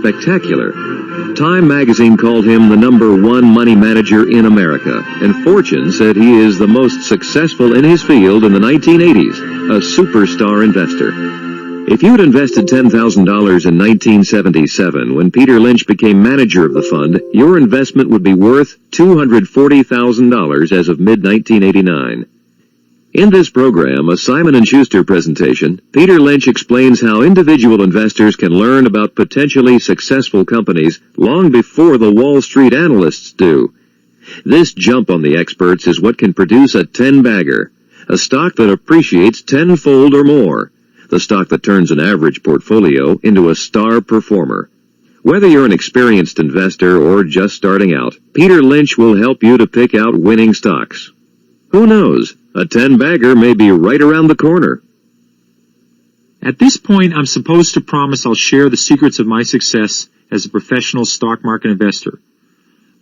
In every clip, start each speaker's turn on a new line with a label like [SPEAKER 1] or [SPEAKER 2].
[SPEAKER 1] spectacular. Time magazine called him the #1 money manager in America, and Fortune said he is the most successful in his field in the 1980s, a superstar investor. If you had invested $10,000 in 1977 when Peter Lynch became manager of the fund, your investment would be worth $240,000 as of mid-1989. In this program, a Simon & Schuster presentation, Peter Lynch explains how individual investors can learn about potentially successful companies long before the Wall Street analysts do. This jump on the experts is what can produce a 10-bagger, a stock that appreciates tenfold or more, the stock that turns an average portfolio into a star performer. Whether you're an experienced investor or just starting out, Peter Lynch will help you to pick out winning stocks. Who knows? A 10-bagger may be right around the corner.
[SPEAKER 2] At this point, I'm supposed to promise I'll share the secrets of my success as a professional stock market investor.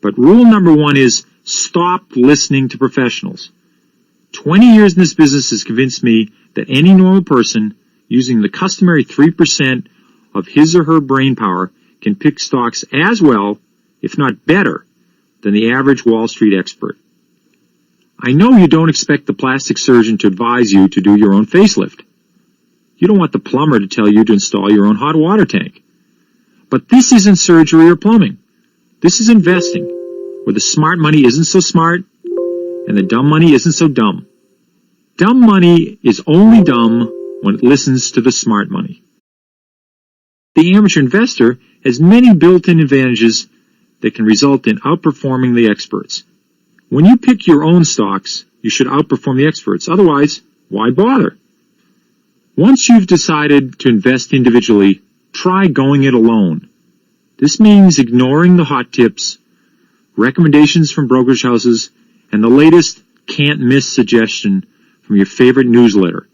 [SPEAKER 2] But rule number 1 is stop listening to professionals. 20 years in this business has convinced me that any normal person, using the customary 3% of his or her brain power, can pick stocks as well, if not better, than the average Wall Street expert. I know you don't expect the plastic surgeon to advise you to do your own facelift. You don't want the plumber to tell you to install your own hot water tank. But this isn't surgery or plumbing. This is investing, where the smart money isn't so smart and the dumb money isn't so dumb. Dumb money is only dumb when it listens to the smart money. The amateur investor has many built-in advantages that can result in outperforming the experts. When you pick your own stocks, you should outperform the experts. Otherwise, why bother? Once you've decided to invest individually, try going it alone. This means ignoring the hot tips, recommendations from brokerage houses, and the latest can't-miss suggestion from your favorite newsletter.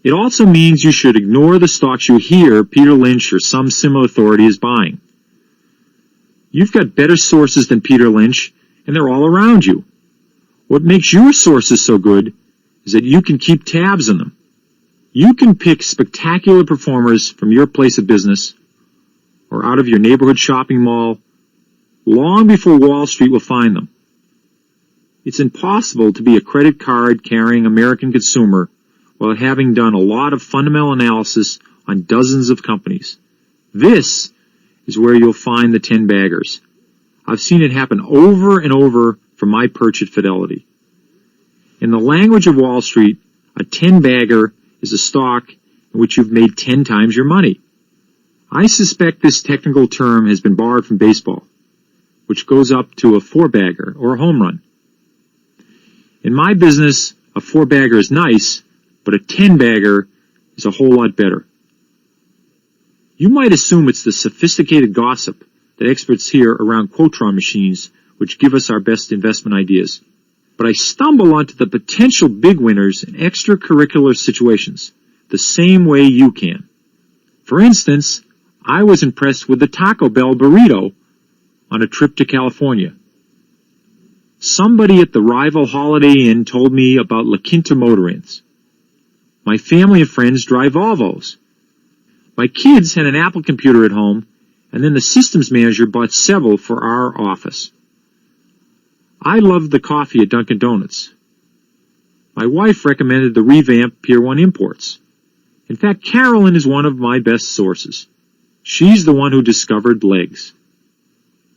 [SPEAKER 2] It also means you should ignore the stocks you hear Peter Lynch or some similar authority is buying. You've got better sources than Peter Lynch, and they're all around you. What makes your sources so good is that you can keep tabs on them. You can pick spectacular performers from your place of business or out of your neighborhood shopping mall long before Wall Street will find them. It's impossible to be a credit card-carrying American consumer while having done a lot of fundamental analysis on dozens of companies. This is where you'll find the 10-baggers. I've seen it happen over and over from my perch at Fidelity. In the language of Wall Street, a 10-bagger is a stock in which you've made 10 times your money. I suspect this technical term has been borrowed from baseball, which goes up to a 4-bagger or a home run. In my business, a 4-bagger is nice, but a 10-bagger is a whole lot better. You might assume it's the sophisticated gossip that experts hear around Quotron machines which give us our best investment ideas. But I stumble onto the potential big winners in extracurricular situations, the same way you can. For instance, I was impressed with the Taco Bell burrito on a trip to California. Somebody at the rival Holiday Inn told me about Laquinta motor inns. My family and friends drive Volvos. My kids had an Apple computer at home, and then the systems manager bought several for our office. I loved the coffee at Dunkin' Donuts. My wife recommended the revamped Pier 1 Imports. In fact, Carolyn is one of my best sources. She's the one who discovered Legs.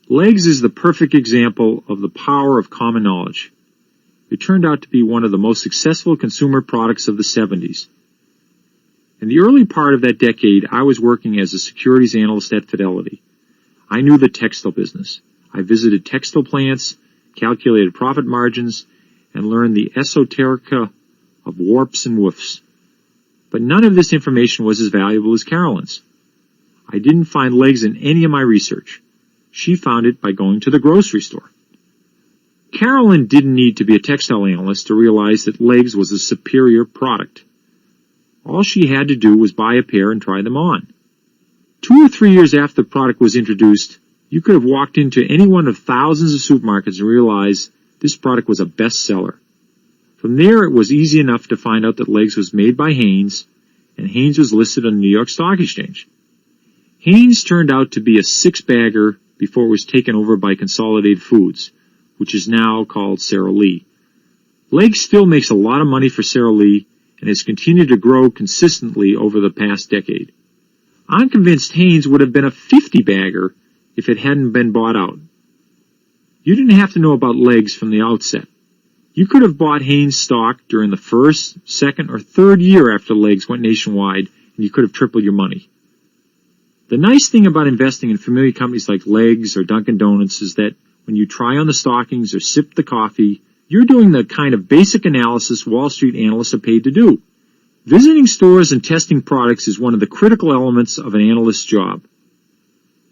[SPEAKER 2] Legs is the perfect example of the power of common knowledge. It turned out to be one of the most successful consumer products of the 70s. In the early part of that decade, I was working as a securities analyst at Fidelity. I knew the textile business. I visited textile plants, calculated profit margins, and learned the esoterica of warps and woofs. But none of this information was as valuable as Carolyn's. I didn't find Legs in any of my research. She found it by going to the grocery store. Carolyn didn't need to be a textile analyst to realize that Legs was a superior product. All she had to do was buy a pair and try them on. 2 or 3 years after the product was introduced, you could have walked into any one of thousands of supermarkets and realized this product was a bestseller. From there, it was easy enough to find out that Legs was made by Hanes, and Hanes was listed on the New York Stock Exchange. Hanes turned out to be a six-bagger before it was taken over by Consolidated Foods, which is now called Sara Lee. Legs still makes a lot of money for Sara Lee and has continued to grow consistently over the past decade. I'm convinced Hanes would have been a 50-bagger if it hadn't been bought out. You didn't have to know about Legs from the outset. You could have bought Hanes stock during the first, second, or third year after Legs went nationwide, and you could have tripled your money. The nice thing about investing in familiar companies like Legs or Dunkin' Donuts is that when you try on the stockings or sip the coffee, you're doing the kind of basic analysis Wall Street analysts are paid to do. Visiting stores and testing products is one of the critical elements of an analyst's job.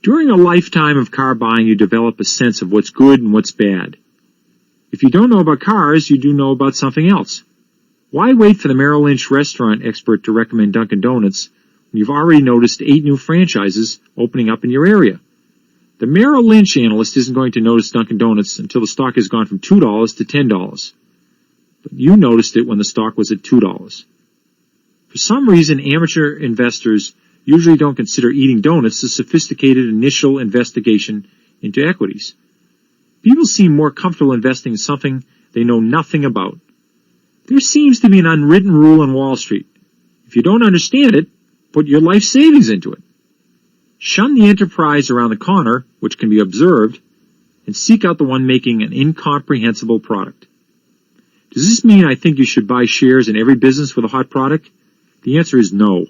[SPEAKER 2] During a lifetime of car buying, you develop a sense of what's good and what's bad. If you don't know about cars, you do know about something else. Why wait for the Merrill Lynch restaurant expert to recommend Dunkin' Donuts when you've already noticed 8 new franchises opening up in your area? The Merrill Lynch analyst isn't going to notice Dunkin' Donuts until the stock has gone from $2 to $10. But you noticed it when the stock was at $2. For some reason, amateur investors usually don't consider eating donuts a sophisticated initial investigation into equities. People seem more comfortable investing in something they know nothing about. There seems to be an unwritten rule on Wall Street. If you don't understand it, put your life savings into it. Shun the enterprise around the corner, which can be observed, and seek out the one making an incomprehensible product. Does this mean I think you should buy shares in every business with a hot product? The answer is no.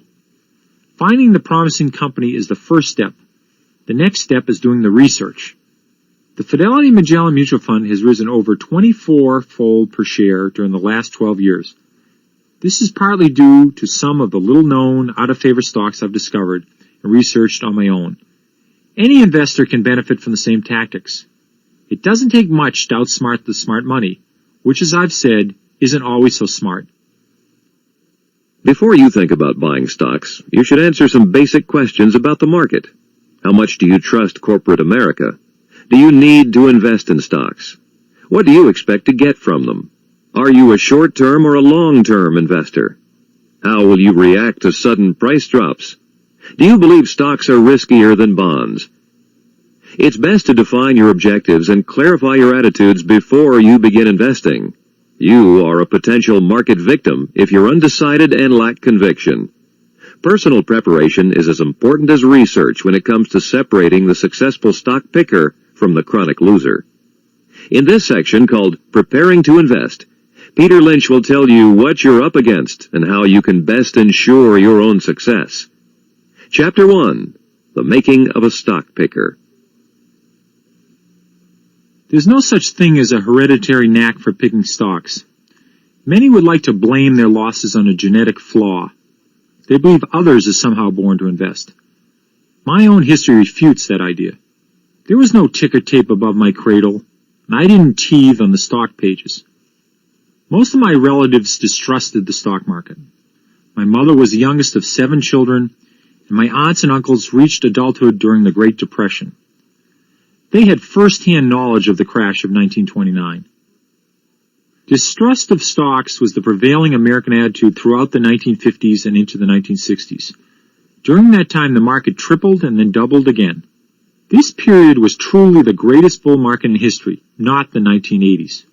[SPEAKER 2] Finding the promising company is the first step. The next step is doing the research. The Fidelity Magellan mutual fund has risen over 24-fold per share during the last 12 years. This is partly due to some of the little-known, out-of-favor stocks I've discovered and researched on my own. Any investor can benefit from the same tactics. It doesn't take much to outsmart the smart money, which, as I've said, isn't always so smart.
[SPEAKER 1] Before you think about buying stocks, you should answer some basic questions about the market. How much do you trust corporate America? Do you need to invest in stocks? What do you expect to get from them? Are you a short-term or a long-term investor? How will you react to sudden price drops? Do you believe stocks are riskier than bonds? It's best to define your objectives and clarify your attitudes before you begin investing. You are a potential market victim if you're undecided and lack conviction. Personal preparation is as important as research when it comes to separating the successful stock picker from the chronic loser. In this section called Preparing to Invest, Peter Lynch will tell you what you're up against and how you can best ensure your own success. Chapter 1, The Making of a Stock Picker.
[SPEAKER 2] There's no such thing as a hereditary knack for picking stocks. Many would like to blame their losses on a genetic flaw. They believe others are somehow born to invest. My own history refutes that idea. There was no ticker tape above my cradle, and I didn't teethe on the stock pages. Most of my relatives distrusted the stock market. My mother was the youngest of 7 children, and my aunts and uncles reached adulthood during the Great Depression. They had first-hand knowledge of the crash of 1929. Distrust of stocks was the prevailing American attitude throughout the 1950s and into the 1960s. During that time, the market tripled and then doubled again. This period was truly the greatest bull market in history, not the 1980s.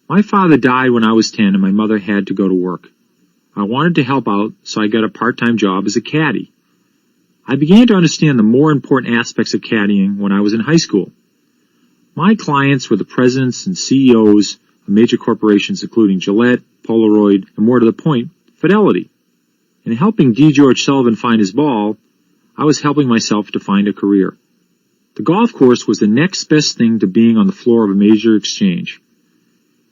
[SPEAKER 2] My father died when I was 10 and my mother had to go to work. I wanted to help out, so I got a part-time job as a caddy. I began to understand the more important aspects of caddying when I was in high school. My clients were the presidents and CEOs of major corporations including Gillette, Polaroid, and more to the point, Fidelity. In helping D. George Sullivan find his ball, I was helping myself to find a career. The golf course was the next best thing to being on the floor of a major exchange.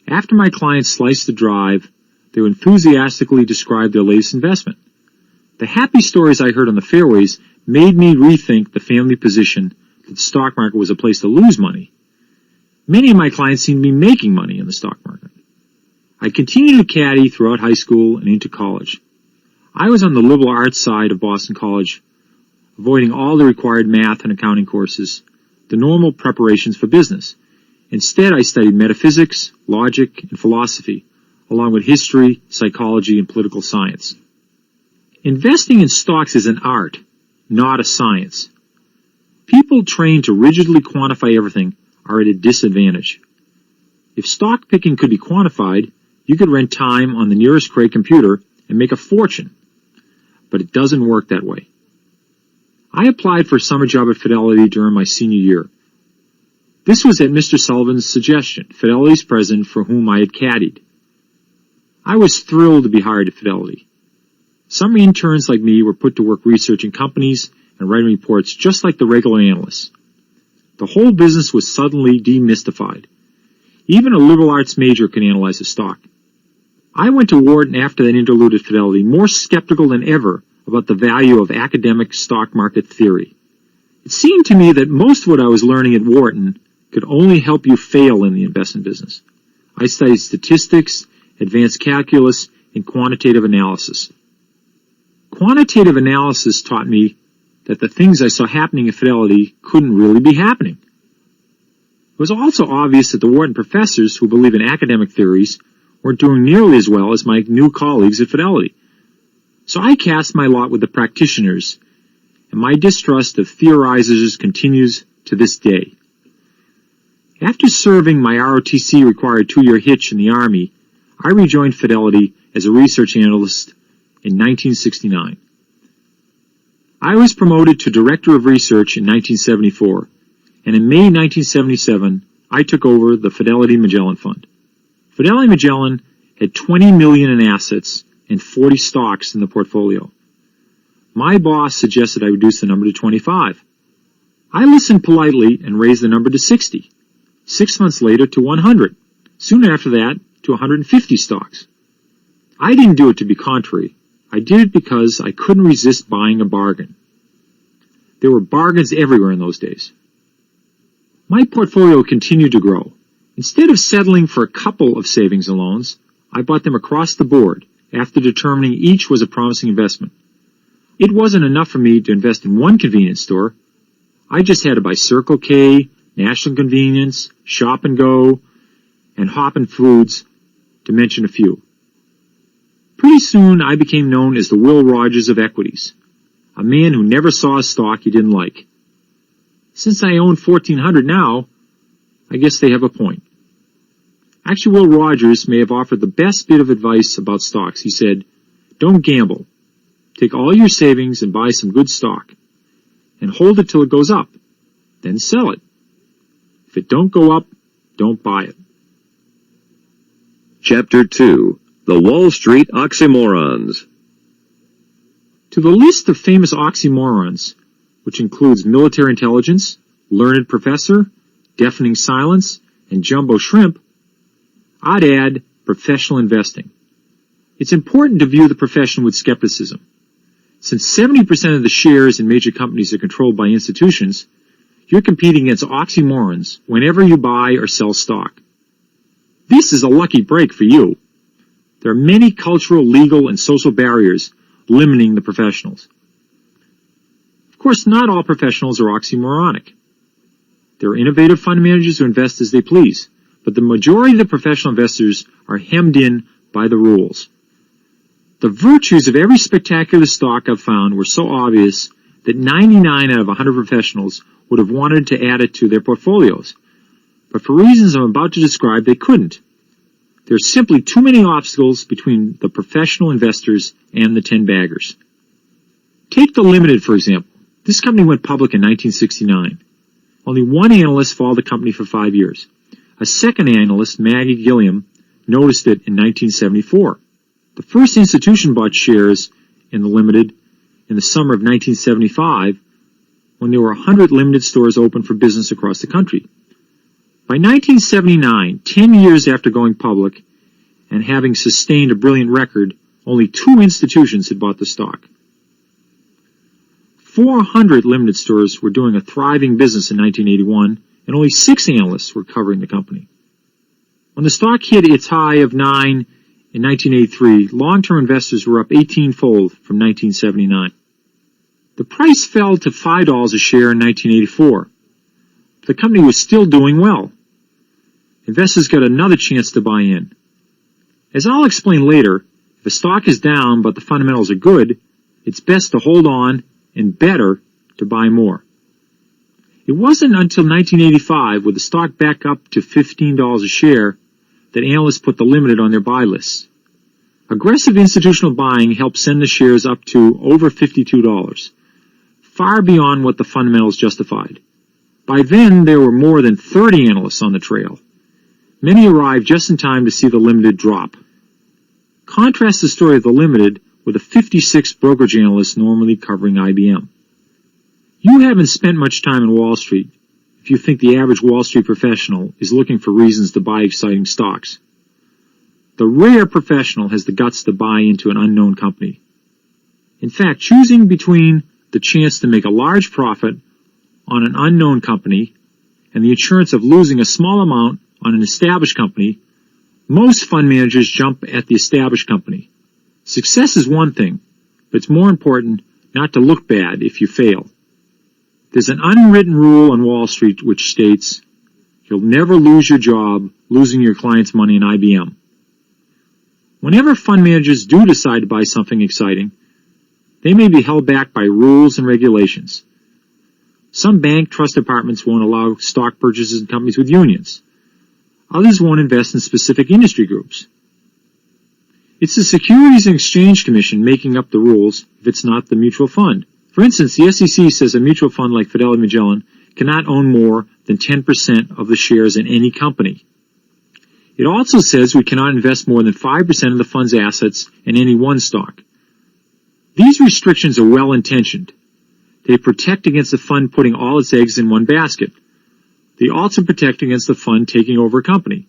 [SPEAKER 2] After my clients sliced the drive, they would enthusiastically describe their latest investment. The happy stories I heard on the fairways made me rethink the family position that the stock market was a place to lose money. Many of my clients seemed to be making money in the stock market. I continued to caddy throughout high school and into college. I was on the liberal arts side of Boston College, avoiding all the required math and accounting courses, the normal preparations for business. Instead, I studied metaphysics, logic, and philosophy, along with history, psychology, and political science. Investing in stocks is an art, not a science. People trained to rigidly quantify everything are at a disadvantage. If stock picking could be quantified, you could rent time on the nearest Cray computer and make a fortune. But it doesn't work that way. I applied for a summer job at Fidelity during my senior year. This was at Mr. Sullivan's suggestion, Fidelity's president for whom I had caddied. I was thrilled to be hired at Fidelity. Some interns like me were put to work researching companies and writing reports just like the regular analysts. The whole business was suddenly demystified. Even a liberal arts major can analyze a stock. I went to Wharton after that interlude at Fidelity more skeptical than ever about the value of academic stock market theory. It seemed to me that most of what I was learning at Wharton could only help you fail in the investment business. I studied statistics, advanced calculus, and quantitative analysis. Quantitative analysis taught me that the things I saw happening at Fidelity couldn't really be happening. It was also obvious that the Wharton professors who believe in academic theories weren't doing nearly as well as my new colleagues at Fidelity. So I cast my lot with the practitioners, and my distrust of theorizers continues to this day. After serving my ROTC-required 2-year hitch in the Army, I rejoined Fidelity as a research analyst in 1969. I was promoted to Director of Research in 1974, and in May 1977, I took over the Fidelity Magellan Fund. Fidelity Magellan had $20 million in assets and 40 stocks in the portfolio. My boss suggested I reduce the number to 25. I listened politely and raised the number to 60. 6 months later to 100. Soon after that to 150 stocks. I didn't do it to be contrary. I did it because I couldn't resist buying a bargain. There were bargains everywhere in those days. My portfolio continued to grow. Instead of settling for a couple of savings and loans, I bought them across the board after determining each was a promising investment. It wasn't enough for me to invest in one convenience store. I just had to buy Circle K, National Convenience, Shop and Go, and Hoppin' Foods, to mention a few. Pretty soon I became known as the Will Rogers of Equities, a man who never saw a stock he didn't like. Since I own 1,400 now, I guess they have a point. Actually, Will Rogers may have offered the best bit of advice about stocks. He said, "Don't gamble. Take all your savings and buy some good stock, and hold it till it goes up. Then sell it. If it don't go up, don't buy it."
[SPEAKER 1] Chapter 2. The Wall Street Oxymorons.
[SPEAKER 2] To the list of famous oxymorons, which includes military intelligence, learned professor, deafening silence, and jumbo shrimp, I'd add professional investing. It's important to view the profession with skepticism. Since 70% of the shares in major companies are controlled by institutions, you're competing against oxymorons whenever you buy or sell stock. This is a lucky break for you. There are many cultural, legal, and social barriers limiting the professionals. Of course, not all professionals are oxymoronic. There are innovative fund managers who invest as they please, but the majority of the professional investors are hemmed in by the rules. The virtues of every spectacular stock I've found were so obvious that 99 out of 100 professionals would have wanted to add it to their portfolios. But for reasons I'm about to describe, they couldn't. There are simply too many obstacles between the professional investors and the 10 baggers. Take the Limited, for example. This company went public in 1969. Only one analyst followed the company for 5 years. A second analyst, Maggie Gilliam, noticed it in 1974. The first institution bought shares in the Limited in the summer of 1975 when there were 100 Limited stores open for business across the country. By 1979, 10 years after going public and having sustained a brilliant record, only 2 institutions had bought the stock. 400 Limited stores were doing a thriving business in 1981, and only 6 analysts were covering the company. When the stock hit its high of 9 in 1983, long-term investors were up 18-fold from 1979. The price fell to $5 a share in 1984. The company was still doing well. Investors got another chance to buy in. As I'll explain later, if a stock is down but the fundamentals are good, it's best to hold on and better to buy more. It wasn't until 1985, with the stock back up to $15 a share, that analysts put the limit on their buy lists. Aggressive institutional buying helped send the shares up to over $52, far beyond what the fundamentals justified. By then, there were more than 30 analysts on the trail. Many arrived just in time to see the limited drop. Contrast the story of the limited with the 56 brokerage analysts normally covering IBM. You haven't spent much time on Wall Street if you think the average Wall Street professional is looking for reasons to buy exciting stocks. The rare professional has the guts to buy into an unknown company. In fact, choosing between the chance to make a large profit on an unknown company and the assurance of losing a small amount on an established company, most fund managers jump at the established company. Success is one thing, but it's more important not to look bad if you fail. There's an unwritten rule on Wall Street which states, you'll never lose your job losing your client's money in IBM. Whenever fund managers do decide to buy something exciting, they may be held back by rules and regulations. Some bank trust departments won't allow stock purchases in companies with unions. Others won't invest in specific industry groups. It's the Securities and Exchange Commission making up the rules if it's not the mutual fund. For instance, the SEC says a mutual fund like Fidelity Magellan cannot own more than 10% of the shares in any company. It also says we cannot invest more than 5% of the fund's assets in any one stock. These restrictions are well-intentioned. They protect against the fund putting all its eggs in one basket. They also protect against the fund taking over a company.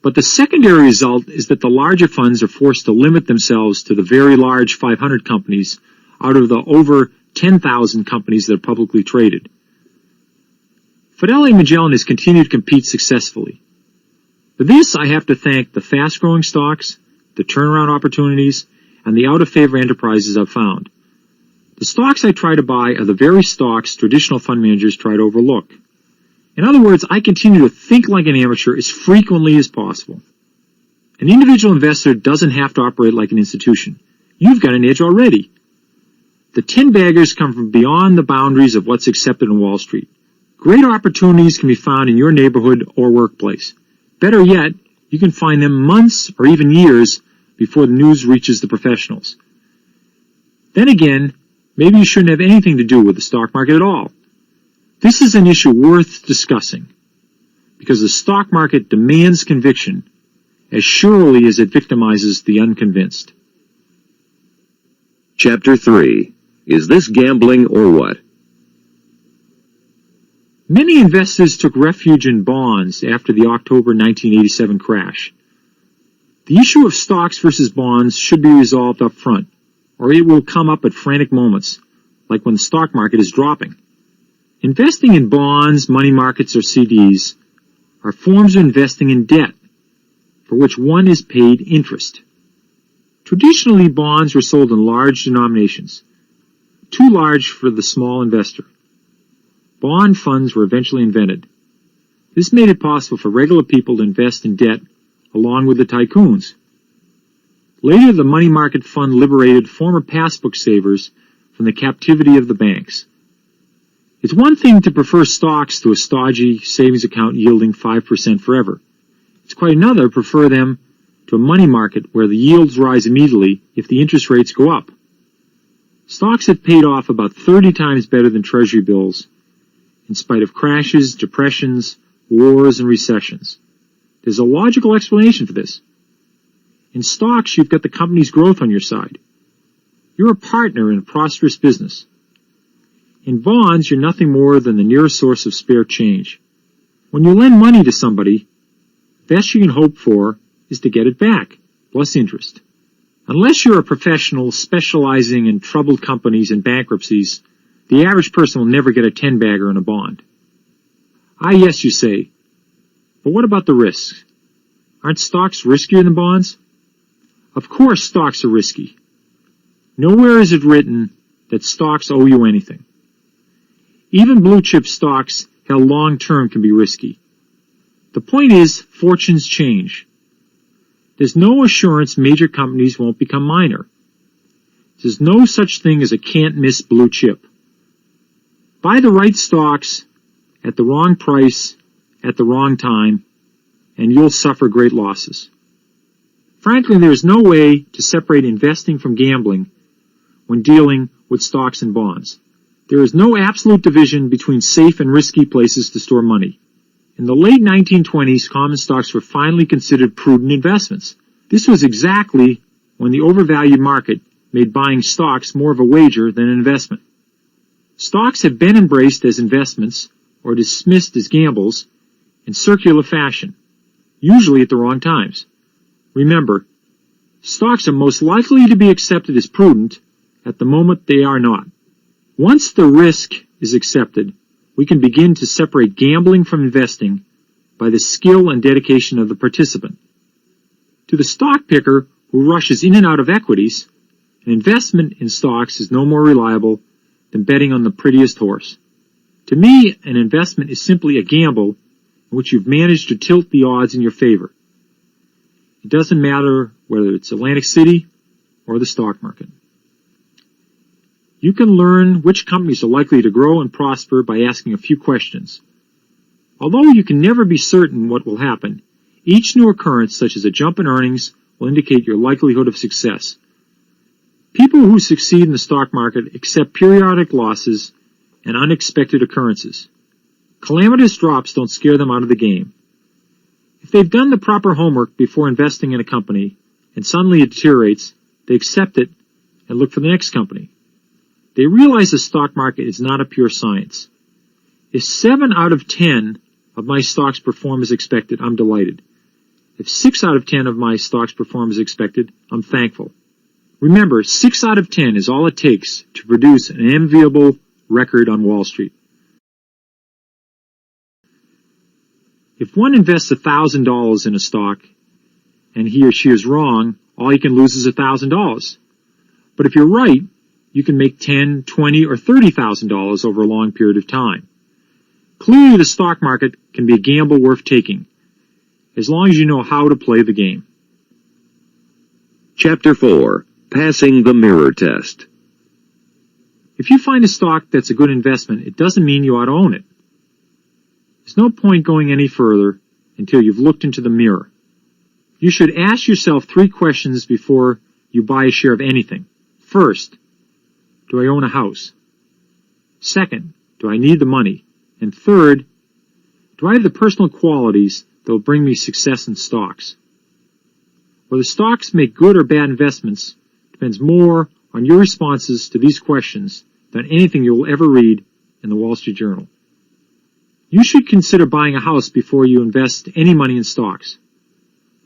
[SPEAKER 2] But the secondary result is that the larger funds are forced to limit themselves to the very large 500 companies out of the over 10,000 companies that are publicly traded. Fidelity Magellan has continued to compete successfully. For this, I have to thank the fast-growing stocks, the turnaround opportunities, and the out-of-favor enterprises I've found. The stocks I try to buy are the very stocks traditional fund managers try to overlook. In other words, I continue to think like an amateur as frequently as possible. An individual investor doesn't have to operate like an institution. You've got an edge already. The 10 baggers come from beyond the boundaries of what's accepted on Wall Street. Great opportunities can be found in your neighborhood or workplace. Better yet, you can find them months or even years before the news reaches the professionals. Then again, maybe you shouldn't have anything to do with the stock market at all. This is an issue worth discussing, because the stock market demands conviction as surely as it victimizes the unconvinced.
[SPEAKER 1] Chapter 3. Is this gambling or what?
[SPEAKER 2] Many investors took refuge in bonds after the October 1987 crash. The issue of stocks versus bonds should be resolved up front, or it will come up at frantic moments, like when the stock market is dropping. Investing in bonds, money markets, or CDs are forms of investing in debt, for which one is paid interest. Traditionally, bonds were sold in large denominations, too large for the small investor. Bond funds were eventually invented. This made it possible for regular people to invest in debt along with the tycoons. Later, the money market fund liberated former passbook savers from the captivity of the banks. It's one thing to prefer stocks to a stodgy savings account yielding 5% forever. It's quite another to prefer them to a money market where the yields rise immediately if the interest rates go up. Stocks have paid off about 30 times better than Treasury bills, in spite of crashes, depressions, wars, and recessions. There's a logical explanation for this. In stocks, you've got the company's growth on your side. You're a partner in a prosperous business. In bonds, you're nothing more than the nearest source of spare change. When you lend money to somebody, the best you can hope for is to get it back, plus interest. Unless you're a professional specializing in troubled companies and bankruptcies, the average person will never get a 10-bagger in a bond. Ah, yes, you say. But what about the risks? Aren't stocks riskier than bonds? Of course stocks are risky. Nowhere is it written that stocks owe you anything. Even blue-chip stocks held long-term can be risky. The point is, fortunes change. There's no assurance major companies won't become minor. There's no such thing as a can't-miss blue chip. Buy the right stocks at the wrong price at the wrong time, and you'll suffer great losses. Frankly, there is no way to separate investing from gambling when dealing with stocks and bonds. There is no absolute division between safe and risky places to store money. In the late 1920s, common stocks were finally considered prudent investments. This was exactly when the overvalued market made buying stocks more of a wager than an investment. Stocks have been embraced as investments or dismissed as gambles in circular fashion, usually at the wrong times. Remember, stocks are most likely to be accepted as prudent at the moment they are not. Once the risk is accepted, we can begin to separate gambling from investing by the skill and dedication of the participant. To the stock picker who rushes in and out of equities, an investment in stocks is no more reliable than betting on the prettiest horse. To me, an investment is simply a gamble in which you've managed to tilt the odds in your favor. It doesn't matter whether it's Atlantic City or the stock market. You can learn which companies are likely to grow and prosper by asking a few questions. Although you can never be certain what will happen, each new occurrence, such as a jump in earnings, will indicate your likelihood of success. People who succeed in the stock market accept periodic losses and unexpected occurrences. Calamitous drops don't scare them out of the game. If they've done the proper homework before investing in a company and suddenly it deteriorates, they accept it and look for the next company. They realize the stock market is not a pure science. If 7 out of 10 of my stocks perform as expected, I'm delighted. If 6 out of 10 of my stocks perform as expected, I'm thankful. Remember, 6 out of 10 is all it takes to produce an enviable record on Wall Street. If one invests $1,000 in a stock and he or she is wrong, all you can lose is $1,000. But if you're right, you can make $10,000, $20,000, or $30,000 over a long period of time. Clearly, the stock market can be a gamble worth taking, as long as you know how to play the game.
[SPEAKER 1] Chapter 4. Passing the Mirror Test.
[SPEAKER 2] If you find a stock that's a good investment, it doesn't mean you ought to own it. There's no point going any further until you've looked into the mirror. You should ask yourself 3 questions before you buy a share of anything. First, do I own a house? Second, do I need the money? And third, do I have the personal qualities that will bring me success in stocks? Whether stocks make good or bad investments depends more on your responses to these questions than anything you will ever read in the Wall Street Journal. You should consider buying a house before you invest any money in stocks.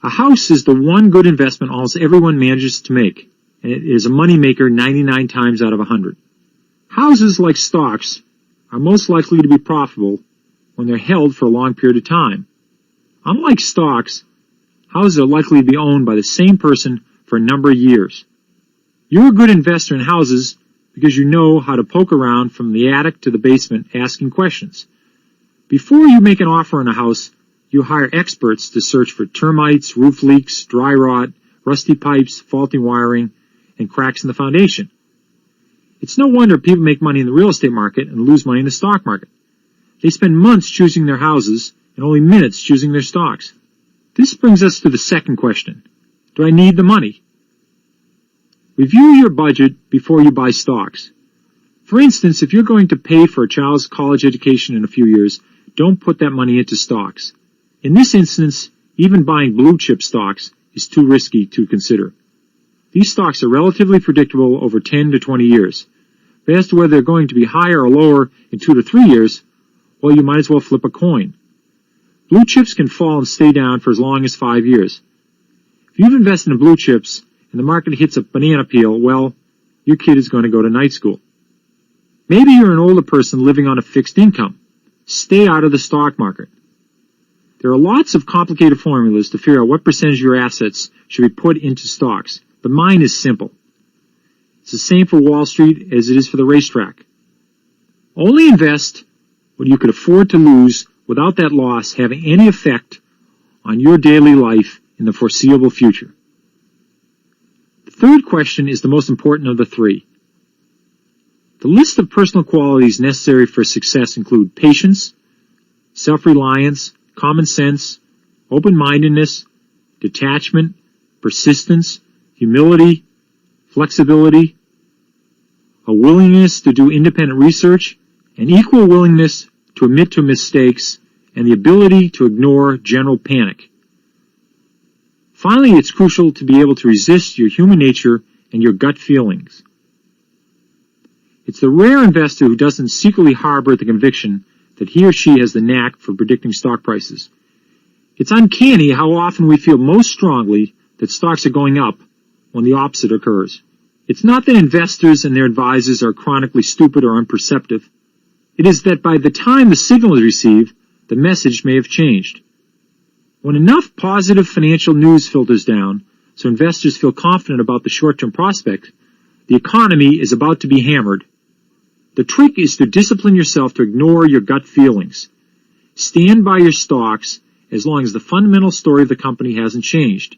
[SPEAKER 2] A house is the one good investment almost everyone manages to make, and it is a money maker 99 times out of 100. Houses, like stocks, are most likely to be profitable when they're held for a long period of time. Unlike stocks, houses are likely to be owned by the same person for a number of years. You're a good investor in houses because you know how to poke around from the attic to the basement asking questions. Before you make an offer on a house, you hire experts to search for termites, roof leaks, dry rot, rusty pipes, faulty wiring, and cracks in the foundation. It's no wonder people make money in the real estate market and lose money in the stock market. They spend months choosing their houses and only minutes choosing their stocks. This brings us to the second question. Do I need the money? Review your budget before you buy stocks. For instance, if you're going to pay for a child's college education in a few years, don't put that money into stocks. In this instance, even buying blue chip stocks is too risky to consider. These stocks are relatively predictable over 10 to 20 years. But as to whether they're going to be higher or lower in 2 to 3 years, well, you might as well flip a coin. Blue chips can fall and stay down for as long as 5 years. If you've invested in blue chips and the market hits a banana peel, well, your kid is going to go to night school. Maybe you're an older person living on a fixed income. Stay out of the stock market. There are lots of complicated formulas to figure out what percentage of your assets should be put into stocks, but mine is simple. It's the same for Wall Street as it is for the racetrack. Only invest what you could afford to lose without that loss having any effect on your daily life in the foreseeable future. The Third question is the most important of the three. The list of personal qualities necessary for success include patience, self-reliance, common sense, open-mindedness, detachment, persistence, humility, flexibility, a willingness to do independent research, an equal willingness to admit to mistakes, and the ability to ignore general panic. Finally, it's crucial to be able to resist your human nature and your gut feelings. It's the rare investor who doesn't secretly harbor the conviction that he or she has the knack for predicting stock prices. It's uncanny how often we feel most strongly that stocks are going up when the opposite occurs. It's not that investors and their advisors are chronically stupid or unperceptive. It is that by the time the signal is received, the message may have changed. When enough positive financial news filters down, so investors feel confident about the short-term prospect, the economy is about to be hammered. The trick is to discipline yourself to ignore your gut feelings. Stand by your stocks as long as the fundamental story of the company hasn't changed.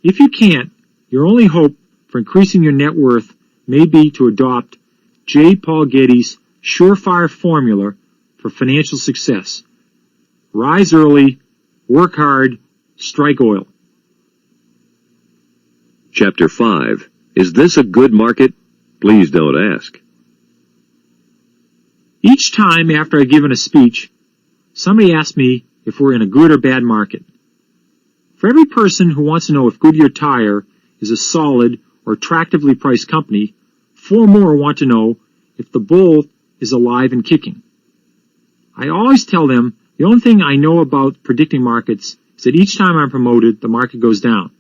[SPEAKER 2] If you can't, your only hope for increasing your net worth may be to adopt J. Paul Getty's surefire formula for financial success. Rise early, work hard, strike oil.
[SPEAKER 1] Chapter 5. Is this a good market? Please don't ask.
[SPEAKER 2] Each time after I've given a speech, somebody asks me if we're in a good or bad market. For every person who wants to know if Goodyear Tire is a solid or attractively priced company, 4 more want to know if the bull is alive and kicking. I always tell them the only thing I know about predicting markets is that each time I'm promoted, the market goes down.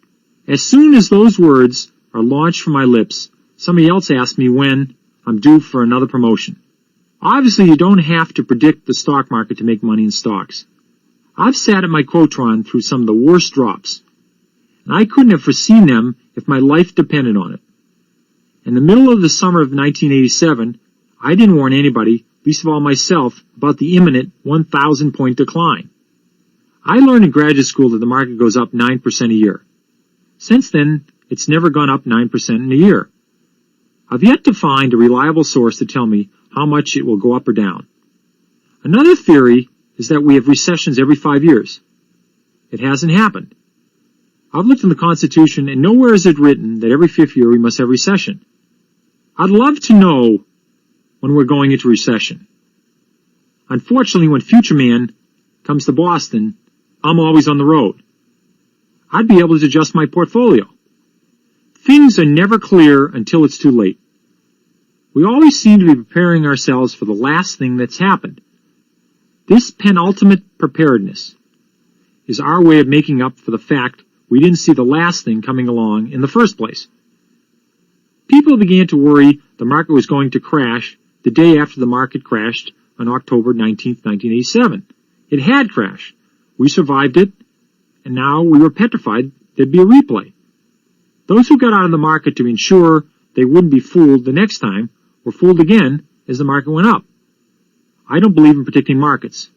[SPEAKER 2] As soon as those words are launched from my lips, somebody else asks me when I'm due for another promotion. Obviously, you don't have to predict the stock market to make money in stocks. I've sat at my Quotron through some of the worst drops, and I couldn't have foreseen them if my life depended on it. In the middle of the summer of 1987, I didn't warn anybody, least of all myself, about the imminent 1,000-point decline. I learned in graduate school that the market goes up 9% a year. Since then, it's never gone up 9% in a year. I've yet to find a reliable source to tell me how much it will go up or down. Another theory is that we have recessions every 5 years. It hasn't happened. I've looked in the Constitution, and nowhere is it written that every 5th year we must have recession. I'd love to know when we're going into recession. Unfortunately, when Future Man comes to Boston, I'm always on the road. I'd be able to adjust my portfolio. Things are never clear until it's too late. We always seem to be preparing ourselves for the last thing that's happened. This penultimate preparedness is our way of making up for the fact we didn't see the last thing coming along in the first place. People began to worry the market was going to crash the day after the market crashed on October 19, 1987. It had crashed. We survived it, and now we were petrified there'd be a replay. Those who got out of the market to ensure they wouldn't be fooled the next time were fooled again as the market went up. I don't believe in predicting markets.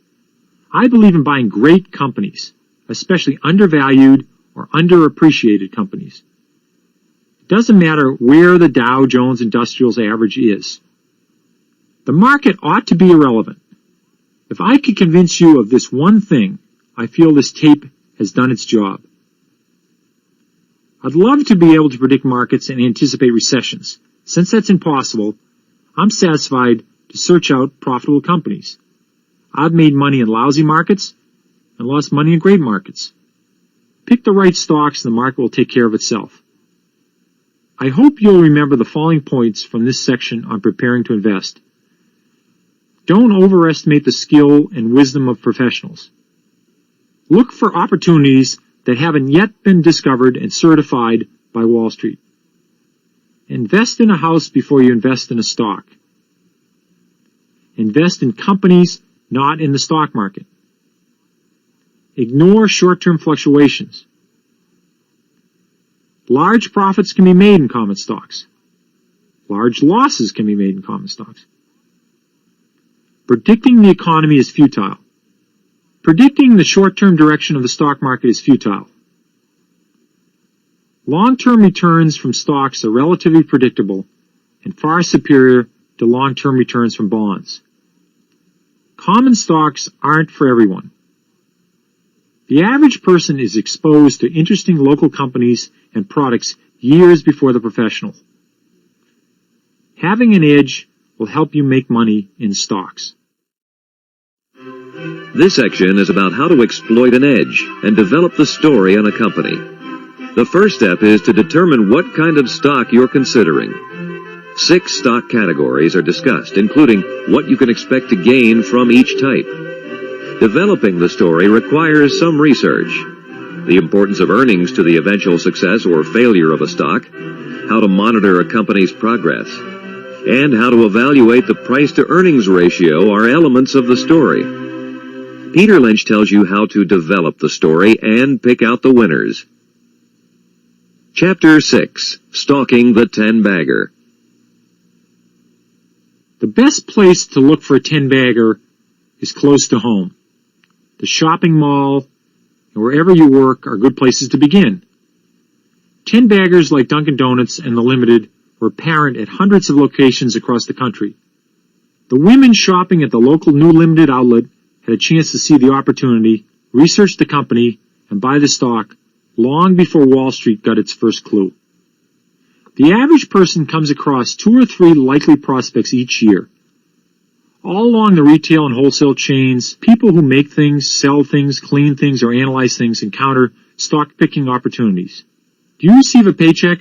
[SPEAKER 2] I believe in buying great companies, especially undervalued or underappreciated companies. It doesn't matter where the Dow Jones Industrials average is. The market ought to be irrelevant. If I could convince you of this one thing, I feel this tape has done its job. I'd love to be able to predict markets and anticipate recessions. Since that's impossible, I'm satisfied to search out profitable companies. I've made money in lousy markets and lost money in great markets. Pick the right stocks and the market will take care of itself. I hope you'll remember the following points from this section on preparing to invest. Don't overestimate the skill and wisdom of professionals. Look for opportunities that haven't yet been discovered and certified by Wall Street. Invest in a house before you invest in a stock. Invest in companies, not in the stock market. Ignore short-term fluctuations. Large profits can be made in common stocks. Large losses can be made in common stocks. Predicting the economy is futile. Predicting the short-term direction of the stock market is futile. Long-term returns from stocks are relatively predictable and far superior to long-term returns from bonds. Common stocks aren't for everyone. The average person is exposed to interesting local companies and products years before the professional. Having an edge will help you make money in stocks.
[SPEAKER 1] This section is about how to exploit an edge and develop the story on a company. The first step is to determine what kind of stock you're considering. 6 stock categories are discussed, including what you can expect to gain from each type. Developing the story requires some research. The importance of earnings to the eventual success or failure of a stock, how to monitor a company's progress, and how to evaluate the price-to-earnings ratio are elements of the story. Peter Lynch tells you how to develop the story and pick out the winners. Chapter 6. Stalking the 10-bagger.
[SPEAKER 2] The best place to look for a 10-bagger is close to home. The shopping mall and wherever you work are good places to begin. 10-baggers like Dunkin' Donuts and The Limited were apparent at hundreds of locations across the country. The women shopping at the local New Limited outlet had a chance to see the opportunity, research the company, and buy the stock long before Wall Street got its first clue. The average person comes across 2 or 3 likely prospects each year. All along the retail and wholesale chains, people who make things, sell things, clean things, or analyze things encounter stock-picking opportunities. Do you receive a paycheck?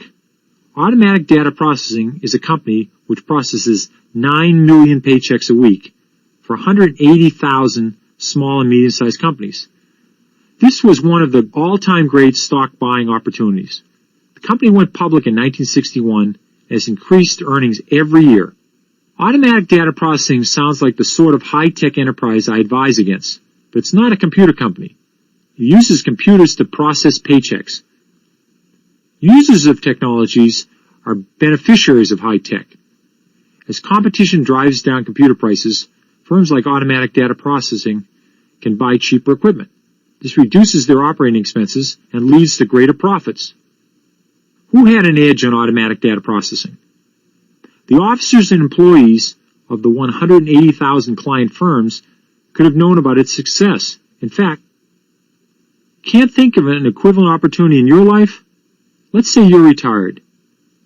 [SPEAKER 2] Automatic Data Processing is a company which processes 9 million paychecks a week for 180,000 small and medium-sized companies. This was one of the all-time great stock buying opportunities. The company went public in 1961 and has increased earnings every year. Automatic Data Processing sounds like the sort of high-tech enterprise I advise against, but it's not a computer company. It uses computers to process paychecks. Users of technologies are beneficiaries of high-tech. As competition drives down computer prices, firms like Automatic Data Processing can buy cheaper equipment. This reduces their operating expenses and leads to greater profits. Who had an edge on Automatic Data Processing? The officers and employees of the 180,000 client firms could have known about its success. In fact, can't think of an equivalent opportunity in your life? Let's say you're retired.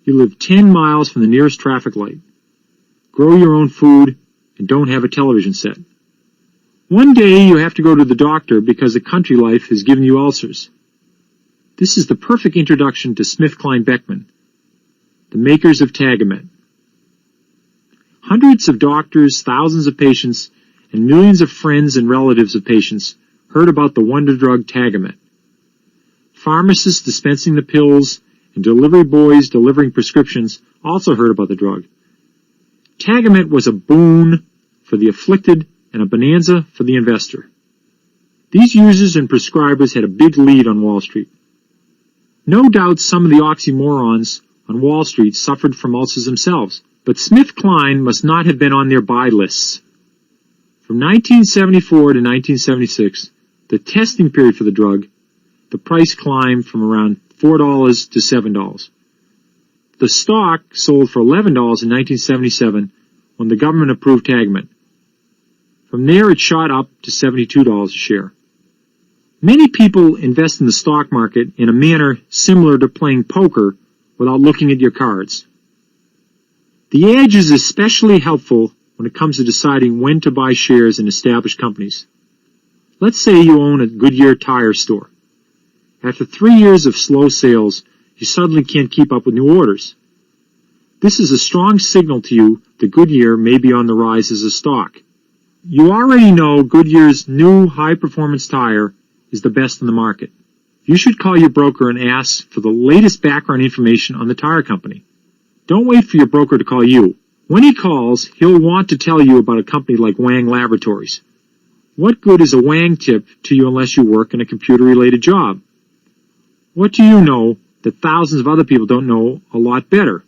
[SPEAKER 2] You live 10 miles from the nearest traffic light, grow your own food, and don't have a television set. One day you have to go to the doctor because the country life has given you ulcers. This is the perfect introduction to SmithKline Beckman, the makers of Tagamet. Hundreds of doctors, thousands of patients, and millions of friends and relatives of patients heard about the wonder drug Tagamet. Pharmacists dispensing the pills and delivery boys delivering prescriptions also heard about the drug. Tagamet was a boon for the afflicted and a bonanza for the investor. These users and prescribers had a big lead on Wall Street. No doubt some of the oxymorons on Wall Street suffered from ulcers themselves, but SmithKline must not have been on their buy lists. From 1974 to 1976, the testing period for the drug, the price climbed from around $4 to $7. The stock sold for $11 in 1977 when the government approved Tagamet. From there it shot up to $72 a share. Many people invest in the stock market in a manner similar to playing poker without looking at your cards. The edge is especially helpful when it comes to deciding when to buy shares in established companies. Let's say you own a Goodyear tire store. After 3 years of slow sales, you suddenly can't keep up with new orders. This is a strong signal to you that Goodyear may be on the rise as a stock. You already know Goodyear's new high-performance tire is the best in the market. You should call your broker and ask for the latest background information on the tire company. Don't wait for your broker to call you. When he calls, he'll want to tell you about a company like Wang Laboratories. What good is a Wang tip to you unless you work in a computer-related job? What do you know that thousands of other people don't know a lot better?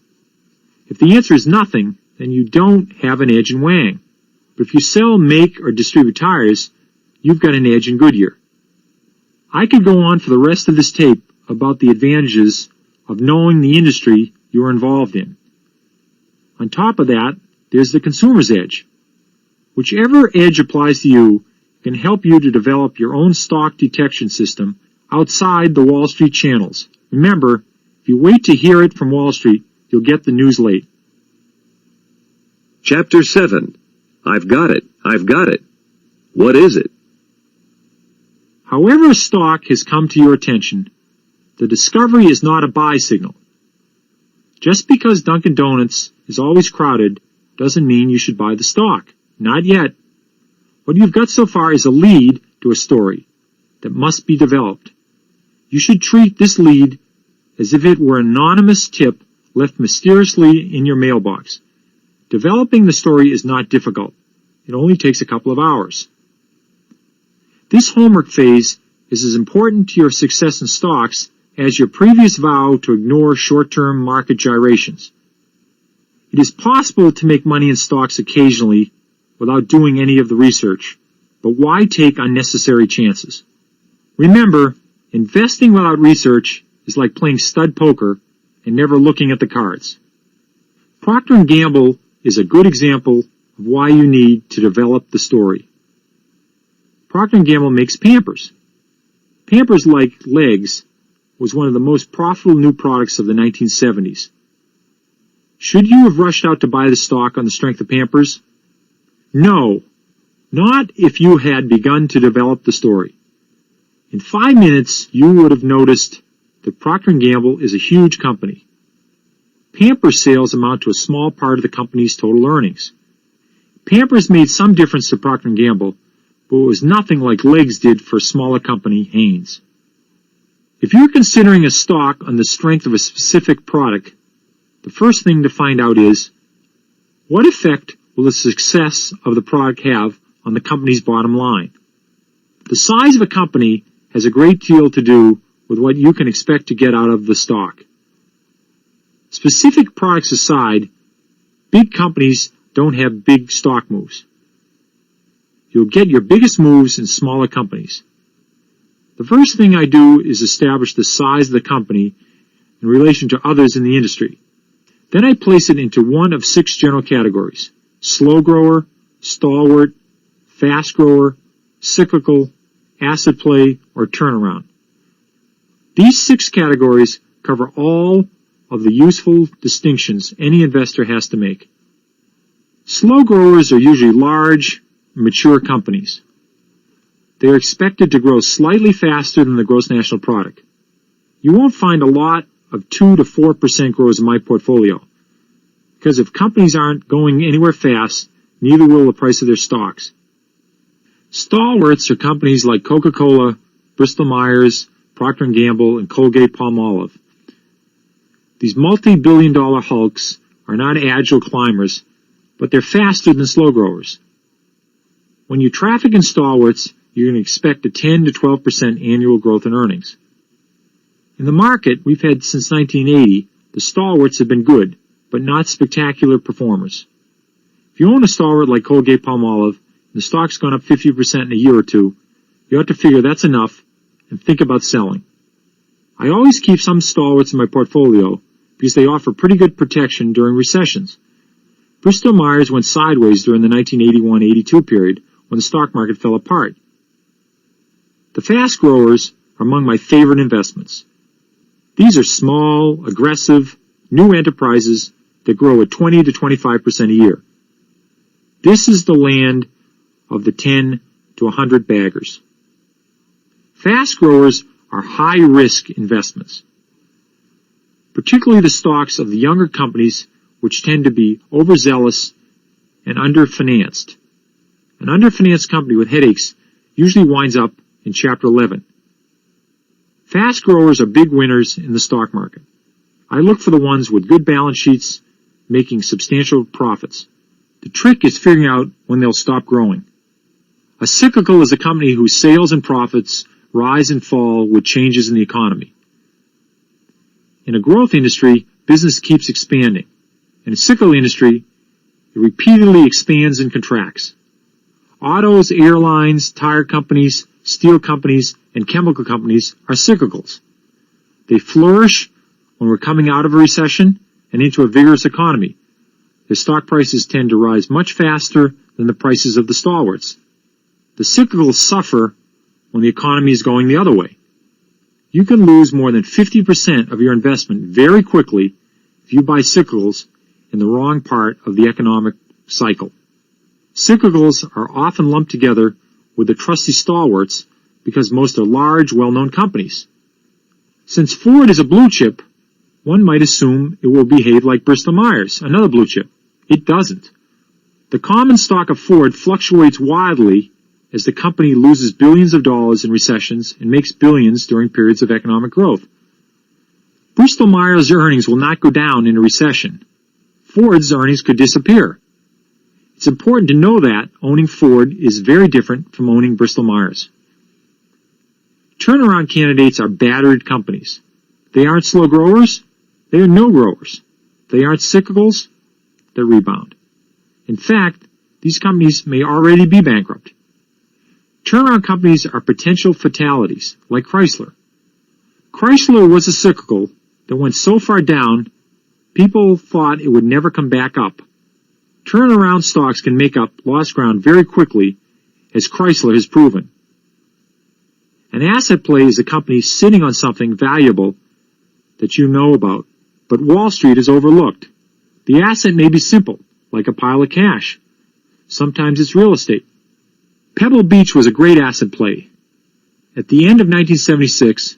[SPEAKER 2] If the answer is nothing, then you don't have an edge in Wang. But if you sell, make, or distribute tires, you've got an edge in Goodyear. I could go on for the rest of this tape about the advantages of knowing the industry you are involved in. On top of that, there's the consumer's edge. Whichever edge applies to you can help you to develop your own stock detection system outside the Wall Street channels. Remember, if you wait to hear it from Wall Street, you'll get the news late.
[SPEAKER 1] Chapter 7. I've got it. I've got it. What is it?
[SPEAKER 2] However a stock has come to your attention, the discovery is not a buy signal. Just because Dunkin' Donuts is always crowded doesn't mean you should buy the stock. Not yet. What you've got so far is a lead to a story that must be developed. You should treat this lead as if it were an anonymous tip left mysteriously in your mailbox. Developing the story is not difficult. It only takes a couple of hours. This homework phase is as important to your success in stocks as your previous vow to ignore short-term market gyrations. It is possible to make money in stocks occasionally without doing any of the research, but why take unnecessary chances? Remember, investing without research is like playing stud poker and never looking at the cards. Procter & Gamble is a good example of why you need to develop the story. Procter & Gamble makes Pampers. Pampers, like Legs, was one of the most profitable new products of the 1970s. Should you have rushed out to buy the stock on the strength of Pampers? No, not if you had begun to develop the story. In 5 minutes, you would have noticed that Procter & Gamble is a huge company. Pampers sales amount to a small part of the company's total earnings. Pampers made some difference to Procter & Gamble, but it was nothing like Legs did for a smaller company, Hanes. If you're considering a stock on the strength of a specific product, the first thing to find out is, what effect will the success of the product have on the company's bottom line? The size of a company has a great deal to do with what you can expect to get out of the stock. Specific products aside, big companies don't have big stock moves. You'll get your biggest moves in smaller companies. The first thing I do is establish the size of the company in relation to others in the industry. Then I place it into one of 6 general categories: slow grower, stalwart, fast grower, cyclical, asset play, or turnaround. These 6 categories cover all of the useful distinctions any investor has to make. Slow growers are usually large, mature companies. They are expected to grow slightly faster than the gross national product. You won't find a lot of 2 to 4% growers in my portfolio, because if companies aren't going anywhere fast, neither will the price of their stocks. Stalwarts are companies like Coca-Cola, Bristol-Myers, Procter & Gamble, and Colgate-Palmolive. These multi-billion-dollar hulks are not agile climbers, but they're faster than slow growers. When you traffic in stalwarts, you're going to expect a 10 to 12% annual growth in earnings. In the market we've had since 1980, the stalwarts have been good, but not spectacular performers. If you own a stalwart like Colgate-Palmolive, and the stock's gone up 50% in a year or two, you ought to figure that's enough and think about selling. I always keep some stalwarts in my portfolio because they offer pretty good protection during recessions. Bristol-Myers went sideways during the 1981-82 period when the stock market fell apart. The fast growers are among my favorite investments. These are small, aggressive, new enterprises that grow at 20 to 25% a year. This is the land of the 10 to 100 baggers. Fast growers are high-risk investments, particularly the stocks of the younger companies, which tend to be overzealous and underfinanced. An underfinanced company with headaches usually winds up in Chapter 11. Fast growers are big winners in the stock market. I look for the ones with good balance sheets making substantial profits. The trick is figuring out when they'll stop growing. A cyclical is a company whose sales and profits rise and fall with changes in the economy. In a growth industry, business keeps expanding. In a cyclical industry, it repeatedly expands and contracts. Autos, airlines, tire companies, steel companies, and chemical companies are cyclicals. They flourish when we're coming out of a recession and into a vigorous economy. The stock prices tend to rise much faster than the prices of the stalwarts. The cyclicals suffer when the economy is going the other way. You can lose more than 50% of your investment very quickly if you buy cyclicals in the wrong part of the economic cycle. Cyclicals are often lumped together with the trusty stalwarts because most are large, well-known companies. Since Ford is a blue chip, one might assume it will behave like Bristol-Myers, another blue chip. It doesn't. The common stock of Ford fluctuates wildly as the company loses billions of dollars in recessions and makes billions during periods of economic growth. Bristol-Myers' earnings will not go down in a recession. Ford's earnings could disappear. It's important to know that owning Ford is very different from owning Bristol-Myers. Turnaround candidates are battered companies. They aren't slow growers. They are no growers. They aren't cyclicals. They rebound. In fact, these companies may already be bankrupt. Turnaround companies are potential fatalities, like Chrysler. Chrysler was a cyclical that went so far down, people thought it would never come back up. Turnaround stocks can make up lost ground very quickly, as Chrysler has proven. An asset play is a company sitting on something valuable that you know about, but Wall Street is overlooked. The asset may be simple, like a pile of cash. Sometimes it's real estate. Pebble Beach was a great asset play. At the end of 1976,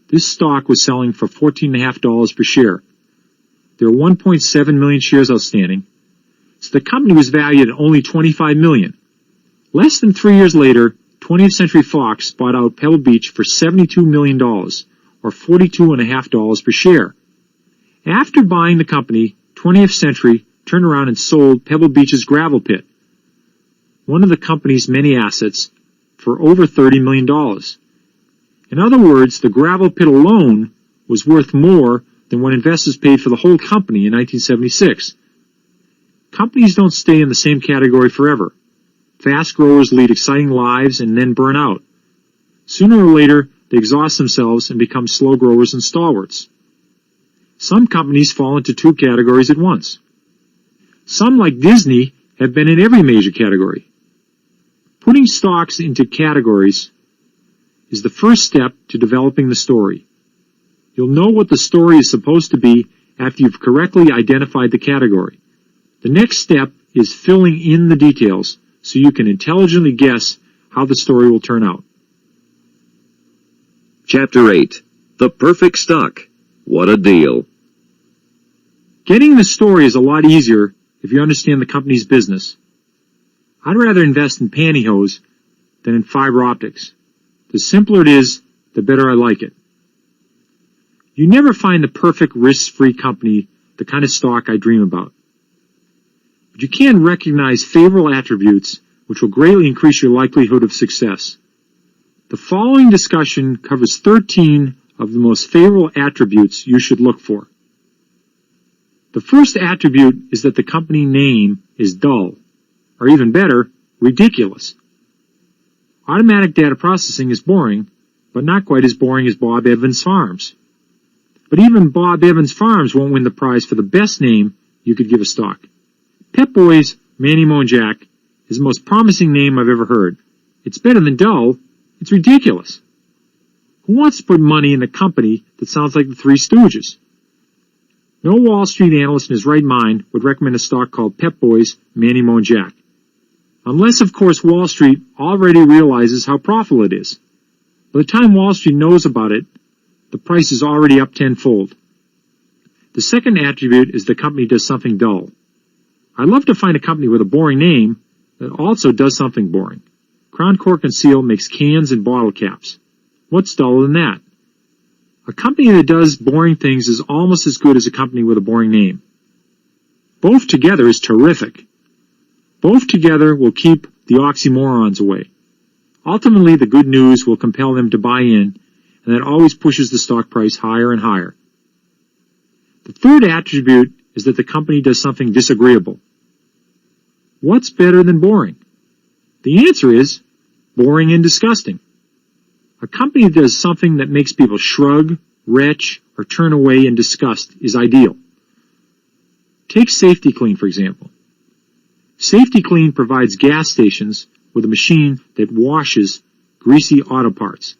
[SPEAKER 2] this stock was selling for $14.50 per share. There are 1.7 million shares outstanding, so the company was valued at only $25 million. Less than 3 years later, 20th Century Fox bought out Pebble Beach for $72 million, or $42.50 per share. After buying the company, 20th Century turned around and sold Pebble Beach's gravel pit, one of the company's many assets, for over $30 million. In other words, the gravel pit alone was worth more than what investors paid for the whole company in 1976. Companies don't stay in the same category forever. Fast growers lead exciting lives and then burn out. Sooner or later, they exhaust themselves and become slow growers and stalwarts. Some companies fall into two categories at once. Some, like Disney, have been in every major category. Putting stocks into categories is the first step to developing the story. You'll know what the story is supposed to be after you've correctly identified the category. The next step is filling in the details so you can intelligently guess how the story will turn out.
[SPEAKER 1] Chapter 8. The Perfect Stock. What a deal.
[SPEAKER 2] Getting the story is a lot easier if you understand the company's business. I'd rather invest in pantyhose than in fiber optics. The simpler it is, the better I like it. You never find the perfect risk-free company, the kind of stock I dream about. But you can recognize favorable attributes which will greatly increase your likelihood of success. The following discussion covers 13 of the most favorable attributes you should look for. The first attribute is that the company name is dull, or even better, ridiculous. Automatic data processing is boring, but not quite as boring as Bob Evans Farms. But even Bob Evans Farms won't win the prize for the best name you could give a stock. Pep Boys, Manny Mo and Jack is the most promising name I've ever heard. It's better than dull. It's ridiculous. Who wants to put money in a company that sounds like the Three Stooges? No Wall Street analyst in his right mind would recommend a stock called Pep Boys, Manny Mo and Jack. Unless, of course, Wall Street already realizes how profitable it is. By the time Wall Street knows about it, the price is already up tenfold. The second attribute is the company does something dull. I'd love to find a company with a boring name that also does something boring. Crown Cork and Seal makes cans and bottle caps. What's duller than that? A company that does boring things is almost as good as a company with a boring name. Both together is terrific. Both together will keep the oxymorons away. Ultimately, the good news will compel them to buy in, and that always pushes the stock price higher and higher. The third attribute is that the company does something disagreeable. What's better than boring? The answer is boring and disgusting. A company that does something that makes people shrug, retch, or turn away in disgust is ideal. Take Safety Clean, for example. Safety Clean provides gas stations with a machine that washes greasy auto parts.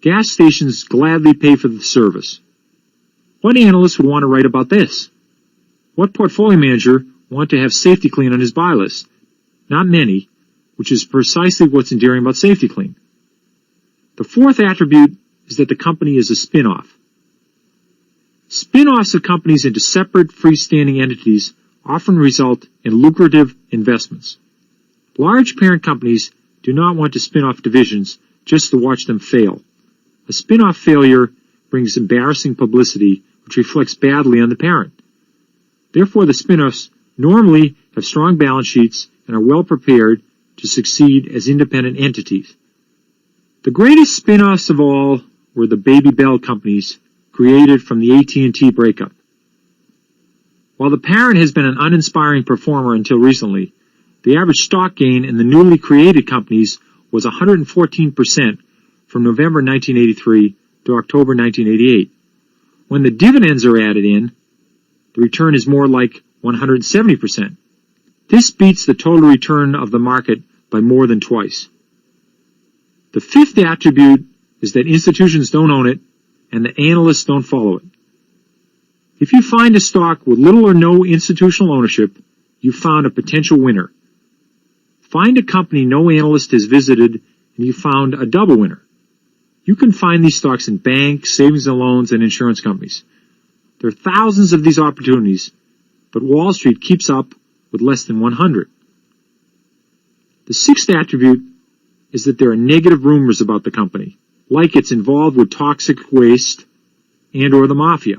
[SPEAKER 2] Gas stations gladly pay for the service. What analyst would want to write about this? What portfolio manager want to have Safety Clean on his buy list? Not many, which is precisely what's endearing about Safety Clean. The fourth attribute is that the company is a spin-off. Spin-offs of companies into separate freestanding entities often result in lucrative investments. Large parent companies do not want to spin off divisions just to watch them fail. A spin-off failure brings embarrassing publicity which reflects badly on the parent. Therefore, the spin-offs normally have strong balance sheets and are well prepared to succeed as independent entities. The greatest spin-offs of all were the Baby Bell companies created from the AT&T breakup. While the parent has been an uninspiring performer until recently, the average stock gain in the newly created companies was 114% from November 1983 to October 1988. When the dividends are added in, the return is more like 170%. This beats the total return of the market by more than twice. The fifth attribute is that institutions don't own it and the analysts don't follow it. If you find a stock with little or no institutional ownership, you've found a potential winner. Find a company no analyst has visited and you found a double winner. You can find these stocks in banks, savings and loans, and insurance companies. There are thousands of these opportunities, but Wall Street keeps up with less than 100. The sixth attribute is that there are negative rumors about the company, like it's involved with toxic waste and or the mafia.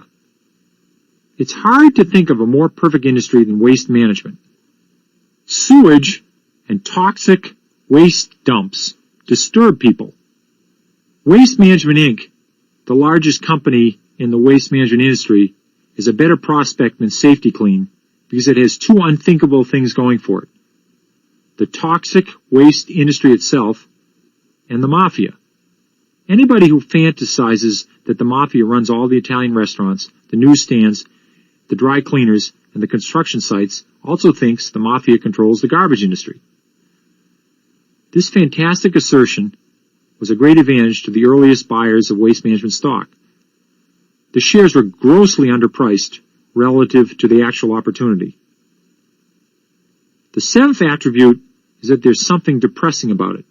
[SPEAKER 2] It's hard to think of a more perfect industry than waste management. Sewage and toxic waste dumps disturb people. Waste Management Inc., the largest company in the waste management industry, is a better prospect than Safety Clean because it has two unthinkable things going for it: the toxic waste industry itself and the mafia. Anybody who fantasizes that the mafia runs all the Italian restaurants, the newsstands, the dry cleaners, and the construction sites also thinks the mafia controls the garbage industry. This fantastic assertion was a great advantage to the earliest buyers of waste management stock. The shares were grossly underpriced relative to the actual opportunity. The seventh attribute is that there's something depressing about it.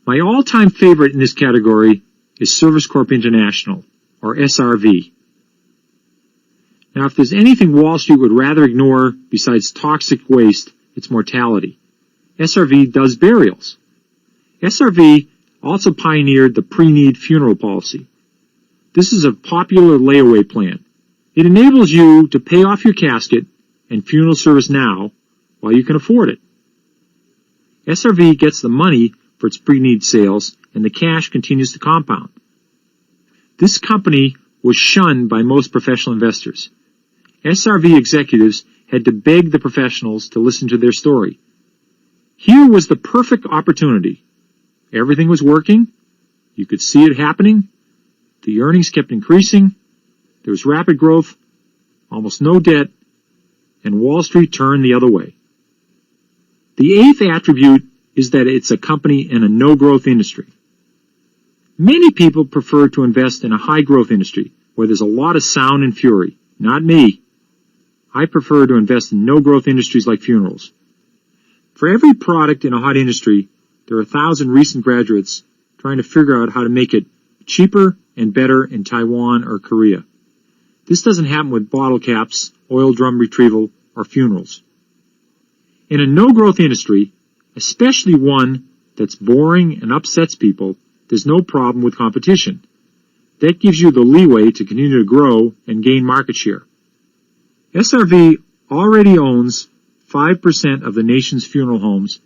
[SPEAKER 2] My all-time favorite in this category is Service Corp International, or SRV. Now, if there's anything Wall Street would rather ignore besides toxic waste, it's mortality. SRV does burials. SRV also pioneered the pre-need funeral policy. This is a popular layaway plan. It enables you to pay off your casket and funeral service now while you can afford it. SRV gets the money for its pre-need sales, and the cash continues to compound. This company was shunned by most professional investors. SRV executives had to beg the professionals to listen to their story. Here was the perfect opportunity. Everything was working. You could see it happening. The earnings kept increasing. There was rapid growth, almost no debt, and Wall Street turned the other way. The eighth attribute is that it's a company in a no-growth industry. Many people prefer to invest in a high-growth industry where there's a lot of sound and fury. Not me. I prefer to invest in no-growth industries like funerals. For every product in a hot industry, there are 1,000 recent graduates trying to figure out how to make it cheaper and better in Taiwan or Korea. This doesn't happen with bottle caps, oil drum retrieval, or funerals. In a no-growth industry, especially one that's boring and upsets people, there's no problem with competition. That gives you the leeway to continue to grow and gain market share. SRV already owns 5% of the nation's funeral homes,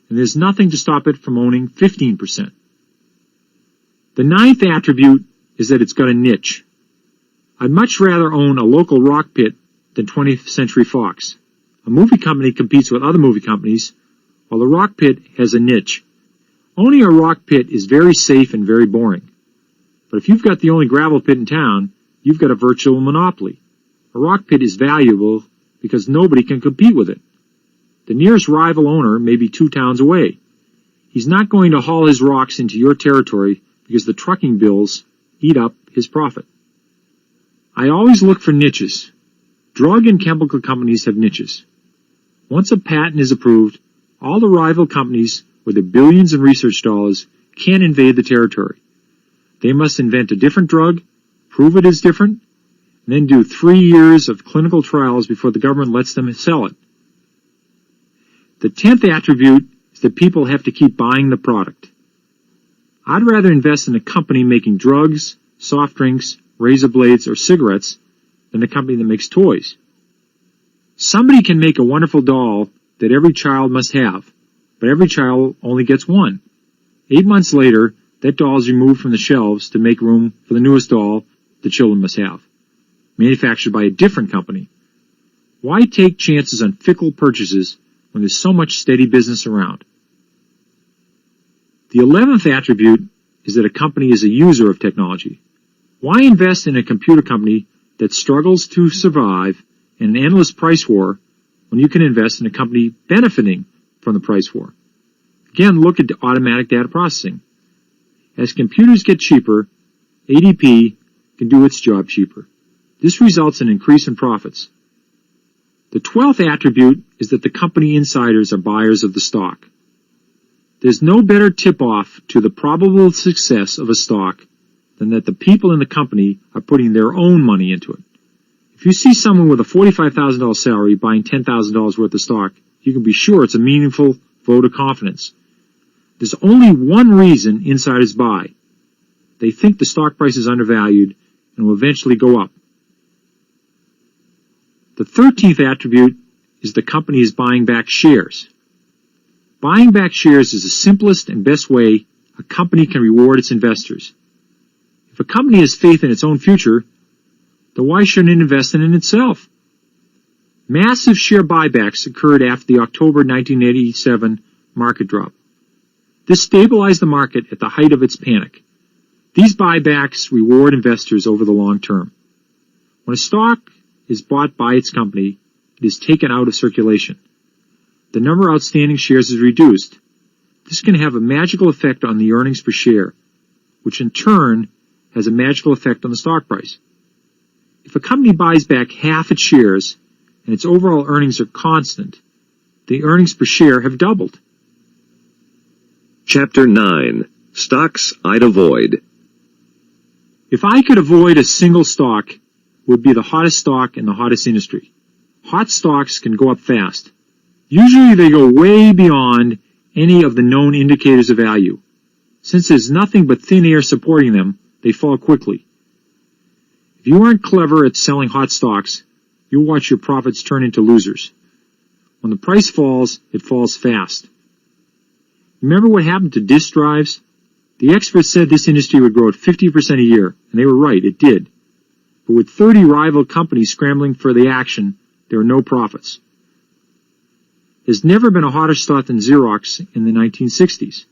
[SPEAKER 2] and there's nothing to stop it from owning 15%. The ninth attribute is that it's got a niche. I'd much rather own a local rock pit than 20th Century Fox. A movie company competes with other movie companies, while the rock pit has a niche. Owning a rock pit is very safe and very boring. But if you've got the only gravel pit in town, you've got a virtual monopoly. A rock pit is valuable because nobody can compete with it. The nearest rival owner may be 2 towns away. He's not going to haul his rocks into your territory because the trucking bills eat up his profit. I always look for niches. Drug and chemical companies have niches. Once a patent is approved, all the rival companies with their billions in research dollars can't invade the territory. They must invent a different drug, prove it is different, and then do 3 years of clinical trials before the government lets them sell it. The 10th attribute is that people have to keep buying the product. I'd rather invest in a company making drugs, soft drinks, razor blades, or cigarettes than a company that makes toys. Somebody can make a wonderful doll that every child must have, but every child only gets one. 8 months later, that doll is removed from the shelves to make room for the newest doll the children must have, manufactured by a different company. Why take chances on fickle purchases when there's so much steady business around? The 11th attribute is that a company is a user of technology. Why invest in a computer company that struggles to survive in an endless price war when you can invest in a company benefiting from the price war? Again, look at automatic data processing. As computers get cheaper, ADP can do its job cheaper. This results in an increase in profits. The 12th attribute is that the company insiders are buyers of the stock. There's no better tip-off to the probable success of a stock than that the people in the company are putting their own money into it. If you see someone with a $45,000 salary buying $10,000 worth of stock, you can be sure it's a meaningful vote of confidence. There's only one reason insiders buy. They think the stock price is undervalued and will eventually go up. The 13th attribute is the company is buying back shares. Buying back shares is the simplest and best way a company can reward its investors. If a company has faith in its own future, then why shouldn't it invest in it itself? Massive share buybacks occurred after the October 1987 market drop. This stabilized the market at the height of its panic. These buybacks reward investors over the long term. When a stock is bought by its company, it is taken out of circulation. The number of outstanding shares is reduced. This can have a magical effect on the earnings per share, which in turn has a magical effect on the stock price. If a company buys back half its shares and its overall earnings are constant, the earnings per share have doubled.
[SPEAKER 1] Chapter 9. Stocks I'd Avoid.
[SPEAKER 2] If I could avoid a single stock, it would be the hottest stock in the hottest industry. Hot stocks can go up fast. Usually they go way beyond any of the known indicators of value. Since there's nothing but thin air supporting them, they fall quickly. If you aren't clever at selling hot stocks, you'll watch your profits turn into losers. When the price falls, it falls fast. Remember what happened to disk drives? The experts said this industry would grow at 50% a year, and they were right, it did. But with 30 rival companies scrambling for the action, there were no profits. There's never been a hotter stock than Xerox in the 1960s.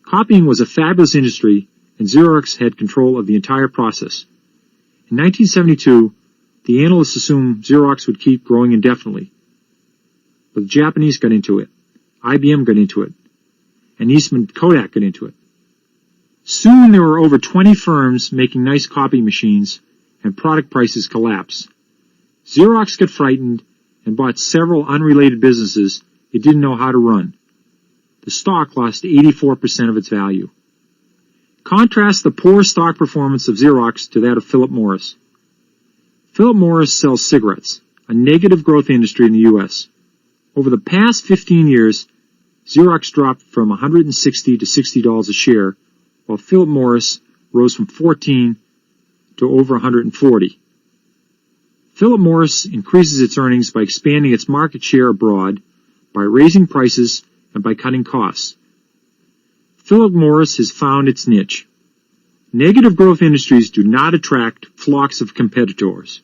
[SPEAKER 2] Copying was a fabulous industry, and Xerox had control of the entire process. In 1972, the analysts assumed Xerox would keep growing indefinitely. But the Japanese got into it, IBM got into it, and Eastman Kodak got into it. Soon there were over 20 firms making nice copy machines, and product prices collapsed. Xerox got frightened and bought several unrelated businesses it didn't know how to run. The stock lost 84% of its value. Contrast the poor stock performance of Xerox to that of Philip Morris. Philip Morris sells cigarettes, a negative growth industry in the U.S. Over the past 15 years, Xerox dropped from $160 to $60 a share, while Philip Morris rose from 14 to over 140. Philip Morris increases its earnings by expanding its market share abroad, by raising prices, and by cutting costs. Philip Morris has found its niche. Negative growth industries do not attract flocks of competitors.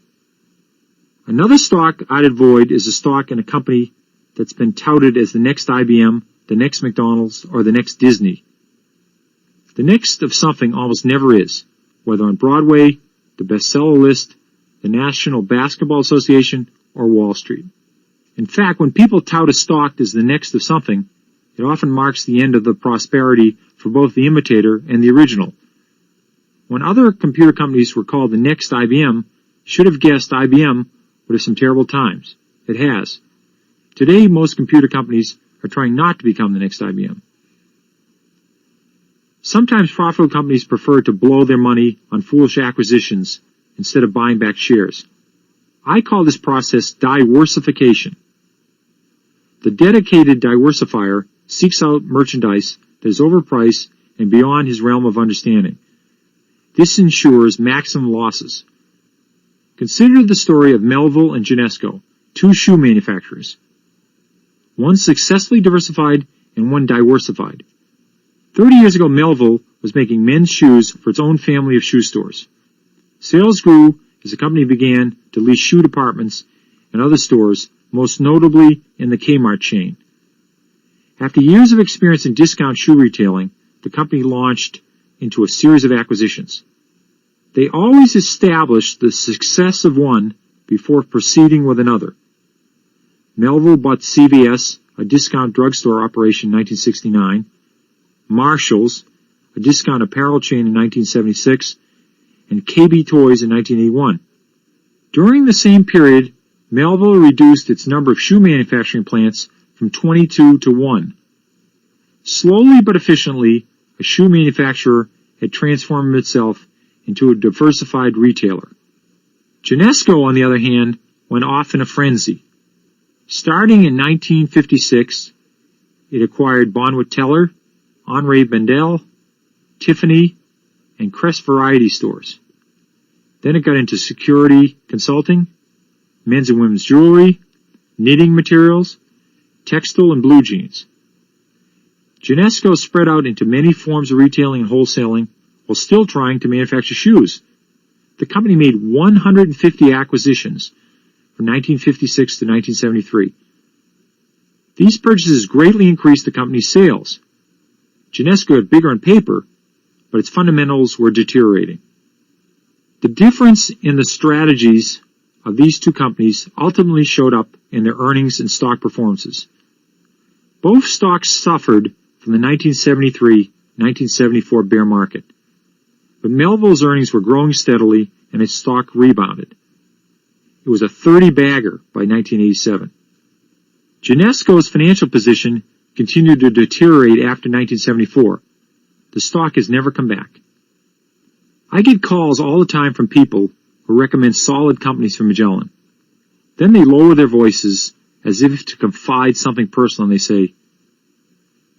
[SPEAKER 2] Another stock I'd avoid is a stock in a company that's been touted as the next IBM, the next McDonald's, or the next Disney. The next of something almost never is. whether on Broadway, the bestseller list, the National Basketball Association, or Wall Street. In fact, when people tout a stock as the next of something, it often marks the end of the prosperity for both the imitator and the original. When other computer companies were called the next IBM, you should have guessed IBM would have some terrible times. It has. Today, most computer companies are trying not to become the next IBM. Sometimes profitable companies prefer to blow their money on foolish acquisitions instead of buying back shares. I call this process diversification. The dedicated diversifier seeks out merchandise that is overpriced and beyond his realm of understanding. This ensures maximum losses. Consider the story of Melville and Genesco, two shoe manufacturers. One successfully diversified and one diversified. 30 years ago, Melville was making men's shoes for its own family of shoe stores. Sales grew as the company began to lease shoe departments and other stores, most notably in the Kmart chain. After years of experience in discount shoe retailing, the company launched into a series of acquisitions. They always established the success of one before proceeding with another. Melville bought CVS, a discount drugstore operation, in 1969, Marshall's, a discount apparel chain, in 1976, and KB Toys in 1981. During the same period, Melville reduced its number of shoe manufacturing plants from 22 to 1. Slowly but efficiently, a shoe manufacturer had transformed itself into a diversified retailer. Genesco, on the other hand, went off in a frenzy. Starting in 1956, it acquired Bonwit Teller, Henri Bendel, Tiffany, and Crest Variety stores. Then it got into security consulting, men's and women's jewelry, knitting materials, textile, and blue jeans. Genesco spread out into many forms of retailing and wholesaling while still trying to manufacture shoes. The company made 150 acquisitions from 1956 to 1973. These purchases greatly increased the company's sales. Genesco got bigger on paper, but its fundamentals were deteriorating. The difference in the strategies of these two companies ultimately showed up in their earnings and stock performances. Both stocks suffered from the 1973-1974 bear market, but Melville's earnings were growing steadily and its stock rebounded. It was a 30-bagger by 1987. Genesco's financial position continued to deteriorate after 1974. The stock has never come back. I get calls all the time from people who recommend solid companies from Magellan. Then they lower their voices as if to confide something personal, and they say,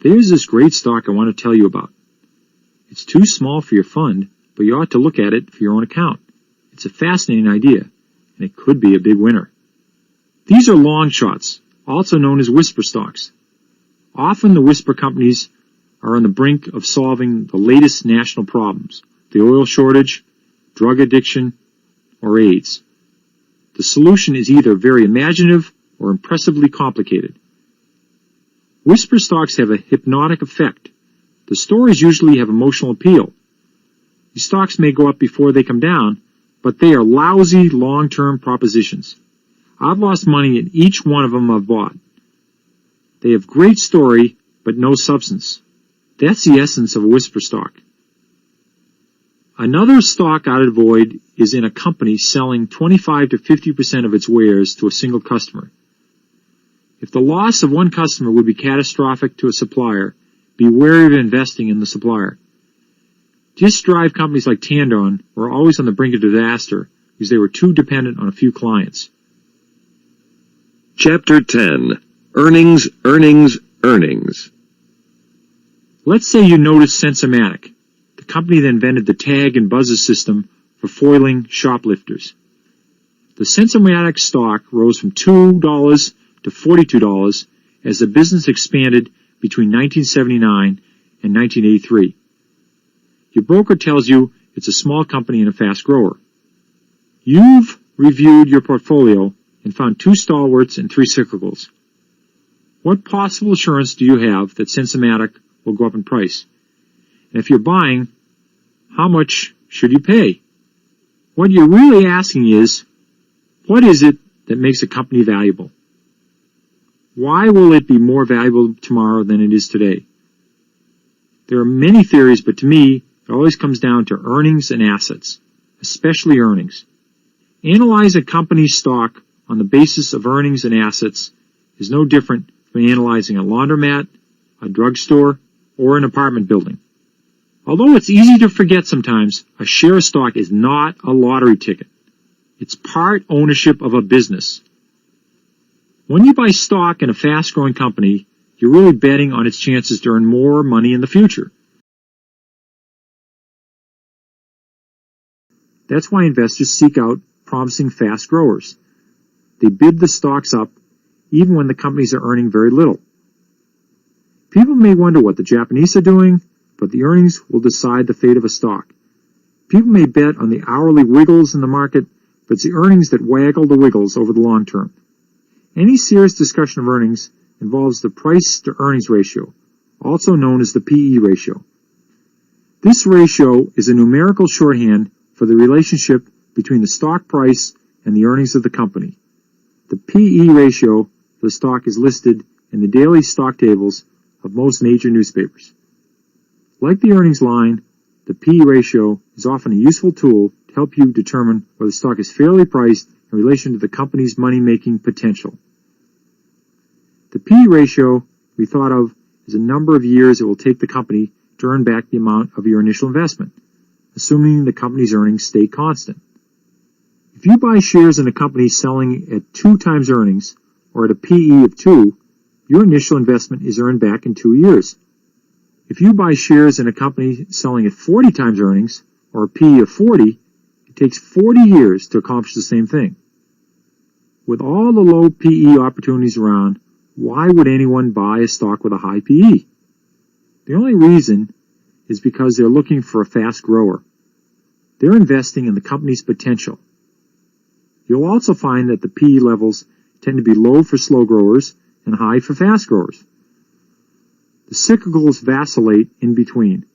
[SPEAKER 2] "There's this great stock I want to tell you about. It's too small for your fund, but you ought to look at it for your own account. It's a fascinating idea, and it could be a big winner." These are long shots, also known as whisper stocks. Often the whisper companies are on the brink of solving the latest national problems, the oil shortage, drug addiction, or AIDS. The solution is either very imaginative or impressively complicated. Whisper stocks have a hypnotic effect. The stories usually have emotional appeal. These stocks may go up before they come down, but they are lousy long-term propositions. I've lost money in each one of them I've bought. They have great story, but no substance. That's the essence of a whisper stock. Another stock I'd avoid is in a company selling 25 to 50% of its wares to a single customer. If the loss of one customer would be catastrophic to a supplier, be wary of investing in the supplier. Disk drive companies like Tandon were always on the brink of disaster because they were too dependent on a few clients.
[SPEAKER 1] Chapter 10. Earnings, Earnings, Earnings.
[SPEAKER 2] Let's say you notice Sensormatic, the company that invented the tag and buzzer system for foiling shoplifters. The Sensormatic stock rose from $2 to $42 as the business expanded between 1979 and 1983. Your broker tells you it's a small company and a fast grower. You've reviewed your portfolio and found 2 stalwarts and 3 cyclicals. What possible assurance do you have that Sensormatic will go up in price? And if you're buying, how much should you pay? What you're really asking is, what is it that makes a company valuable? Why will it be more valuable tomorrow than it is today? There are many theories, but to me, it always comes down to earnings and assets, especially earnings. Analyze a company's stock on the basis of earnings and assets is no different from analyzing a laundromat, a drugstore, or an apartment building. Although it's easy to forget sometimes, a share of stock is not a lottery ticket. It's part ownership of a business. When you buy stock in a fast-growing company, you're really betting on its chances to earn more money in the future. That's why investors seek out promising fast growers. They bid the stocks up even when the companies are earning very little. People may wonder what the Japanese are doing, but the earnings will decide the fate of a stock. People may bet on the hourly wiggles in the market, but it's the earnings that waggle the wiggles over the long term. Any serious discussion of earnings involves the price-to-earnings ratio, also known as the PE ratio. This ratio is a numerical shorthand for the relationship between the stock price and the earnings of the company. The PE ratio for the stock is listed in the daily stock tables of most major newspapers. Like the earnings line, the PE ratio is often a useful tool to help you determine whether the stock is fairly priced in relation to the company's money-making potential. The PE ratio we thought of as a number of years it will take the company to earn back the amount of your initial investment, assuming the company's earnings stay constant. If you buy shares in a company selling at 2 times earnings, or at a PE of 2, your initial investment is earned back in 2 years. If you buy shares in a company selling at 40 times earnings, or a PE of 40, it takes 40 years to accomplish the same thing. With all the low PE opportunities around, why would anyone buy a stock with a high PE? The only reason is because they're looking for a fast grower. They're investing in the company's potential. You'll also find that the PE levels tend to be low for slow growers and high for fast growers. The cyclicals vacillate in between.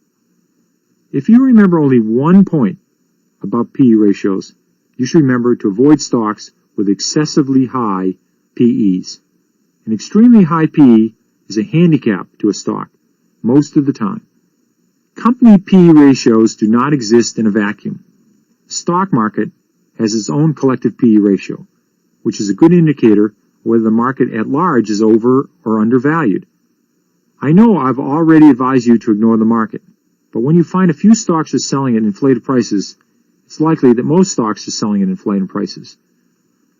[SPEAKER 2] If you remember only one point about PE ratios, you should remember to avoid stocks with excessively high PEs. An extremely high PE is a handicap to a stock most of the time. Company PE ratios do not exist in a vacuum. The stock market has its own collective PE ratio, which is a good indicator of whether the market at large is over or undervalued. I know I've already advised you to ignore the market, but when you find a few stocks are selling at inflated prices, it's likely that most stocks are selling at inflated prices.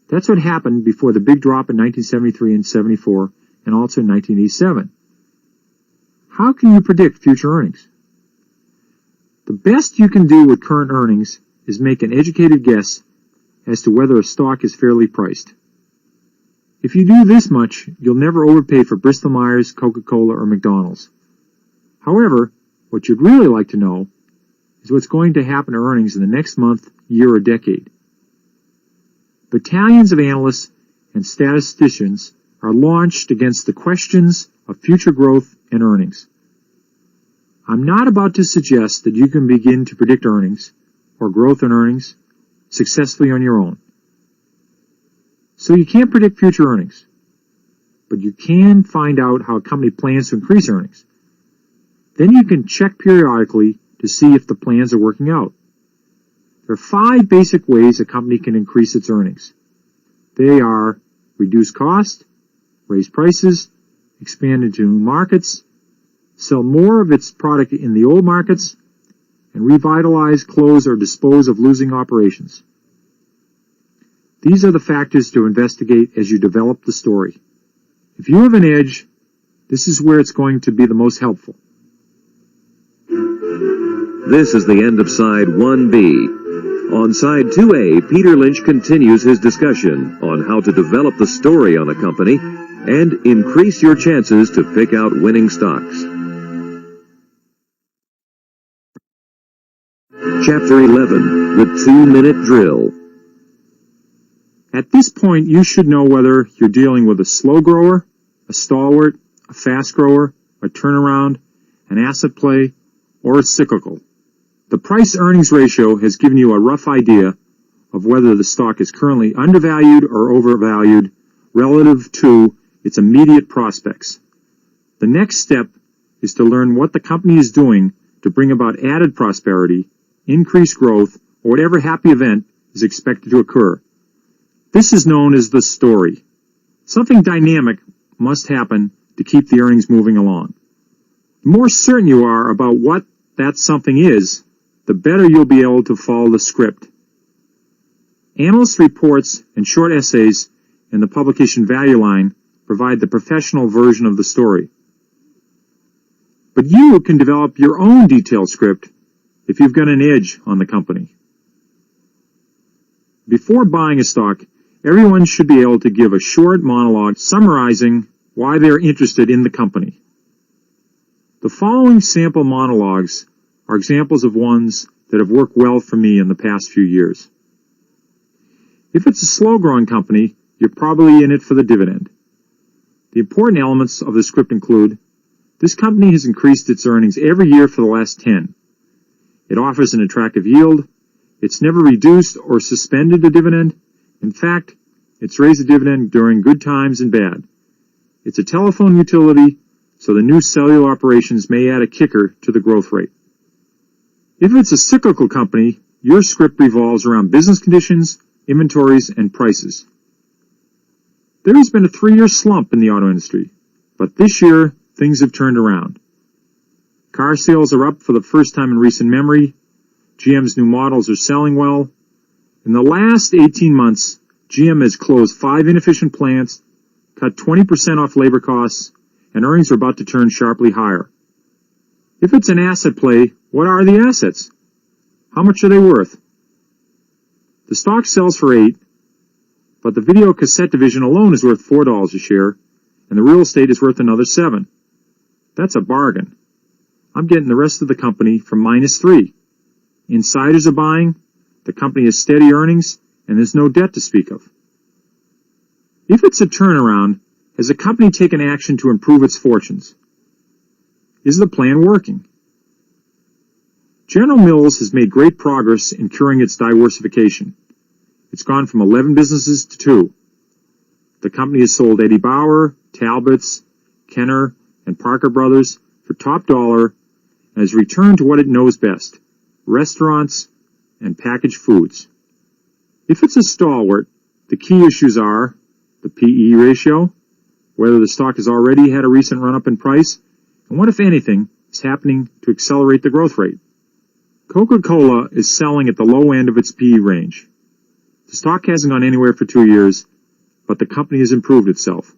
[SPEAKER 2] That's what happened before the big drop in 1973 and 74, and also in 1987. How can you predict future earnings? The best you can do with current earnings is make an educated guess as to whether a stock is fairly priced. If you do this much, you'll never overpay for Bristol-Myers, Coca-Cola, or McDonald's. However, what you'd really like to know is what's going to happen to earnings in the next month, year, or decade. Battalions of analysts and statisticians are launched against the questions of future growth and earnings. I'm not about to suggest that you can begin to predict earnings or growth in earnings successfully on your own. So you can't predict future earnings, but you can find out how a company plans to increase earnings. Then you can check periodically to see if the plans are working out. There are 5 basic ways a company can increase its earnings. They are reduce cost, raise prices, expand into new markets, sell more of its product in the old markets, and revitalize, close, or dispose of losing operations. These are the factors to investigate as you develop the story. If you have an edge, this is where it's going to be the most helpful.
[SPEAKER 1] This is the end of Side 1B. On Side 2A, Peter Lynch continues his discussion on how to develop the story on a company and increase your chances to pick out winning stocks. Chapter 11, the 2-minute drill.
[SPEAKER 2] At this point, you should know whether you're dealing with a slow grower, a stalwart, a fast grower, a turnaround, an asset play, or a cyclical. The price-earnings ratio has given you a rough idea of whether the stock is currently undervalued or overvalued relative to its immediate prospects. The next step is to learn what the company is doing to bring about added prosperity, increased growth, or whatever happy event is expected to occur. This is known as the story. Something dynamic must happen to keep the earnings moving along. The more certain you are about what that something is, the better you'll be able to follow the script. Analyst reports and short essays in the publication value line provide the professional version of the story. But you can develop your own detailed script if you've got an edge on the company. Before buying a stock, everyone should be able to give a short monologue summarizing why they're interested in the company. The following sample monologues are examples of ones that have worked well for me in the past few years. If it's a slow-growing company, you're probably in it for the dividend. The important elements of the script include: this company has increased its earnings every year for the last 10. It offers an attractive yield. It's never reduced or suspended a dividend. In fact, it's raised a dividend during good times and bad. It's a telephone utility, so the new cellular operations may add a kicker to the growth rate. If it's a cyclical company, your script revolves around business conditions, inventories, and prices. There has been a 3-year slump in the auto industry, but this year things have turned around. Car sales are up for the first time in recent memory. GM's new models are selling well. In the last 18 months, GM has closed 5 inefficient plants, cut 20% off labor costs, and earnings are about to turn sharply higher. If it's an asset play, what are the assets? How much are they worth? The stock sells for $8, but the video cassette division alone is worth $4 a share, and the real estate is worth another $7. That's a bargain. I'm getting the rest of the company for -3. Insiders are buying, the company has steady earnings, and there's no debt to speak of. If it's a turnaround, has the company taken action to improve its fortunes? Is the plan working? General Mills has made great progress in curing its diversification. It's gone from 11 businesses to 2. The company has sold Eddie Bauer, Talbot's, Kenner, and Parker Brothers for top dollar and has returned to what it knows best: restaurants and packaged foods. If it's a stalwart, the key issues are the P/E ratio, whether the stock has already had a recent run-up in price, and what, if anything, is happening to accelerate the growth rate. Coca-Cola is selling at the low end of its P/E range. The stock hasn't gone anywhere for 2 years, but the company has improved itself.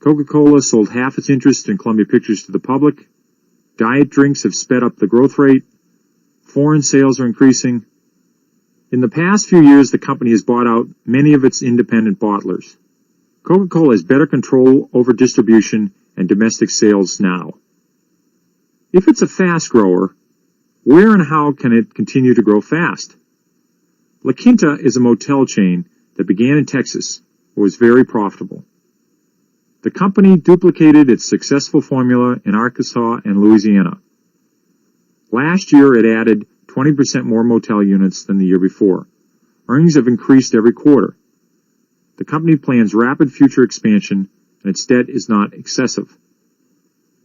[SPEAKER 2] Coca-Cola sold half its interest in Columbia Pictures to the public. Diet drinks have sped up the growth rate. Foreign sales are increasing. In the past few years, the company has bought out many of its independent bottlers. Coca-Cola has better control over distribution and domestic sales now. If it's a fast grower, where and how can it continue to grow fast? Laquinta is a motel chain that began in Texas and was very profitable. The company duplicated its successful formula in Arkansas and Louisiana. Last year, it added 20% more motel units than the year before. Earnings have increased every quarter. The company plans rapid future expansion, and its debt is not excessive.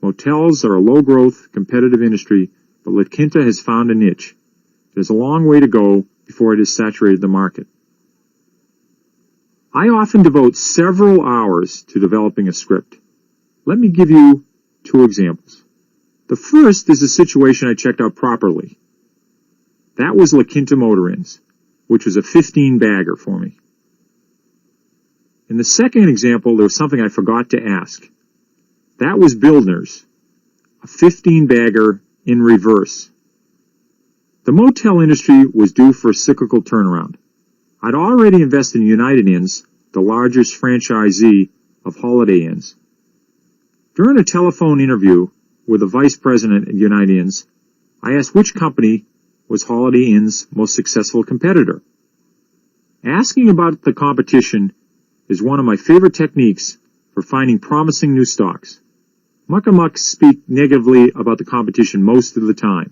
[SPEAKER 2] Motels are a low-growth, competitive industry, but Laquinta has found a niche. There's a long way to go before it has saturated the market. I often devote several hours to developing a script. Let me give you 2 examples. The first is a situation I checked out properly. That was Laquinta Motor Inns, which was a 15-bagger for me. In the second example, there was something I forgot to ask. That was Bildner's, a 15-bagger in reverse. The motel industry was due for a cyclical turnaround. I'd already invested in United Inns, the largest franchisee of Holiday Inns. During a telephone interview with the vice president at United Inns, I asked which company was Holiday Inn's most successful competitor. Asking about the competition is one of my favorite techniques for finding promising new stocks. Muckamucks speak negatively about the competition most of the time.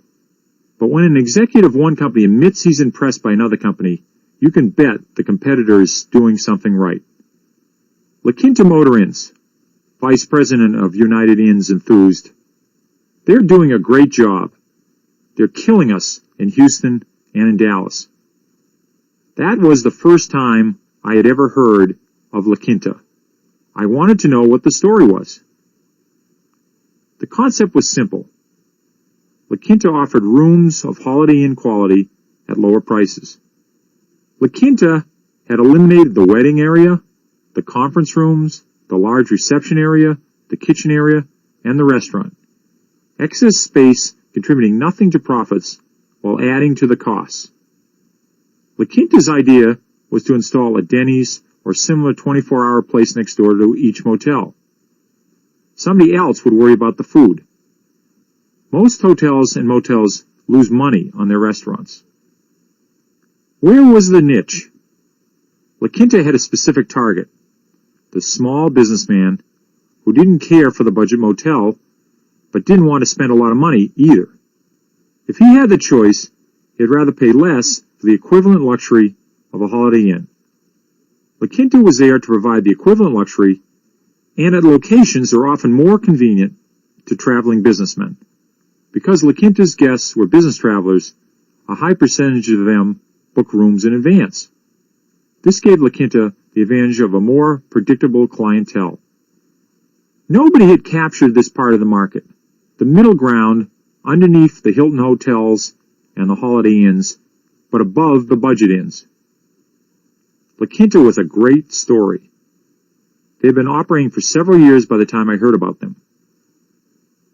[SPEAKER 2] But when an executive of one company admits he's impressed by another company, you can bet the competitor is doing something right. Laquinta Motor Inns, Vice President of United Inns Enthused, they're doing a great job. They're killing us in Houston and in Dallas. That was the first time I had ever heard of Laquinta. I wanted to know what the story was. The concept was simple. Laquinta offered rooms of Holiday Inn quality at lower prices. Laquinta had eliminated the wedding area, the conference rooms, the large reception area, the kitchen area, and the restaurant. Excess space contributing nothing to profits while adding to the costs. Laquinta's idea was to install a Denny's or similar 24-hour place next door to each motel. Somebody else would worry about the food. Most hotels and motels lose money on their restaurants. Where was the niche? Laquinta had a specific target, the small businessman who didn't care for the budget motel, but didn't want to spend a lot of money either. If he had the choice, he'd rather pay less for the equivalent luxury of a Holiday Inn. Laquinta was there to provide the equivalent luxury, and at locations that are often more convenient to traveling businessmen. Because Laquinta's guests were business travelers, a high percentage of them booked rooms in advance. This gave Laquinta the advantage of a more predictable clientele. Nobody had captured this part of the market, the middle ground underneath the Hilton hotels and the Holiday Inns, but above the budget inns. Laquinta was a great story. They had been operating for several years by the time I heard about them.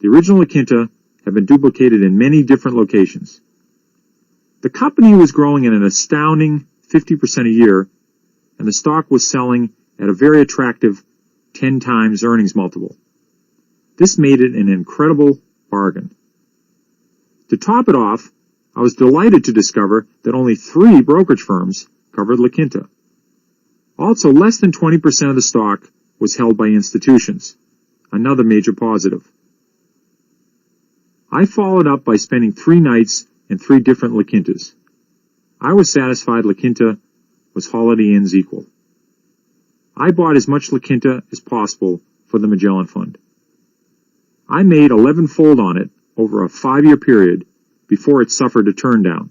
[SPEAKER 2] The original Laquinta had been duplicated in many different locations. The company was growing at an astounding 50% a year, and the stock was selling at a very attractive 10 times earnings multiple. This made it an incredible bargain. To top it off, I was delighted to discover that only 3 brokerage firms covered Laquinta. Also, less than 20% of the stock was held by institutions, another major positive. I followed up by spending 3 nights in 3 different Laquintas. I was satisfied Laquinta was Holiday Inn's equal. I bought as much Laquinta as possible for the Magellan Fund. I made 11-fold on it over a 5-year period before it suffered a turndown.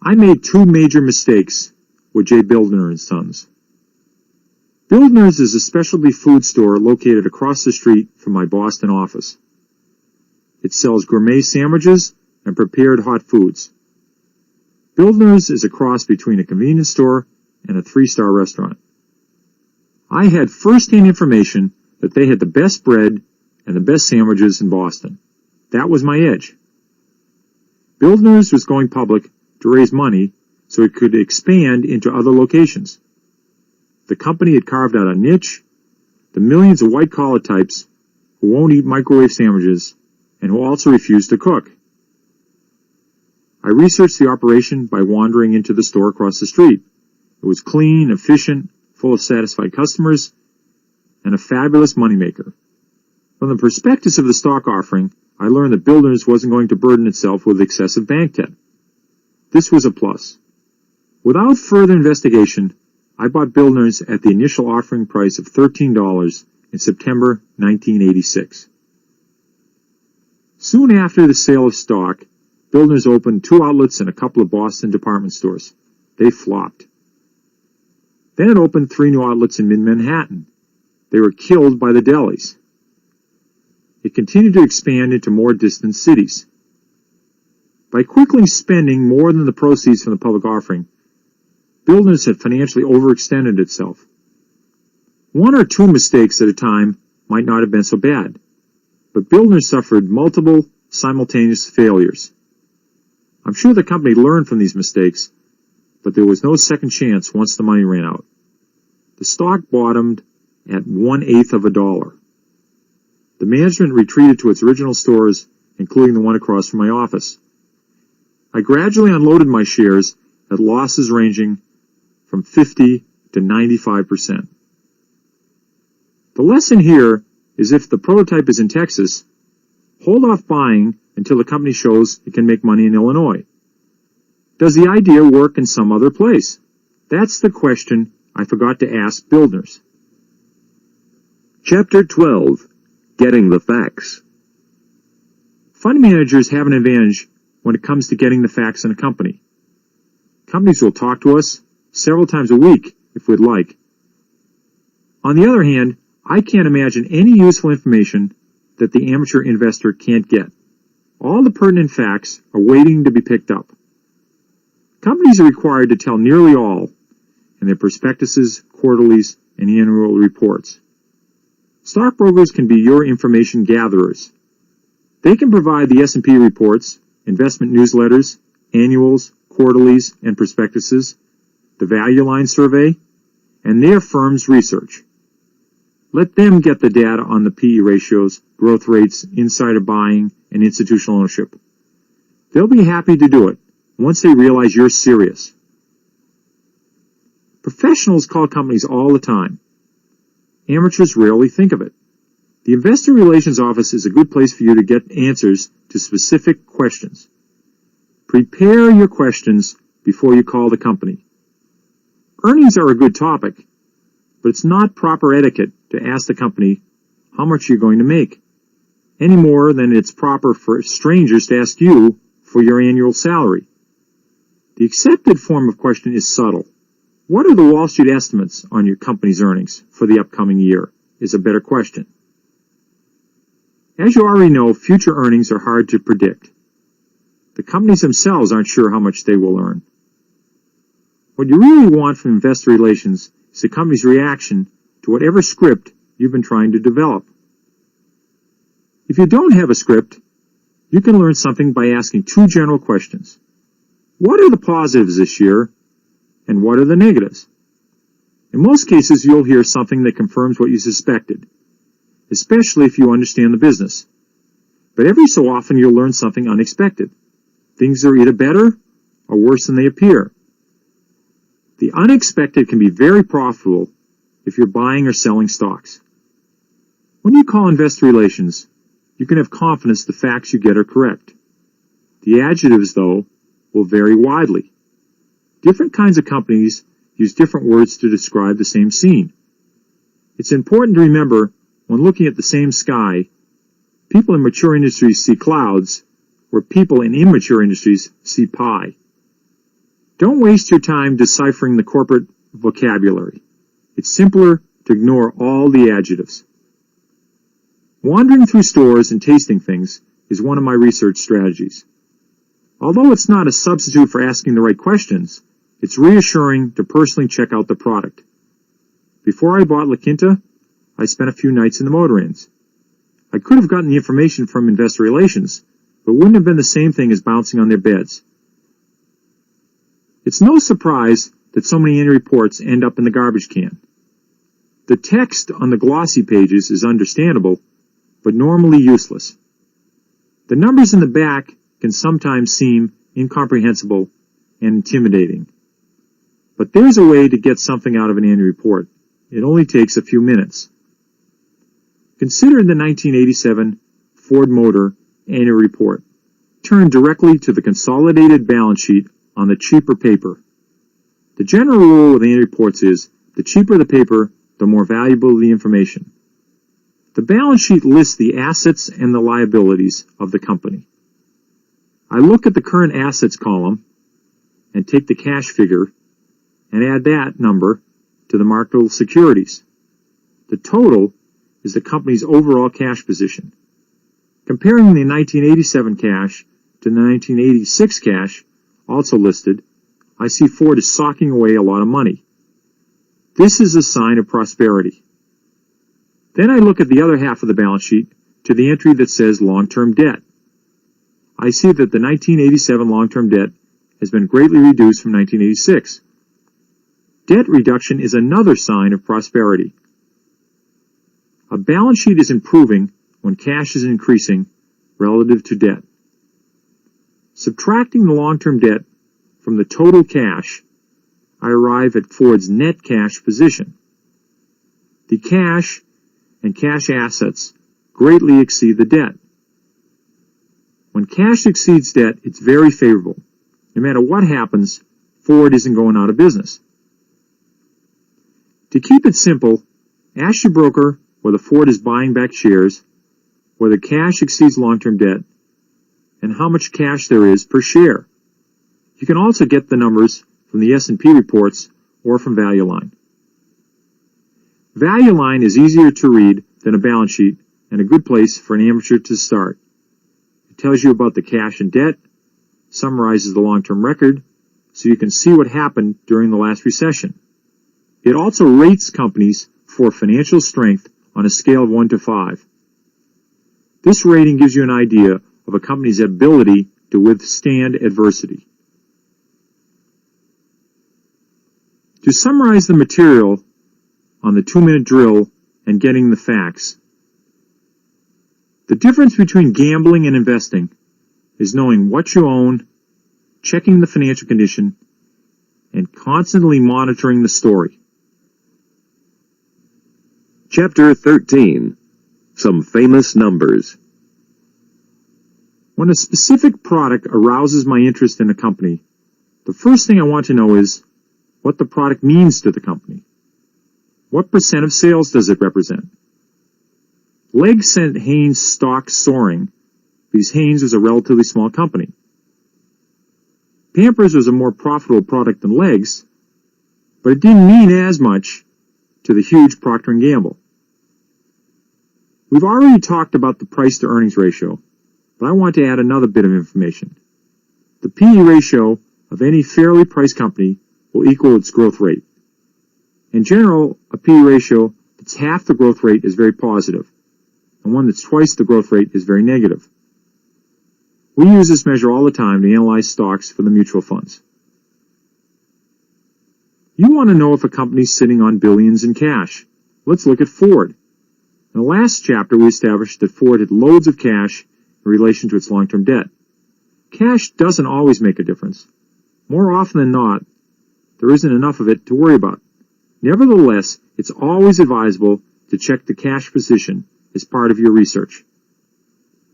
[SPEAKER 2] I made 2 major mistakes with J. Bildner & Sons. Bildner's is a specialty food store located across the street from my Boston office. It sells gourmet sandwiches and prepared hot foods. Bildner's is a cross between a convenience store and a 3-star restaurant. I had first-hand information that they had the best bread and the best sandwiches in Boston. That was my edge. Bildner's was going public to raise money so it could expand into other locations. The company had carved out a niche, the millions of white-collar types who won't eat microwave sandwiches and who also refuse to cook. I researched the operation by wandering into the store across the street. It was clean, efficient, full of satisfied customers, and a fabulous moneymaker. From the prospectus of the stock offering, I learned that Bildner's wasn't going to burden itself with excessive bank debt. This was a plus. Without further investigation, I bought Bildner's at the initial offering price of $13 in September 1986. Soon after the sale of stock, Bildner's opened 2 outlets and a couple of Boston department stores. They flopped. Then it opened 3 new outlets in mid-Manhattan. They were killed by the delis. It continued to expand into more distant cities. By quickly spending more than the proceeds from the public offering, Bildner's had financially overextended itself. 1 or 2 mistakes at a time might not have been so bad, but Bildner's suffered multiple simultaneous failures. I'm sure the company learned from these mistakes, but there was no second chance once the money ran out. The stock bottomed at 1/8 of a dollar. The management retreated to its original stores, including the one across from my office. I gradually unloaded my shares at losses ranging from 50 to 95%. The lesson here is if the prototype is in Texas, hold off buying until the company shows it can make money in Illinois? Does the idea work in some other place? That's the question I forgot to ask builders.
[SPEAKER 1] Chapter 12. Getting the Facts.
[SPEAKER 2] Fund managers have an advantage when it comes to getting the facts in a company. Companies will talk to us several times a week if we'd like. On the other hand, I can't imagine any useful information that the amateur investor can't get. All the pertinent facts are waiting to be picked up. Companies are required to tell nearly all in their prospectuses, quarterlies, and annual reports. Stockbrokers can be your information gatherers. They can provide the S&P reports, investment newsletters, annuals, quarterlies, and prospectuses, the Value Line Survey, and their firm's research. Let them get the data on the PE ratios, growth rates, insider buying, and institutional ownership. They'll be happy to do it once they realize you're serious. Professionals call companies all the time. Amateurs rarely think of it. The Investor Relations Office is a good place for you to get answers to specific questions. Prepare your questions before you call the company. Earnings are a good topic, but it's not proper etiquette to ask the company how much you're going to make, any more than it's proper for strangers to ask you for your annual salary. The accepted form of question is subtle. What are the Wall Street estimates on your company's earnings for the upcoming year is a better question. As you already know, future earnings are hard to predict. The companies themselves aren't sure how much they will earn. What you really want from investor relations is the company's reaction to whatever script you've been trying to develop. If you don't have a script, you can learn something by asking two general questions. What are the positives this year, and what are the negatives? In most cases, you'll hear something that confirms what you suspected, especially if you understand the business. But every so often, you'll learn something unexpected. Things are either better or worse than they appear. The unexpected can be very profitable if you're buying or selling stocks. When you call investor relations, you can have confidence the facts you get are correct. The adjectives, though, will vary widely. Different kinds of companies use different words to describe the same scene. It's important to remember, when looking at the same sky, people in mature industries see clouds, where people in immature industries see pie. Don't waste your time deciphering the corporate vocabulary. It's simpler to ignore all the adjectives. Wandering through stores and tasting things is one of my research strategies. Although it's not a substitute for asking the right questions, it's reassuring to personally check out the product. Before I bought Laquinta, I spent a few nights in the motor inns. I could have gotten the information from investor relations, but wouldn't have been the same thing as bouncing on their beds. It's no surprise that so many annual reports end up in the garbage can. The text on the glossy pages is understandable, but normally useless. The numbers in the back can sometimes seem incomprehensible and intimidating. But there's a way to get something out of an annual report. It only takes a few minutes. Consider the 1987 Ford Motor annual report. Turn directly to the consolidated balance sheet on the cheaper paper. The general rule with annual reports is, the cheaper the paper, the more valuable the information. The balance sheet lists the assets and the liabilities of the company. I look at the current assets column and take the cash figure and add that number to the marketable securities. The total is the company's overall cash position. Comparing the 1987 cash to the 1986 cash, also listed, I see Ford is socking away a lot of money. This is a sign of prosperity. Then I look at the other half of the balance sheet to the entry that says long-term debt. I see that the 1987 long-term debt has been greatly reduced from 1986. Debt reduction is another sign of prosperity. A balance sheet is improving when cash is increasing relative to debt. Subtracting the long-term debt from the total cash, I arrive at Ford's net cash position. The cash and cash assets greatly exceed the debt. When cash exceeds debt, it's very favorable. No matter what happens, Ford isn't going out of business. To keep it simple, ask your broker whether Ford is buying back shares, whether cash exceeds long-term debt, and how much cash there is per share. You can also get the numbers from the S&P reports or from Value Line. Value Line is easier to read than a balance sheet and a good place for an amateur to start. It tells you about the cash and debt, summarizes the long-term record, so you can see what happened during the last recession. It also rates companies for financial strength on a scale of 1 to 5. This rating gives you an idea of a company's ability to withstand adversity. To summarize the material on the 2-minute drill and getting the facts, the difference between gambling and investing is knowing what you own, checking the financial condition, and constantly monitoring the story.
[SPEAKER 1] Chapter 13. Some famous numbers.
[SPEAKER 2] When a specific product arouses my interest in a company, the first thing I want to know is what the product means to the company. What % of sales does it represent? Legg sent Haynes' stock soaring because Haynes was a relatively small company. Pampers was a more profitable product than Legg's, but it didn't mean as much to the huge Procter & Gamble. We've already talked about the price-to-earnings ratio, but I want to add another bit of information. The P/E ratio of any fairly priced company will equal its growth rate. In general, a P/E ratio that's half the growth rate is very positive, and one that's twice the growth rate is very negative. We use this measure all the time to analyze stocks for the mutual funds. You want to know if a company's sitting on billions in cash. Let's look at Ford. In the last chapter, we established that Ford had loads of cash in relation to its long-term debt. Cash doesn't always make a difference. More often than not, there isn't enough of it to worry about. Nevertheless, it's always advisable to check the cash position as part of your research.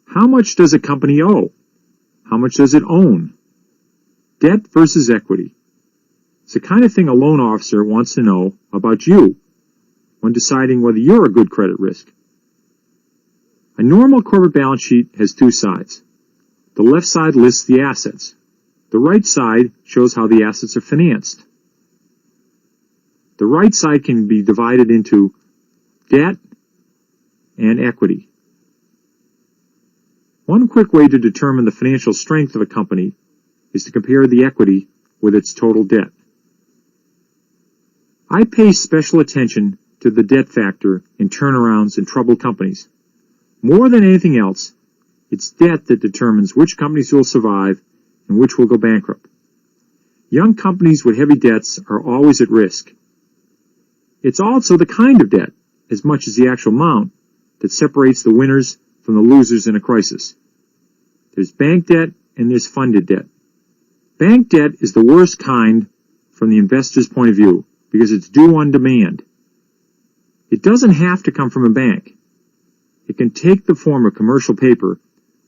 [SPEAKER 2] How much does a company owe? How much does it own? Debt versus equity. It's the kind of thing a loan officer wants to know about you when deciding whether you're a good credit risk. A normal corporate balance sheet has two sides. The left side lists the assets. The right side shows how the assets are financed. The right side can be divided into debt and equity. One quick way to determine the financial strength of a company is to compare the equity with its total debt. I pay special attention to the debt factor in turnarounds and troubled companies. More than anything else, it's debt that determines which companies will survive and which will go bankrupt. Young companies with heavy debts are always at risk. It's also the kind of debt, as much as the actual amount, that separates the winners from the losers in a crisis. There's bank debt and there's funded debt. Bank debt is the worst kind from the investor's point of view because it's due on demand. It doesn't have to come from a bank. It can take the form of commercial paper,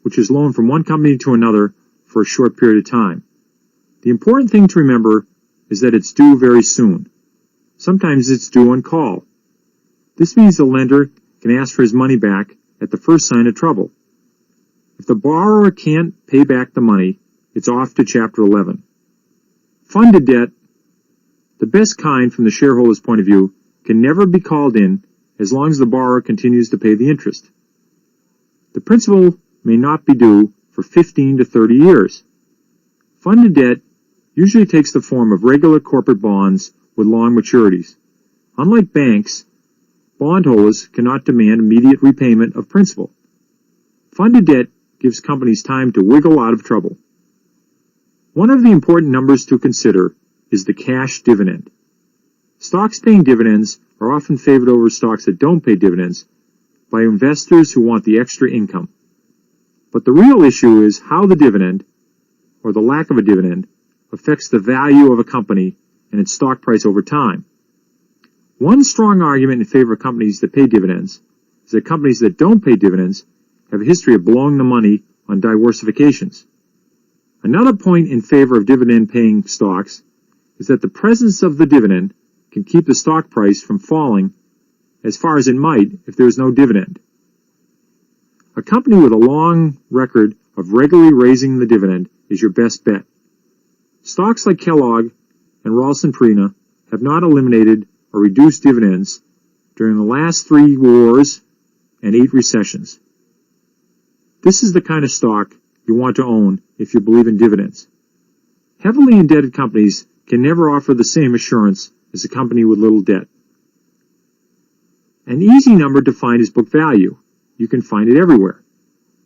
[SPEAKER 2] which is loaned from one company to another for a short period of time. The important thing to remember is that it's due very soon. Sometimes it's due on call. This means the lender can ask for his money back at the first sign of trouble. If the borrower can't pay back the money, it's off to Chapter 11. Funded debt, the best kind from the shareholder's point of view, can never be called in as long as the borrower continues to pay the interest. The principal may not be due for 15 to 30 years. Funded debt usually takes the form of regular corporate bonds with long maturities. Unlike banks, bondholders cannot demand immediate repayment of principal. Funded debt gives companies time to wiggle out of trouble. One of the important numbers to consider is the cash dividend. Stocks paying dividends are often favored over stocks that don't pay dividends by investors who want the extra income. But the real issue is how the dividend, or the lack of a dividend, affects the value of a company and its stock price over time. One strong argument in favor of companies that pay dividends is that companies that don't pay dividends have a history of blowing the money on diversifications. Another point in favor of dividend-paying stocks is that the presence of the dividend can keep the stock price from falling as far as it might if there is no dividend. A company with a long record of regularly raising the dividend is your best bet. Stocks like Kellogg and Ralston Purina have not eliminated or reduced dividends during the last 3 wars and 8 recessions. This is the kind of stock you want to own if you believe in dividends. Heavily indebted companies can never offer the same assurance as a company with little debt. An easy number to find is book value. You can find it everywhere.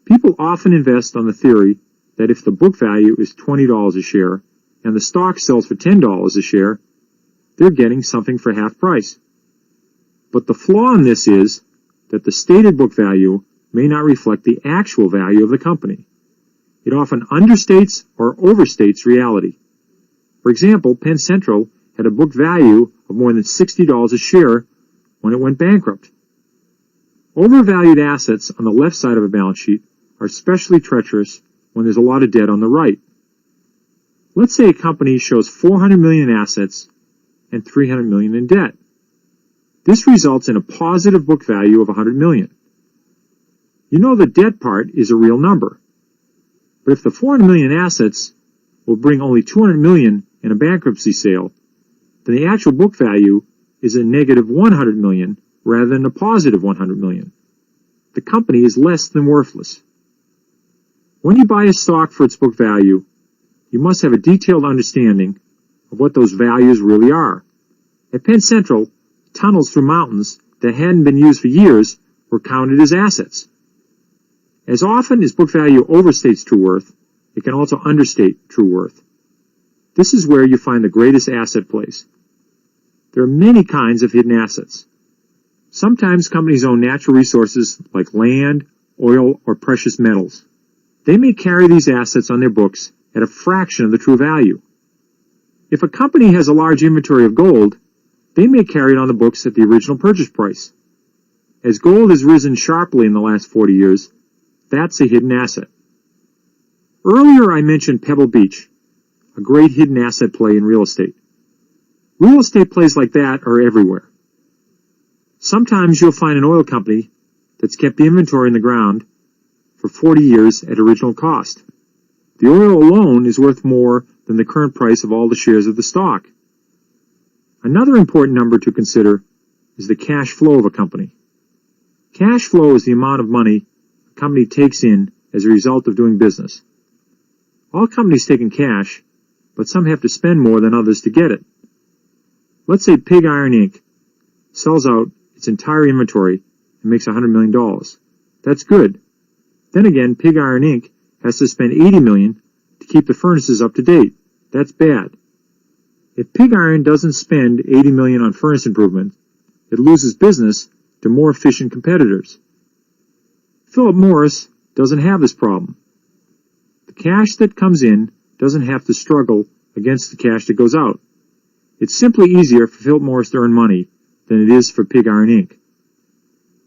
[SPEAKER 2] People often invest on the theory that if the book value is $20 a share and the stock sells for $10 a share, they're getting something for half price. But the flaw in this is that the stated book value may not reflect the actual value of the company. It often understates or overstates reality. For example, Penn Central had a book value of more than $60 a share when it went bankrupt. Overvalued assets on the left side of a balance sheet are especially treacherous when there's a lot of debt on the right. Let's say a company shows $400 million in assets and $300 million in debt. This results in a positive book value of $100 million. You know the debt part is a real number. But if the $400 million in assets will bring only $200 million in a bankruptcy sale, then the actual book value is a negative $100 million rather than a positive $100 million. The company is less than worthless. When you buy a stock for its book value, you must have a detailed understanding of what those values really are. At Penn Central, tunnels through mountains that hadn't been used for years were counted as assets. As often as book value overstates true worth, it can also understate true worth. This is where you find the greatest asset plays. There are many kinds of hidden assets. Sometimes companies own natural resources like land, oil, or precious metals. They may carry these assets on their books at a fraction of the true value. If a company has a large inventory of gold, they may carry it on the books at the original purchase price. As gold has risen sharply in the last 40 years, that's a hidden asset. Earlier I mentioned Pebble Beach, a great hidden asset play in real estate. Real estate plays like that are everywhere. Sometimes you'll find an oil company that's kept the inventory in the ground for 40 years at original cost. The oil alone is worth more than the current price of all the shares of the stock. Another important number to consider is the cash flow of a company. Cash flow is the amount of money a company takes in as a result of doing business. All companies take in cash, but some have to spend more than others to get it. Let's say Pig Iron Inc. sells out its entire inventory and makes $100 million. That's good. Then again, Pig Iron Inc. has to spend $80 million to keep the furnaces up to date. That's bad. If Pig Iron doesn't spend $80 million on furnace improvement, it loses business to more efficient competitors. Philip Morris doesn't have this problem. The cash that comes in doesn't have to struggle against the cash that goes out. It's simply easier for Philip Morris to earn money than it is for Pig Iron Inc.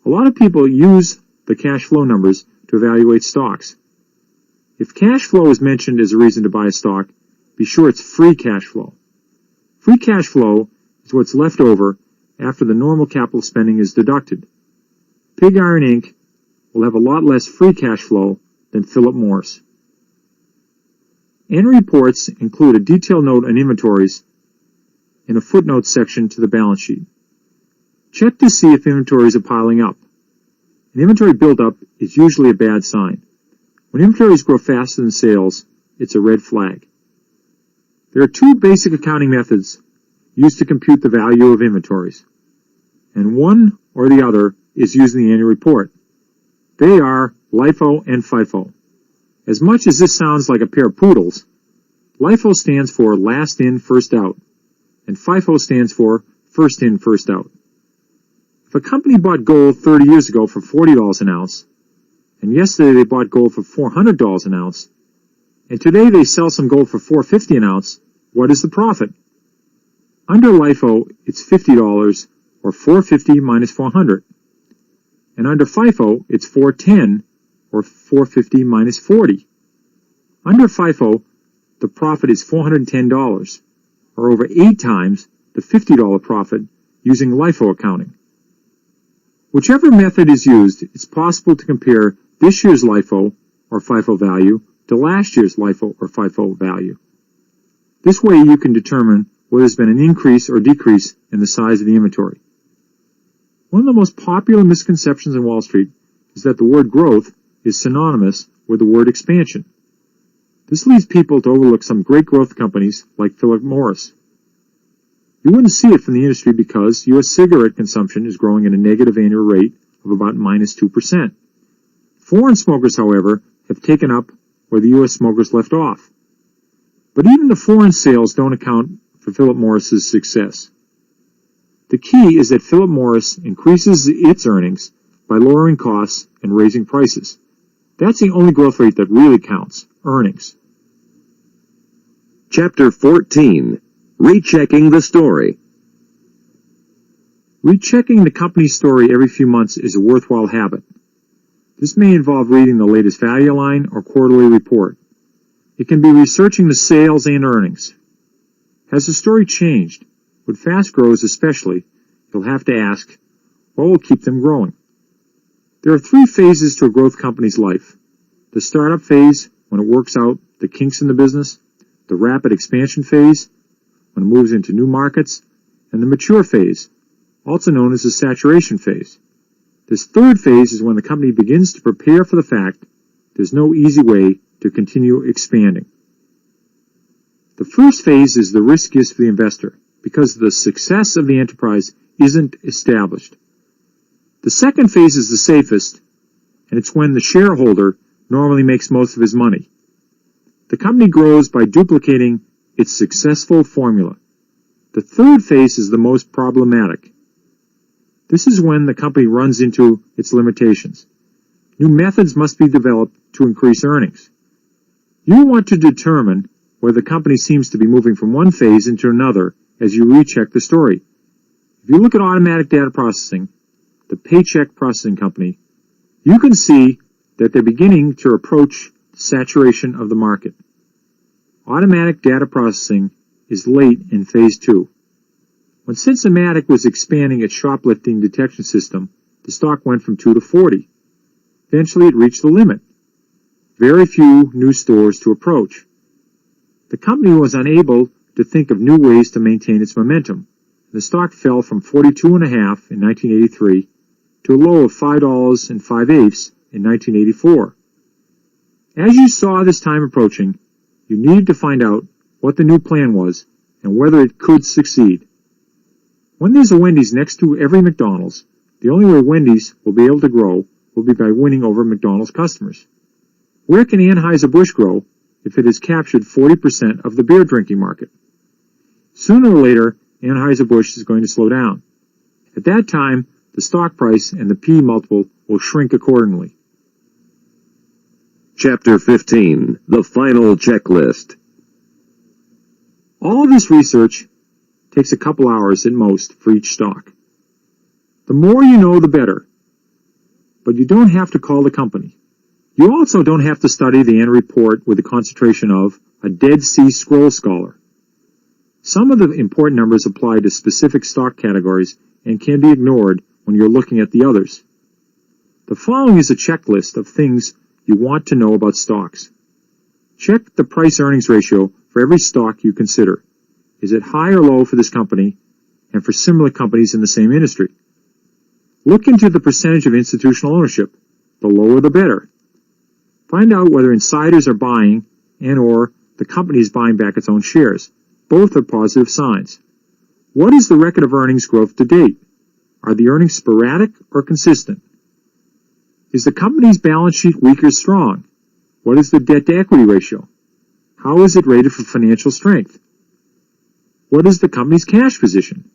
[SPEAKER 2] A lot of people use the cash flow numbers to evaluate stocks. If cash flow is mentioned as a reason to buy a stock, be sure it's free cash flow. Free cash flow is what's left over after the normal capital spending is deducted. Pig Iron Inc. will have a lot less free cash flow than Philip Morris. Annual reports include a detailed note on inventories in a footnote section to the balance sheet. Check to see if inventories are piling up. An inventory buildup is usually a bad sign. When inventories grow faster than sales, it's a red flag. There are 2 basic accounting methods used to compute the value of inventories, and one or the other is used in the annual report. They are Lifo and Fifo. As much as this sounds like a pair of poodles, Lifo stands for last in, first out, and Fifo stands for first in, first out. If a company bought gold 30 years ago for $40 an ounce, and yesterday they bought gold for $400 an ounce, and today they sell some gold for $450 an ounce, what is the profit? Under Lifo, it's $50 or $450 minus $400. And under Fifo, it's $410 or 450 minus 40. Under FIFO, the profit is $410, or over 8 times the $50 profit using LIFO accounting. Whichever method is used, it's possible to compare this year's LIFO or FIFO value to last year's LIFO or FIFO value. This way you can determine whether there's been an increase or decrease in the size of the inventory. One of the most popular misconceptions in Wall Street is that the word growth is synonymous with the word expansion. This leads people to overlook some great growth companies like Philip Morris. You wouldn't see it from the industry because U.S. cigarette consumption is growing at a negative annual rate of about minus 2%. Foreign smokers, however, have taken up where the U.S. smokers left off. But even the foreign sales don't account for Philip Morris's success. The key is that Philip Morris increases its earnings by lowering costs and raising prices. That's the only growth rate that really counts, earnings.
[SPEAKER 1] Chapter 14. Rechecking the story.
[SPEAKER 2] Rechecking the company's story every few months is a worthwhile habit. This may involve reading the latest value line or quarterly report. It can be researching the sales and earnings. Has the story changed? With fast grows especially, you'll have to ask, what will keep them growing? There are 3 phases to a growth company's life. The startup phase, when it works out the kinks in the business, the rapid expansion phase, when it moves into new markets, and the mature phase, also known as the saturation phase. This 3rd phase is when the company begins to prepare for the fact there's no easy way to continue expanding. The first phase is the riskiest for the investor because the success of the enterprise isn't established. The second phase is the safest, and it's when the shareholder normally makes most of his money. The company grows by duplicating its successful formula. The 3rd phase is the most problematic. This is when the company runs into its limitations. New methods must be developed to increase earnings. You want to determine whether the company seems to be moving from one phase into another as you recheck the story. If you look at automatic data processing, the paycheck processing company, you can see that they're beginning to approach saturation of the market. Automatic data processing is late in phase 2. When Cinematic was expanding its shoplifting detection system, the stock went from 2 to 40. Eventually it reached the limit. Very few new stores to approach. The company was unable to think of new ways to maintain its momentum. The stock fell from 42.5 in 1983 to a low of $5.05 in 1984. As you saw this time approaching, you needed to find out what the new plan was and whether it could succeed. When there's a Wendy's next to every McDonald's, the only way Wendy's will be able to grow will be by winning over McDonald's customers. Where can Anheuser-Busch grow if it has captured 40% of the beer drinking market? Sooner or later, Anheuser-Busch is going to slow down. At that time, the stock price and the P multiple will shrink accordingly.
[SPEAKER 1] Chapter 15. The Final Checklist.
[SPEAKER 2] All of this research takes a couple hours at most for each stock. The more you know, the better. But you don't have to call the company. You also don't have to study the annual report with the concentration of a Dead Sea Scroll scholar. Some of the important numbers apply to specific stock categories and can be ignored when you're looking at the others. The following is a checklist of things you want to know about stocks. Check the price-earnings ratio for every stock you consider. Is it high or low for this company and for similar companies in the same industry? Look into the percentage of institutional ownership. The lower the better. Find out whether insiders are buying and or the company is buying back its own shares. Both are positive signs. What is the record of earnings growth to date? Are the earnings sporadic or consistent? Is the company's balance sheet weak or strong? What is the debt-to-equity ratio? How is it rated for financial strength? What is the company's cash position?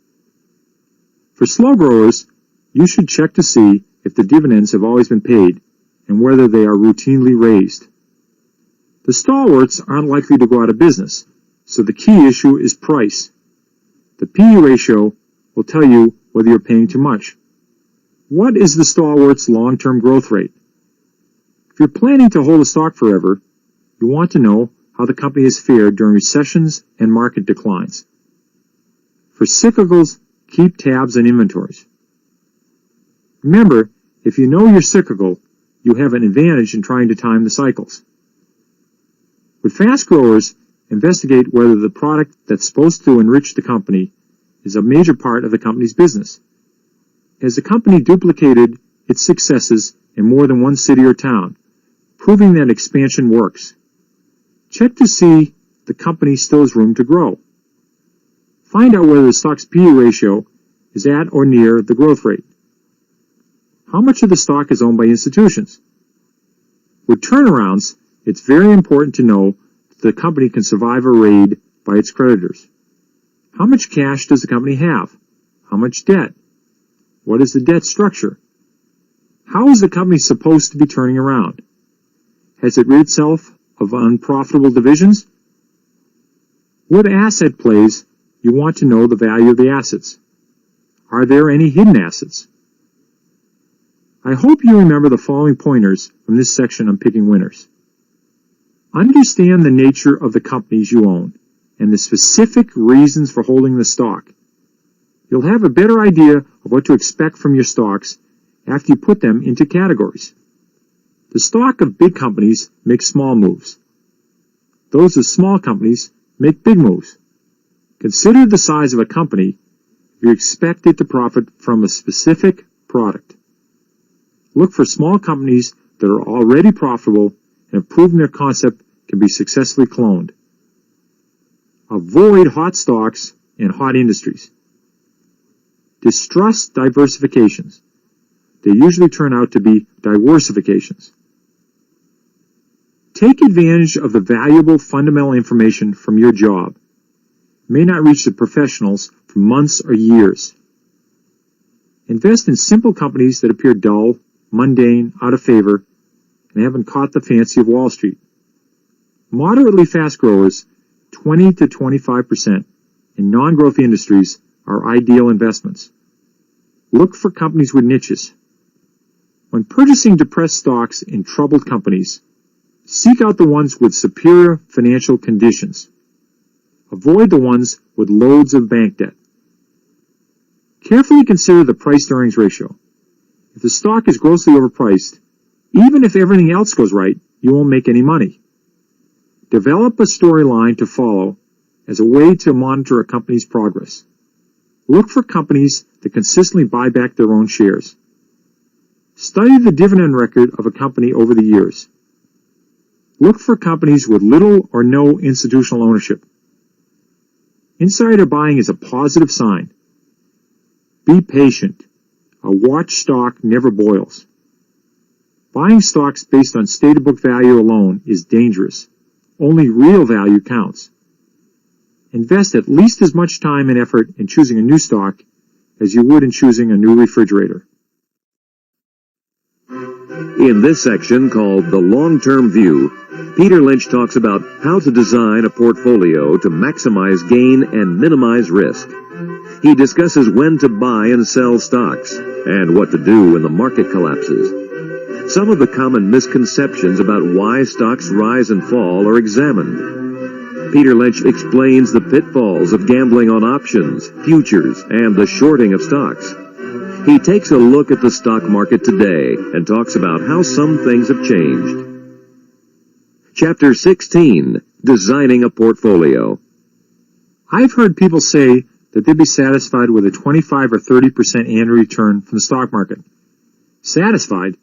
[SPEAKER 2] For slow growers, you should check to see if the dividends have always been paid and whether they are routinely raised. The stalwarts aren't likely to go out of business, so the key issue is price. The P/E ratio will tell you whether you're paying too much. What is the stalwart's long-term growth rate? If you're planning to hold a stock forever, you want to know how the company has fared during recessions and market declines. For cyclicals, keep tabs on inventories. Remember, if you know you're cyclical, you have an advantage in trying to time the cycles. With fast growers, investigate whether the product that's supposed to enrich the company is a major part of the company's business. Has the company duplicated its successes in more than one city or town, proving that expansion works? Check to see the company still has room to grow. Find out whether the stock's PE ratio is at or near the growth rate. How much of the stock is owned by institutions? With turnarounds, it's very important to know that the company can survive a raid by its creditors. How much cash does the company have? How much debt? What is the debt structure? How is the company supposed to be turning around? Has it rid itself of unprofitable divisions? What asset plays you want to know the value of the assets? Are there any hidden assets? I hope you remember the following pointers from this section on picking winners. Understand the nature of the companies you own and the specific reasons for holding the stock. You'll have a better idea of what to expect from your stocks after you put them into categories. The stock of big companies makes small moves. Those of small companies make big moves. Consider the size of a company if you expect it to profit from a specific product. Look for small companies that are already profitable and have proven their concept can be successfully cloned. Avoid hot stocks and hot industries. Distrust diversifications. They usually turn out to be diversifications. Take advantage of the valuable fundamental information from your job. It may not reach the professionals for months or years. Invest in simple companies that appear dull, mundane, out of favor, and haven't caught the fancy of Wall Street. Moderately fast growers, 20 to 25%, in non-growth industries are ideal investments. Look for companies with niches. When purchasing depressed stocks in troubled companies, seek out the ones with superior financial conditions. Avoid the ones with loads of bank debt. Carefully consider the price-to-earnings ratio. If the stock is grossly overpriced, even if everything else goes right, you won't make any money. Develop a storyline to follow as a way to monitor a company's progress. Look for companies that consistently buy back their own shares. Study the dividend record of a company over the years. Look for companies with little or no institutional ownership. Insider buying is a positive sign. Be patient. A watch stock never boils. Buying stocks based on stated book value alone is dangerous. Only real value counts. Invest at least as much time and effort in choosing a new stock as you would in choosing a new refrigerator.
[SPEAKER 1] In this section called The Long-Term View, Peter Lynch talks about how to design a portfolio to maximize gain and minimize risk. He discusses when to buy and sell stocks and what to do when the market collapses. Some of the common misconceptions about why stocks rise and fall are examined. Peter Lynch explains the pitfalls of gambling on options, futures, and the shorting of stocks. He takes a look at the stock market today and talks about how some things have changed. Chapter 16, Designing a Portfolio.
[SPEAKER 2] I've heard people say that they'd be satisfied with a 25 or 30% annual return from the stock market. Satisfied?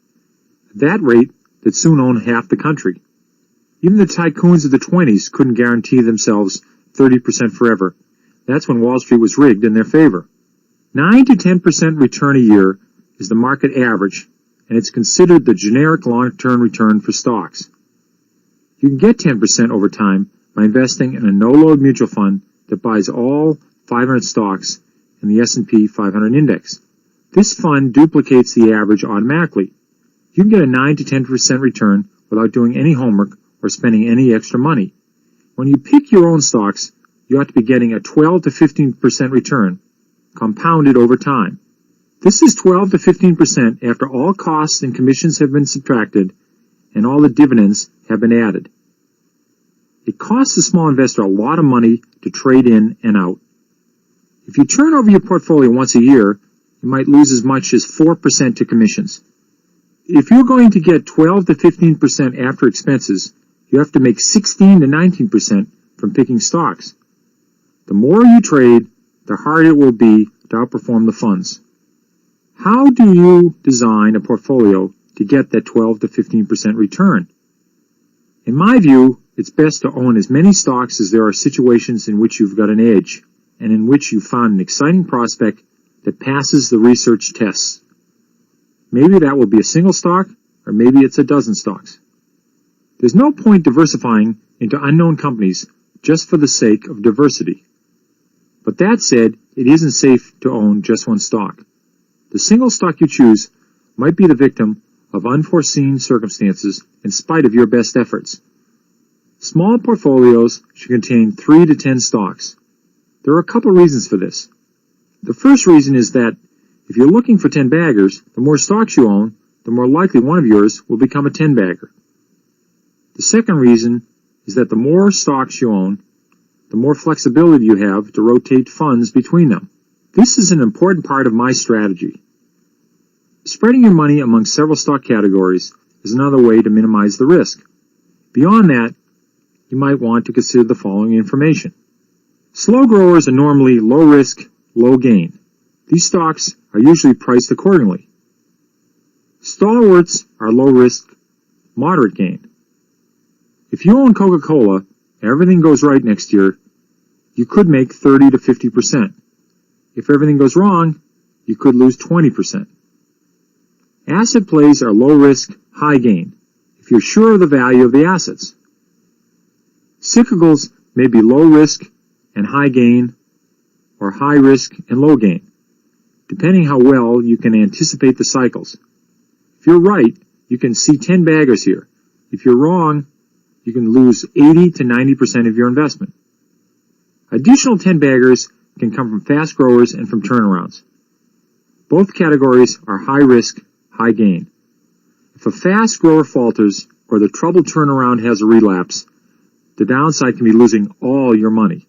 [SPEAKER 2] At that rate, they'd soon own half the country. Even the tycoons of the 20s couldn't guarantee themselves 30% forever. That's when Wall Street was rigged in their favor. 9 to 10% return a year is the market average, and it's considered the generic long-term return for stocks. You can get 10% over time by investing in a no-load mutual fund that buys all 500 stocks in the S&P 500 index. This fund duplicates the average automatically. You can get a 9 to 10% return without doing any homework or spending any extra money. When you pick your own stocks, you ought to be getting a 12 to 15% return, compounded over time. This is 12 to 15% after all costs and commissions have been subtracted and all the dividends have been added. It costs a small investor a lot of money to trade in and out. If you turn over your portfolio once a year, you might lose as much as 4% to commissions. If you're going to get 12 to 15% after expenses, you have to make 16 to 19% from picking stocks. The more you trade, the harder it will be to outperform the funds. How do you design a portfolio to get that 12 to 15% return? In my view, it's best to own as many stocks as there are situations in which you've got an edge and in which you found an exciting prospect that passes the research tests. Maybe that will be a single stock, or maybe it's a dozen stocks. There's no point diversifying into unknown companies just for the sake of diversity. But that said, it isn't safe to own just one stock. The single stock you choose might be the victim of unforeseen circumstances in spite of your best efforts. Small portfolios should contain 3 to 10 stocks. There are a couple reasons for this. The first reason is that if you're looking for 10 baggers, the more stocks you own, the more likely one of yours will become a 10 bagger. The second reason is that the more stocks you own, the more flexibility you have to rotate funds between them. This is an important part of my strategy. Spreading your money among several stock categories is another way to minimize the risk. Beyond that, you might want to consider the following information. Slow growers are normally low risk, low gain. These stocks are usually priced accordingly. Stalwarts are low risk, moderate gain. If you own Coca-Cola and everything goes right next year, you could make 30 to 50%. If everything goes wrong, you could lose 20%. Asset plays are low risk, high gain, if you're sure of the value of the assets. Cyclicals may be low risk and high gain, or high risk and low gain, depending how well you can anticipate the cycles. If you're right, you can see 10 baggers here. If you're wrong, you can lose 80 to 90% of your investment. Additional 10 baggers can come from fast growers and from turnarounds. Both categories are high risk, high gain. If a fast grower falters or the troubled turnaround has a relapse, the downside can be losing all your money.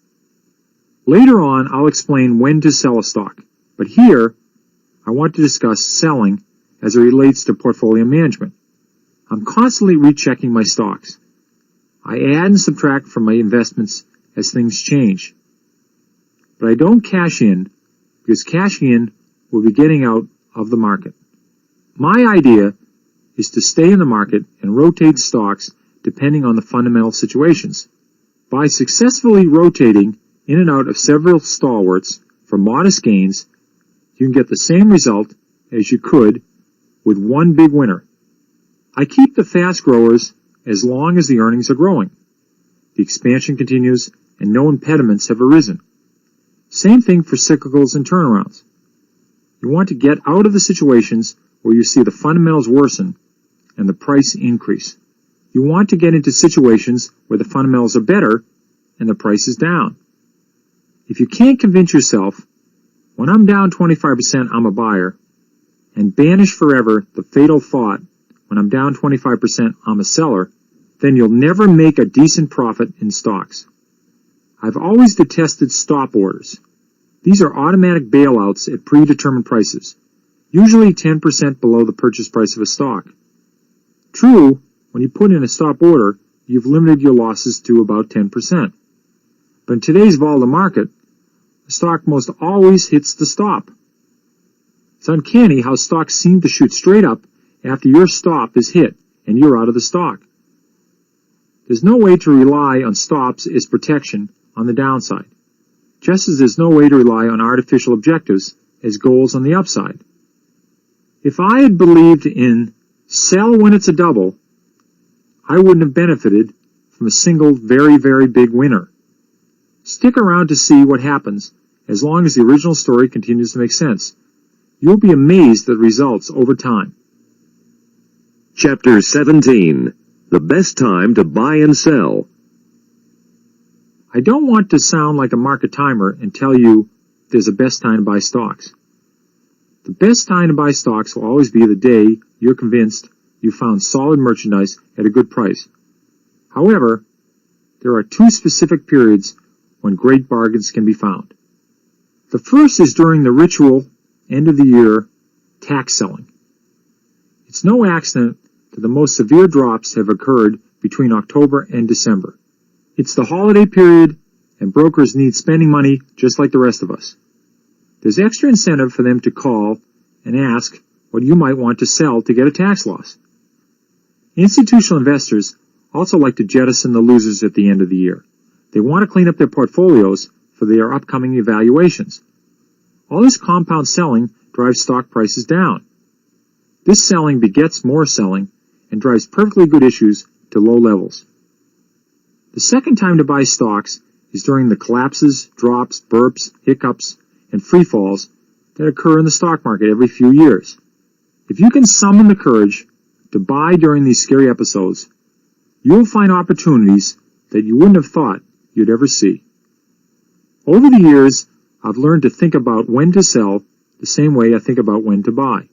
[SPEAKER 2] Later on, I'll explain when to sell a stock, but here I want to discuss selling as it relates to portfolio management. I'm constantly rechecking my stocks. I add and subtract from my investments as things change. But I don't cash in, because cashing in will be getting out of the market. My idea is to stay in the market and rotate stocks depending on the fundamental situations. By successfully rotating in and out of several stalwarts for modest gains, you can get the same result as you could with one big winner. I keep the fast growers as long as the earnings are growing. The expansion continues and no impediments have arisen. Same thing for cyclicals and turnarounds. You want to get out of the situations where you see the fundamentals worsen and the price increase. You want to get into situations where the fundamentals are better and the price is down. If you can't convince yourself, when I'm down 25%, I'm a buyer, and banish forever the fatal thought, when I'm down 25%, I'm a seller, then you'll never make a decent profit in stocks. I've always detested stop orders. These are automatic bailouts at predetermined prices, usually 10% below the purchase price of a stock. True, when you put in a stop order, you've limited your losses to about 10%. But in today's volatile market, the stock most always hits the stop. It's uncanny how stocks seem to shoot straight up after your stop is hit and you're out of the stock. There's no way to rely on stops as protection on the downside, just as there's no way to rely on artificial objectives as goals on the upside. If I had believed in sell when it's a double, I wouldn't have benefited from a single very, very big winner. Stick around to see what happens as long as the original story continues to make sense. You'll be amazed at the results over time.
[SPEAKER 1] Chapter 17. The best time to buy and sell.
[SPEAKER 2] I don't want to sound like a market timer and tell you there's a best time to buy stocks. The best time to buy stocks will always be the day you're convinced you found solid merchandise at a good price. However, there are two specific periods when great bargains can be found. The first is during the ritual end-of-the-year tax selling. It's no accident that the most severe drops have occurred between October and December. It's the holiday period, and brokers need spending money just like the rest of us. There's extra incentive for them to call and ask what you might want to sell to get a tax loss. Institutional investors also like to jettison the losers at the end of the year. They want to clean up their portfolios for their upcoming evaluations. All this compound selling drives stock prices down. This selling begets more selling and drives perfectly good issues to low levels. The second time to buy stocks is during the collapses, drops, burps, hiccups, and free falls that occur in the stock market every few years. If you can summon the courage to buy during these scary episodes, you'll find opportunities that you wouldn't have thought you'd ever see. Over the years, I've learned to think about when to sell the same way I think about when to buy.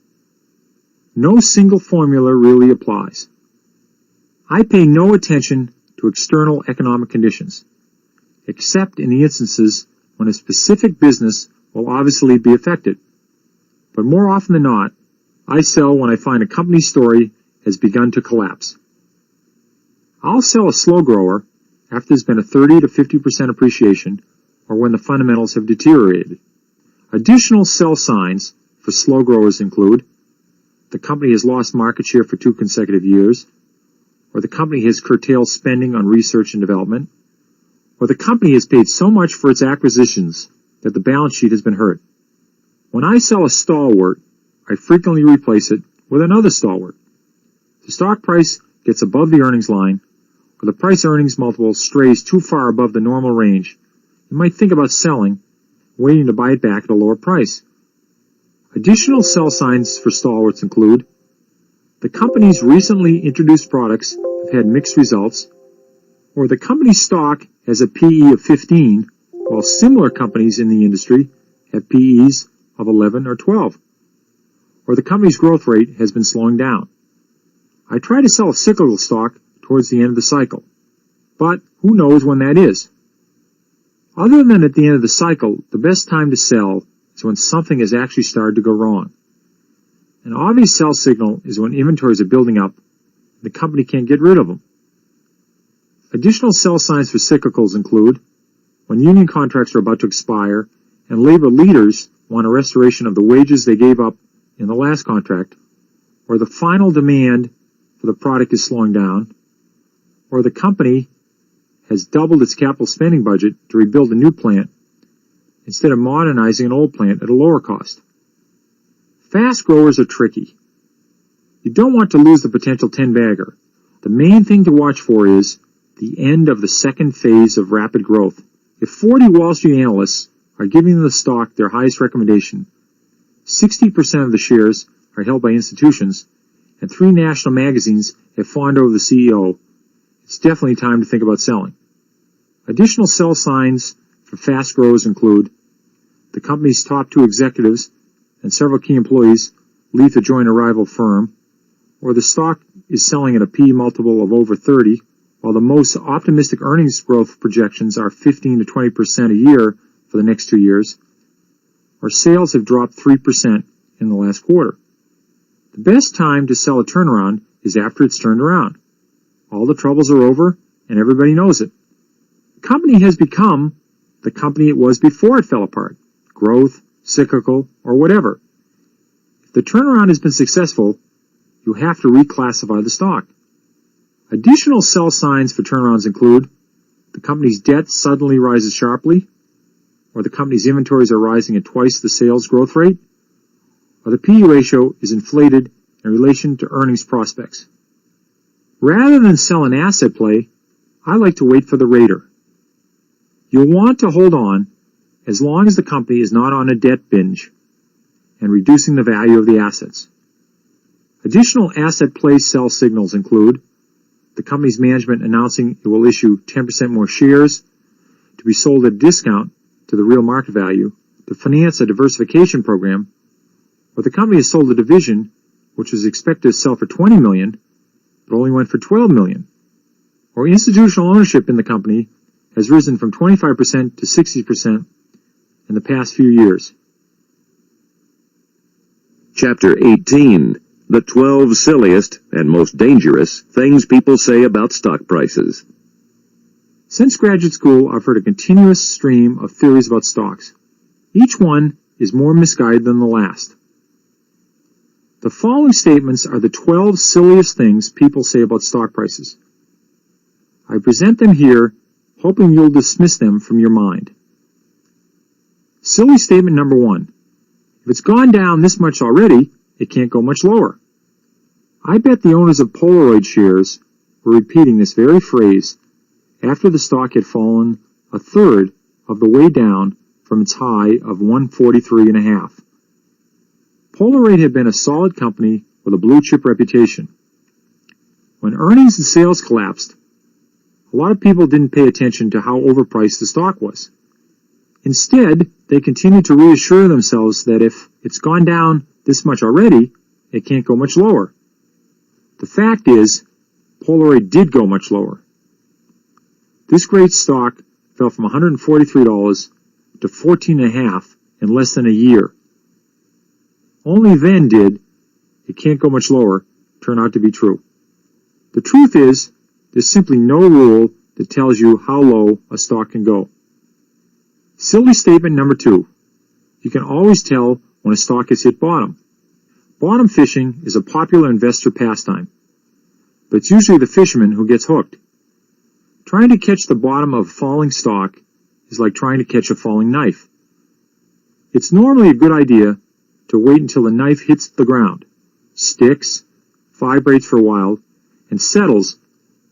[SPEAKER 2] No single formula really applies. I pay no attention to external economic conditions, except in the instances when a specific business will obviously be affected. But more often than not, I sell when I find a company's story has begun to collapse. I'll sell a slow grower after there's been a 30 to 50% appreciation or when the fundamentals have deteriorated. Additional sell signs for slow growers include the company has lost market share for 2 consecutive years, or the company has curtailed spending on research and development, or the company has paid so much for its acquisitions that the balance sheet has been hurt. When I sell a stalwart, I frequently replace it with another stalwart. If the stock price gets above the earnings line, or the price-earnings multiple strays too far above the normal range, you might think about selling, waiting to buy it back at a lower price. Additional sell signs for stalwarts include the company's recently introduced products have had mixed results, or the company's stock has a PE of 15, while similar companies in the industry have PEs of 11 or 12, or the company's growth rate has been slowing down. I try to sell a cyclical stock towards the end of the cycle, but who knows when that is. Other than at the end of the cycle, the best time to sell is when something has actually started to go wrong. An obvious sell signal is when inventories are building up and the company can't get rid of them. Additional sell signs for cyclicals include when union contracts are about to expire and labor leaders want a restoration of the wages they gave up in the last contract, or the final demand for the product is slowing down, or the company has doubled its capital spending budget to rebuild a new plant instead of modernizing an old plant at a lower cost. Fast growers are tricky. You don't want to lose the potential 10-bagger. The main thing to watch for is the end of the second phase of rapid growth. If 40 Wall Street analysts are giving the stock their highest recommendation, 60% of the shares are held by institutions, and 3 national magazines have fawned over the CEO, it's definitely time to think about selling. Additional sell signs for fast growers include the company's top 2 executives and several key employees leave to join a rival firm, or the stock is selling at a P multiple of over 30, while the most optimistic earnings growth projections are 15 to 20% a year for the next 2 years, or sales have dropped 3% in the last quarter. The best time to sell a turnaround is after it's turned around. All the troubles are over, and everybody knows it. The company has become the company it was before it fell apart, growth, cyclical, or whatever. If the turnaround has been successful, you have to reclassify the stock. Additional sell signs for turnarounds include the company's debt suddenly rises sharply, or the company's inventories are rising at twice the sales growth rate, or the PE ratio is inflated in relation to earnings prospects. Rather than sell an asset play, I like to wait for the raider. You'll want to hold on as long as the company is not on a debt binge and reducing the value of the assets. Additional asset play sell signals include the company's management announcing it will issue 10% more shares to be sold at a discount to the real market value to finance a diversification program, or the company has sold a division which was expected to sell for $20 million, but only went for $12 million. Or institutional ownership in the company has risen from 25% to 60% in the past few years.
[SPEAKER 1] Chapter 18. The 12 silliest and most dangerous things people say about stock prices.
[SPEAKER 2] Since graduate school, I've heard a continuous stream of theories about stocks. Each one is more misguided than the last. The following statements are the 12 silliest things people say about stock prices. I present them here, hoping you'll dismiss them from your mind. Silly statement number 1. If it's gone down this much already, it can't go much lower. I bet the owners of Polaroid shares were repeating this very phrase after the stock had fallen a third of the way down from its high of 143.5. Polaroid had been a solid company with a blue-chip reputation. When earnings and sales collapsed, a lot of people didn't pay attention to how overpriced the stock was. Instead, they continued to reassure themselves that if it's gone down this much already, it can't go much lower. The fact is, Polaroid did go much lower. This great stock fell from $143 to $14.5 in less than a year. Only then did "it can't go much lower" turn out to be true. The truth is, there's simply no rule that tells you how low a stock can go. Silly statement number 2. You can always tell when a stock has hit bottom. Bottom fishing is a popular investor pastime, but it's usually the fisherman who gets hooked. Trying to catch the bottom of a falling stock is like trying to catch a falling knife. It's normally a good idea to wait until the knife hits the ground, sticks, vibrates for a while, and settles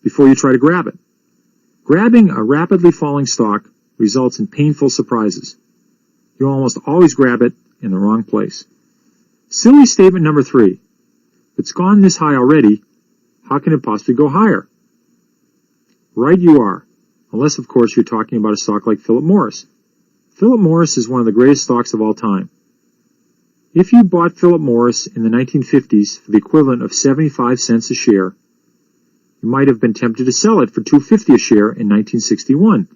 [SPEAKER 2] before you try to grab it. Grabbing a rapidly falling stock results in painful surprises. You almost always grab it in the wrong place. Silly statement number 3. If it's gone this high already, how can it possibly go higher? Right you are, unless of course you're talking about a stock like Philip Morris. Philip Morris is one of the greatest stocks of all time. If you bought Philip Morris in the 1950s for the equivalent of 75 cents a share, you might have been tempted to sell it for $2.50 a share in 1961.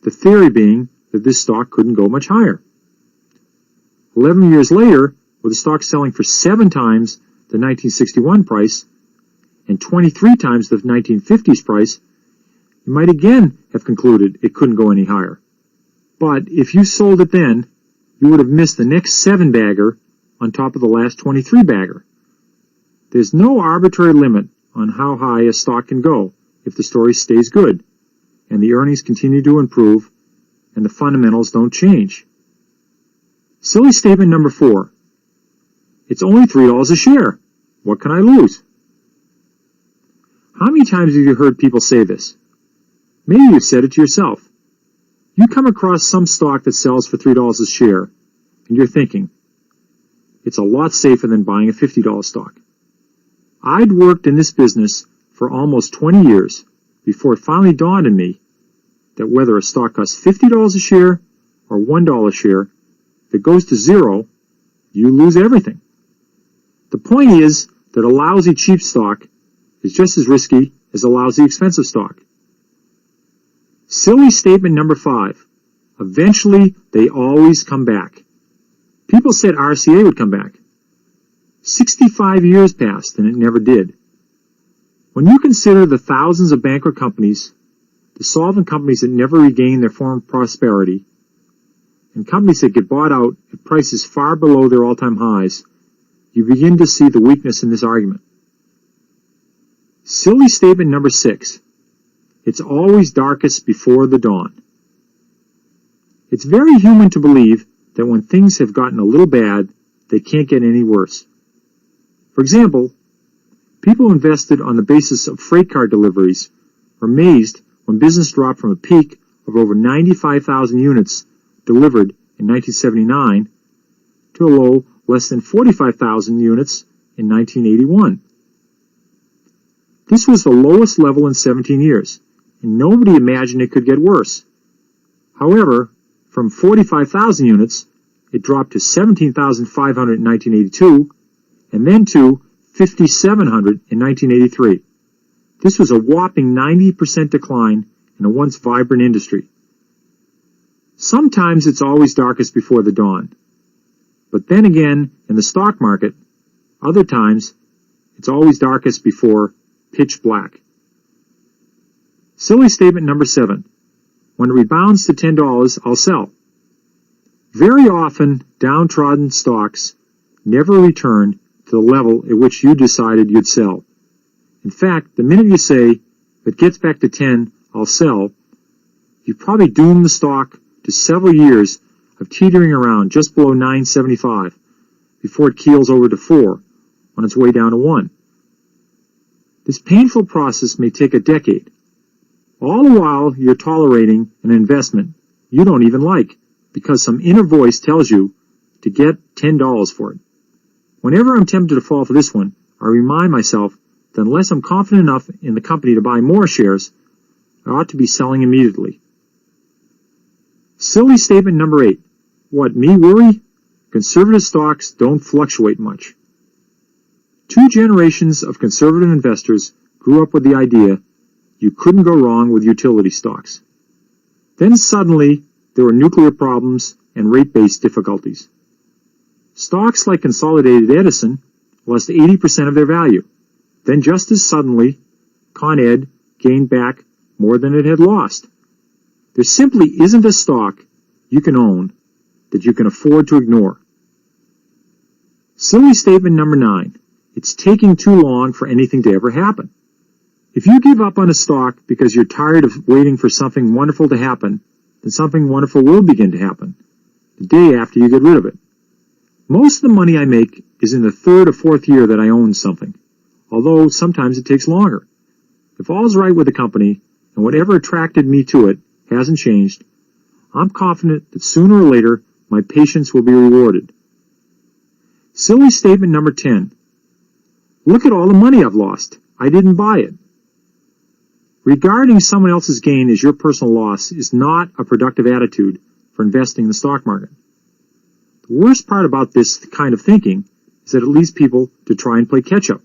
[SPEAKER 2] The theory being that this stock couldn't go much higher. 11 years later, with the stock selling for 7 times the 1961 price and 23 times the 1950s price, you might again have concluded it couldn't go any higher. But if you sold it then, you would have missed the next 7-bagger on top of the last 23-bagger. There's no arbitrary limit on how high a stock can go if the story stays good, and the earnings continue to improve, and the fundamentals don't change. Silly statement number 4. It's only $3 a share. What can I lose? How many times have you heard people say this? Maybe you've said it to yourself. You come across some stock that sells for $3 a share, and you're thinking, it's a lot safer than buying a $50 stock. I'd worked in this business for almost 20 years before it finally dawned on me that whether a stock costs $50 a share or $1 a share, if it goes to zero, you lose everything. The point is that a lousy cheap stock is just as risky as a lousy expensive stock. Silly statement number 5. Eventually, they always come back. People said RCA would come back. 65 years passed and it never did. When you consider the thousands of bankrupt companies, the solvent companies that never regain their former prosperity, and companies that get bought out at prices far below their all-time highs, you begin to see the weakness in this argument. Silly statement number 6. It's always darkest before the dawn. It's very human to believe that when things have gotten a little bad, they can't get any worse. For example, people who invested on the basis of freight car deliveries were amazed when business dropped from a peak of over 95,000 units delivered in 1979 to a low less than 45,000 units in 1981. This was the lowest level in 17 years, and nobody imagined it could get worse. However, from 45,000 units, it dropped to 17,500 in 1982 and then to 5,700 in 1983. This was a whopping 90% decline in a once vibrant industry. Sometimes it's always darkest before the dawn. But then again, in the stock market, other times, it's always darkest before pitch black. Silly statement number 7. When it rebounds to $10, I'll sell. Very often, downtrodden stocks never return to the level at which you decided you'd sell. In fact, the minute you say, if it gets back to 10, I'll sell, you've probably doomed the stock to several years of teetering around just below 9.75 before it keels over to 4 on its way down to 1. This painful process may take a decade. All the while you're tolerating an investment you don't even like because some inner voice tells you to get $10 for it. Whenever I'm tempted to fall for this one, I remind myself that unless I'm confident enough in the company to buy more shares, I ought to be selling immediately. Silly statement number 8. What, me worry? Conservative stocks don't fluctuate much. 2 generations of conservative investors grew up with the idea you couldn't go wrong with utility stocks. Then suddenly, there were nuclear problems and rate-based difficulties. Stocks like Consolidated Edison lost 80% of their value. Then just as suddenly, Con Ed gained back more than it had lost. There simply isn't a stock you can own that you can afford to ignore. Silly statement number 9. It's taking too long for anything to ever happen. If you give up on a stock because you're tired of waiting for something wonderful to happen, then something wonderful will begin to happen the day after you get rid of it. Most of the money I make is in the 3rd or 4th year that I own something, although sometimes it takes longer. If all's right with the company, and whatever attracted me to it hasn't changed, I'm confident that sooner or later my patience will be rewarded. Silly statement number 10. Look at all the money I've lost. I didn't buy it. Regarding someone else's gain as your personal loss is not a productive attitude for investing in the stock market. The worst part about this kind of thinking is that it leads people to try and play catch-up.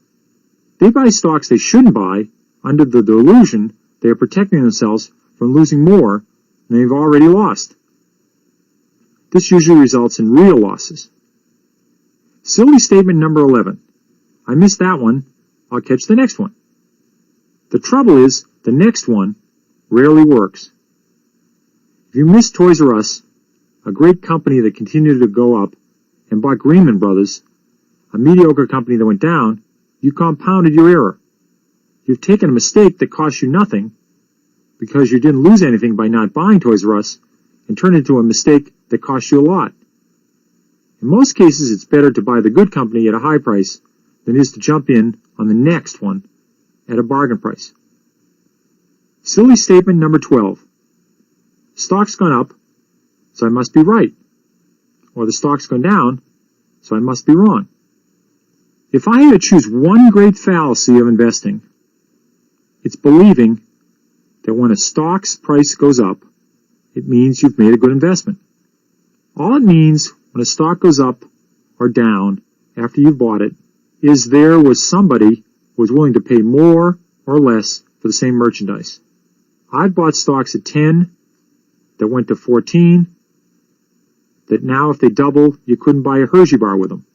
[SPEAKER 2] They buy stocks they shouldn't buy under the delusion they are protecting themselves from losing more than they've already lost. This usually results in real losses. Silly statement number 11. I missed that one. I'll catch the next one. The trouble is, the next one rarely works. If you missed Toys R Us, a great company that continued to go up, and bought Greenman Brothers, a mediocre company that went down, you compounded your error. You've taken a mistake that cost you nothing, because you didn't lose anything by not buying Toys R Us, and turned it into a mistake that cost you a lot. In most cases, it's better to buy the good company at a high price than it is to jump in on the next one at a bargain price. Silly statement number 12. Stock's gone up, so I must be right. Or the stock's gone down, so I must be wrong. If I had to choose one great fallacy of investing, it's believing that when a stock's price goes up, it means you've made a good investment. All it means when a stock goes up or down after you've bought it is there was somebody who was willing to pay more or less for the same merchandise. I've bought stocks at 10 that went to 14 that now if they double, you couldn't buy a Hershey bar with them.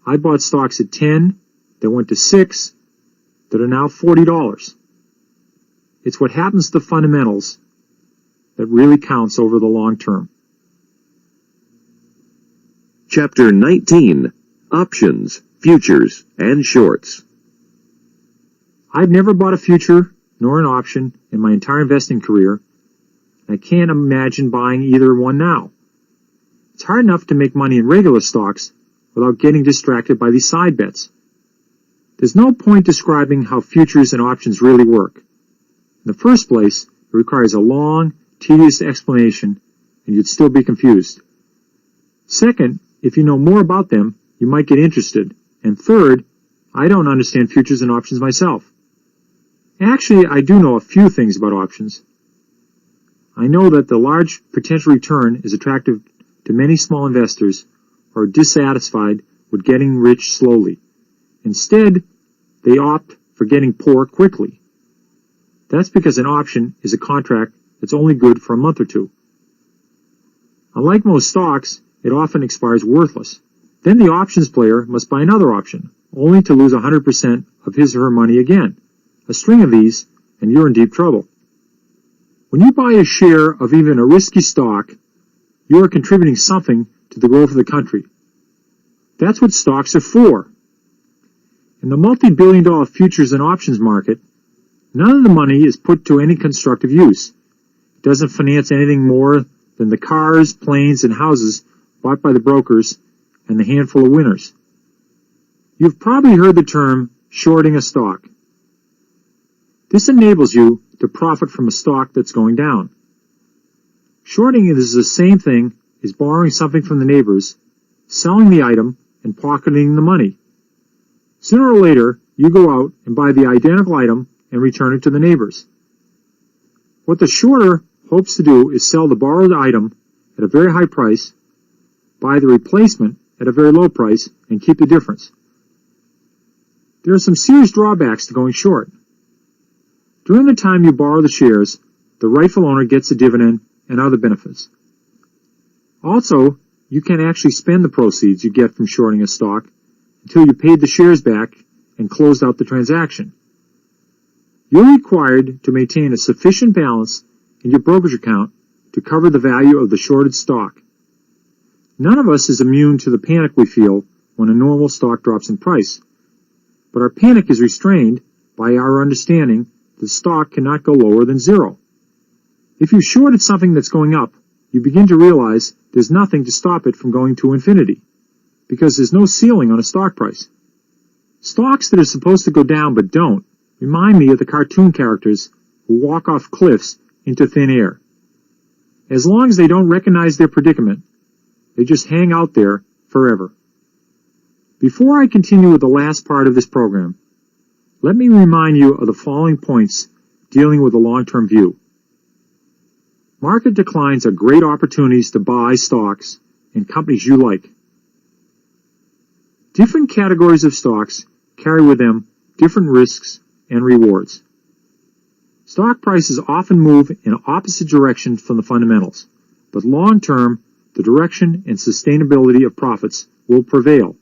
[SPEAKER 2] I bought stocks at 10 that went to 6 that are now $40. It's what happens to the fundamentals that really counts over the long term.
[SPEAKER 1] Chapter 19. Options, Futures, and Shorts.
[SPEAKER 2] I've never bought a future nor an option in my entire investing career, and I can't imagine buying either one now. It's hard enough to make money in regular stocks without getting distracted by these side bets. There's no point describing how futures and options really work. In the first place, it requires a long, tedious explanation, and you'd still be confused. Second, if you know more about them, you might get interested. And third, I don't understand futures and options myself. Actually, I do know a few things about options. I know that the large potential return is attractive to many small investors who are dissatisfied with getting rich slowly, Instead, they opt for getting poor quickly. That's because an option is a contract that's only good for a month or two. Unlike most stocks, it often expires worthless. Then the options player must buy another option, only to lose 100% of his or her money again. A string of these, and you're in deep trouble. When you buy a share of even a risky stock, you are contributing something to the growth of the country. That's what stocks are for. In the multi-billion-dollar futures and options market, none of the money is put to any constructive use. It doesn't finance anything more than the cars, planes, and houses bought by the brokers and the handful of winners. You've probably heard the term shorting a stock. This enables you to profit from a stock that's going down. Shorting is the same thing as borrowing something from the neighbors, selling the item, and pocketing the money. Sooner or later, you go out and buy the identical item and return it to the neighbors. What the shorter hopes to do is sell the borrowed item at a very high price, buy the replacement at a very low price, and keep the difference. There are some serious drawbacks to going short. During the time you borrow the shares, the rightful owner gets a dividend and other benefits. Also, you can't actually spend the proceeds you get from shorting a stock until you paid the shares back and closed out the transaction. You're required to maintain a sufficient balance in your brokerage account to cover the value of the shorted stock. None of us is immune to the panic we feel when a normal stock drops in price, but our panic is restrained by our understanding that the stock cannot go lower than zero. If you shorted something that's going up, you begin to realize there's nothing to stop it from going to infinity, because there's no ceiling on a stock price. Stocks that are supposed to go down but don't remind me of the cartoon characters who walk off cliffs into thin air. As long as they don't recognize their predicament, they just hang out there forever. Before I continue with the last part of this program, let me remind you of the following points dealing with the long-term view. Market declines are great opportunities to buy stocks and companies you like. Different categories of stocks carry with them different risks and rewards. Stock prices often move in opposite directions from the fundamentals, but long-term, the direction and sustainability of profits will prevail.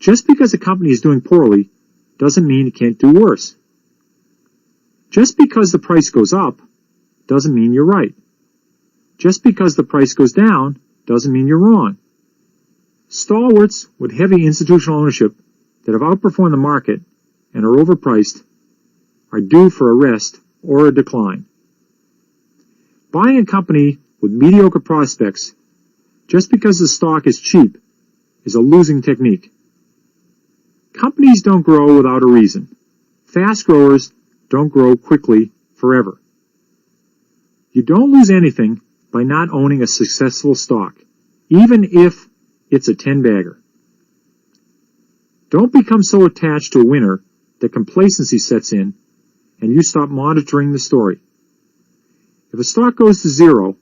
[SPEAKER 2] Just because a company is doing poorly doesn't mean it can't do worse. Just because the price goes up doesn't mean you're right. Just because the price goes down doesn't mean you're wrong. Stalwarts with heavy institutional ownership that have outperformed the market and are overpriced are due for a rest or a decline. Buying a company with mediocre prospects just because the stock is cheap is a losing technique. Companies don't grow without a reason. Fast growers don't grow quickly forever. You don't lose anything by not owning a successful stock, even if it's a 10-bagger. Don't become so attached to a winner that complacency sets in and you stop monitoring the story. If a stock goes to zero,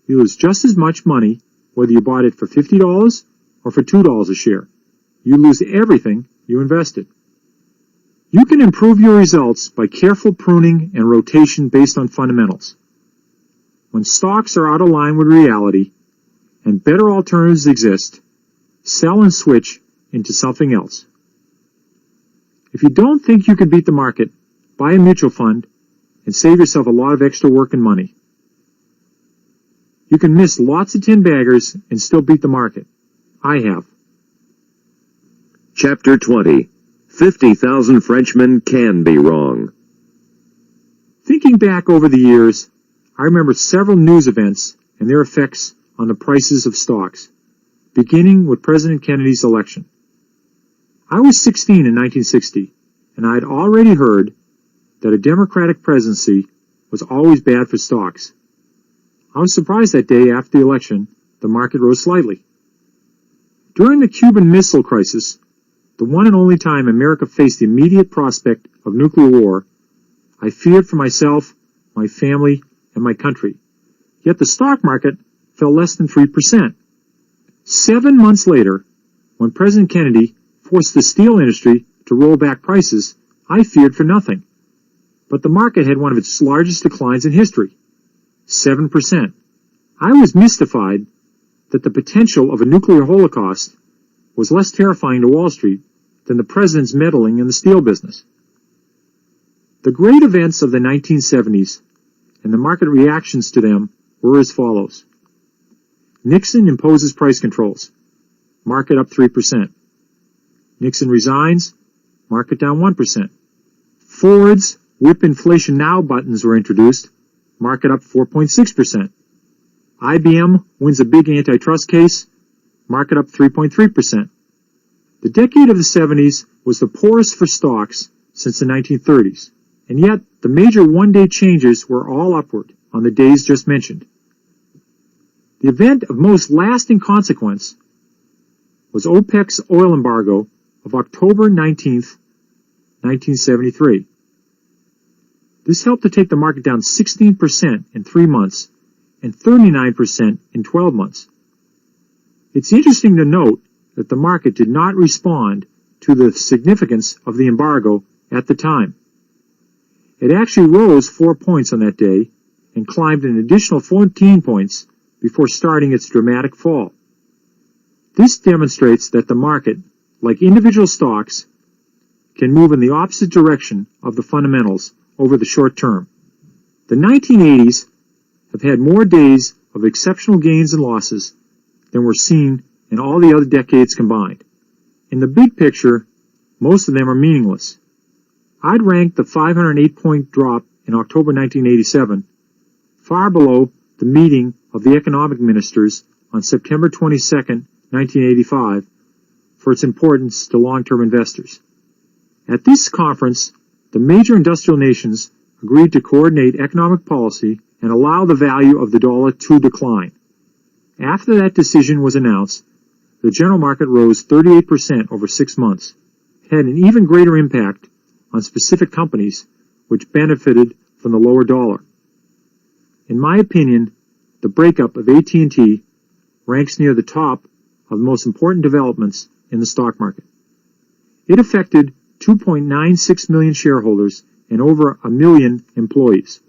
[SPEAKER 2] you lose just as much money whether you bought it for $50 or for $2 a share. You lose everything you invested. You can improve your results by careful pruning and rotation based on fundamentals. When stocks are out of line with reality and better alternatives exist, sell and switch into something else. If you don't think you can beat the market, buy a mutual fund and save yourself a lot of extra work and money. You can miss lots of 10-baggers and still beat the market. I have.
[SPEAKER 1] Chapter 20. 50,000 Frenchmen can be wrong.
[SPEAKER 2] Thinking back over the years, I remember several news events and their effects on the prices of stocks, beginning with President Kennedy's election. I was 16 in 1960, and I had already heard that a Democratic presidency was always bad for stocks. I was surprised that day after the election, the market rose slightly. During the Cuban Missile Crisis, the one and only time America faced the immediate prospect of nuclear war, I feared for myself, my family, and my country. Yet the stock market fell less than 3%. 7 months later, when President Kennedy forced the steel industry to roll back prices, I feared for nothing. But the market had one of its largest declines in history, 7%. I was mystified that the potential of a nuclear holocaust was less terrifying to Wall Street than the president's meddling in the steel business. The great events of the 1970s and the market reactions to them were as follows. Nixon imposes price controls. Market up 3%. Nixon resigns. Market down 1%. Ford's Whip Inflation Now buttons were introduced. Market up 4.6%. IBM wins a big antitrust case. Market up 3.3%. The decade of the 70s was the poorest for stocks since the 1930s, and yet the major one-day changes were all upward on the days just mentioned. The event of most lasting consequence was OPEC's oil embargo of October 19, 1973. This helped to take the market down 16% in 3 months and 39% in 12 months. It's interesting to note that the market did not respond to the significance of the embargo at the time. It actually rose 4 points on that day and climbed an additional 14 points before starting its dramatic fall. This demonstrates that the market, like individual stocks, can move in the opposite direction of the fundamentals over the short term. The 1980s have had more days of exceptional gains and losses than were seen in all the other decades combined. In the big picture, most of them are meaningless. I'd rank the 508-point drop in October 1987 far below the meeting of the economic ministers on September 22, 1985, for its importance to long-term investors. At this conference, the major industrial nations agreed to coordinate economic policy and allow the value of the dollar to decline. After that decision was announced, the general market rose 38% over 6 months. It had an even greater impact on specific companies which benefited from the lower dollar. In my opinion, the breakup of AT&T ranks near the top of the most important developments in the stock market. It affected 2.96 million shareholders and over 1 million employees.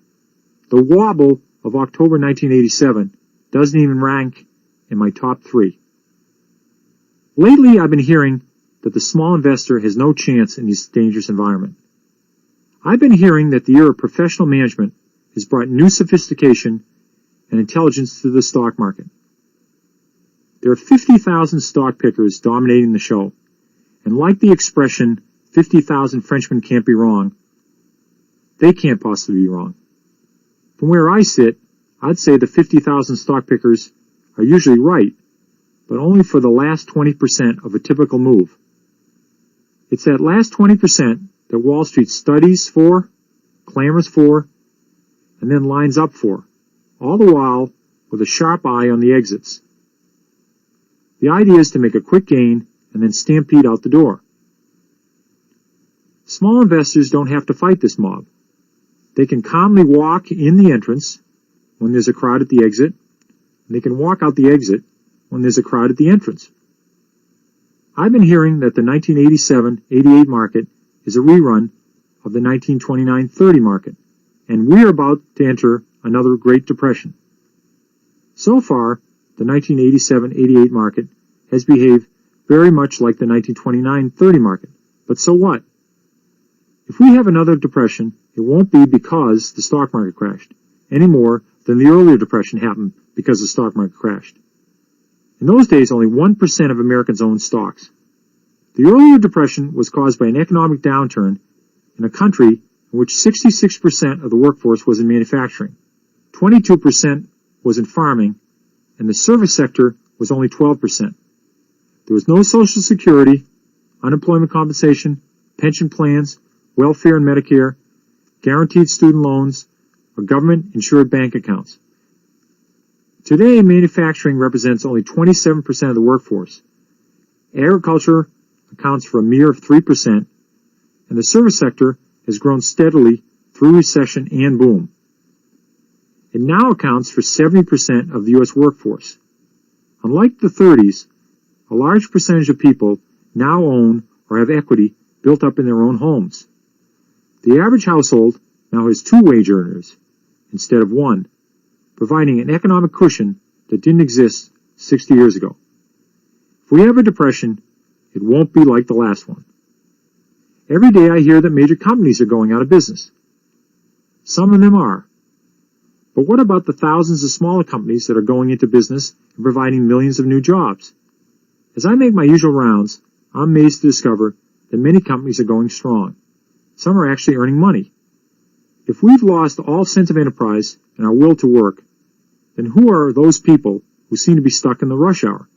[SPEAKER 2] The wobble of October 1987 doesn't even rank in my top 3. Lately, I've been hearing that the small investor has no chance in this dangerous environment. I've been hearing that the era of professional management has brought new sophistication and intelligence to the stock market. There are 50,000 stock pickers dominating the show, and like the expression, 50,000 Frenchmen can't be wrong, they can't possibly be wrong. From where I sit, I'd say the 50,000 stock pickers are usually right, but only for the last 20% of a typical move. It's that last 20% that Wall Street studies for, clamors for, and then lines up for, all the while with a sharp eye on the exits. The idea is to make a quick gain and then stampede out the door. Small investors don't have to fight this mob. They can calmly walk in the entrance when there's a crowd at the exit, and they can walk out the exit when there's a crowd at the entrance. I've been hearing that the 1987-88 market is a rerun of the 1929-30 market, and we're about to enter another Great Depression. So far, the 1987-88 market has behaved very much like the 1929-30 market. But so what? If we have another depression, it won't be because the stock market crashed, any more than the earlier depression happened because the stock market crashed. In those days, only 1% of Americans owned stocks. The earlier depression was caused by an economic downturn in a country in which 66% of the workforce was in manufacturing, 22% was in farming, and the service sector was only 12%. There was no Social Security, unemployment compensation, pension plans, welfare and Medicare, guaranteed student loans, or government-insured bank accounts. Today, manufacturing represents only 27% of the workforce. Agriculture accounts for a mere 3%, and the service sector has grown steadily through recession and boom. It now accounts for 70% of the U.S. workforce. Unlike the 30s, a large percentage of people now own or have equity built up in their own homes. The average household now has 2 wage earners instead of 1, providing an economic cushion that didn't exist 60 years ago. If we have a depression, it won't be like the last one. Every day I hear that major companies are going out of business. Some of them are. But what about the thousands of smaller companies that are going into business and providing millions of new jobs? As I make my usual rounds, I'm amazed to discover that many companies are going strong. Some are actually earning money. If we've lost all sense of enterprise and our will to work, then who are those people who seem to be stuck in the rush hour?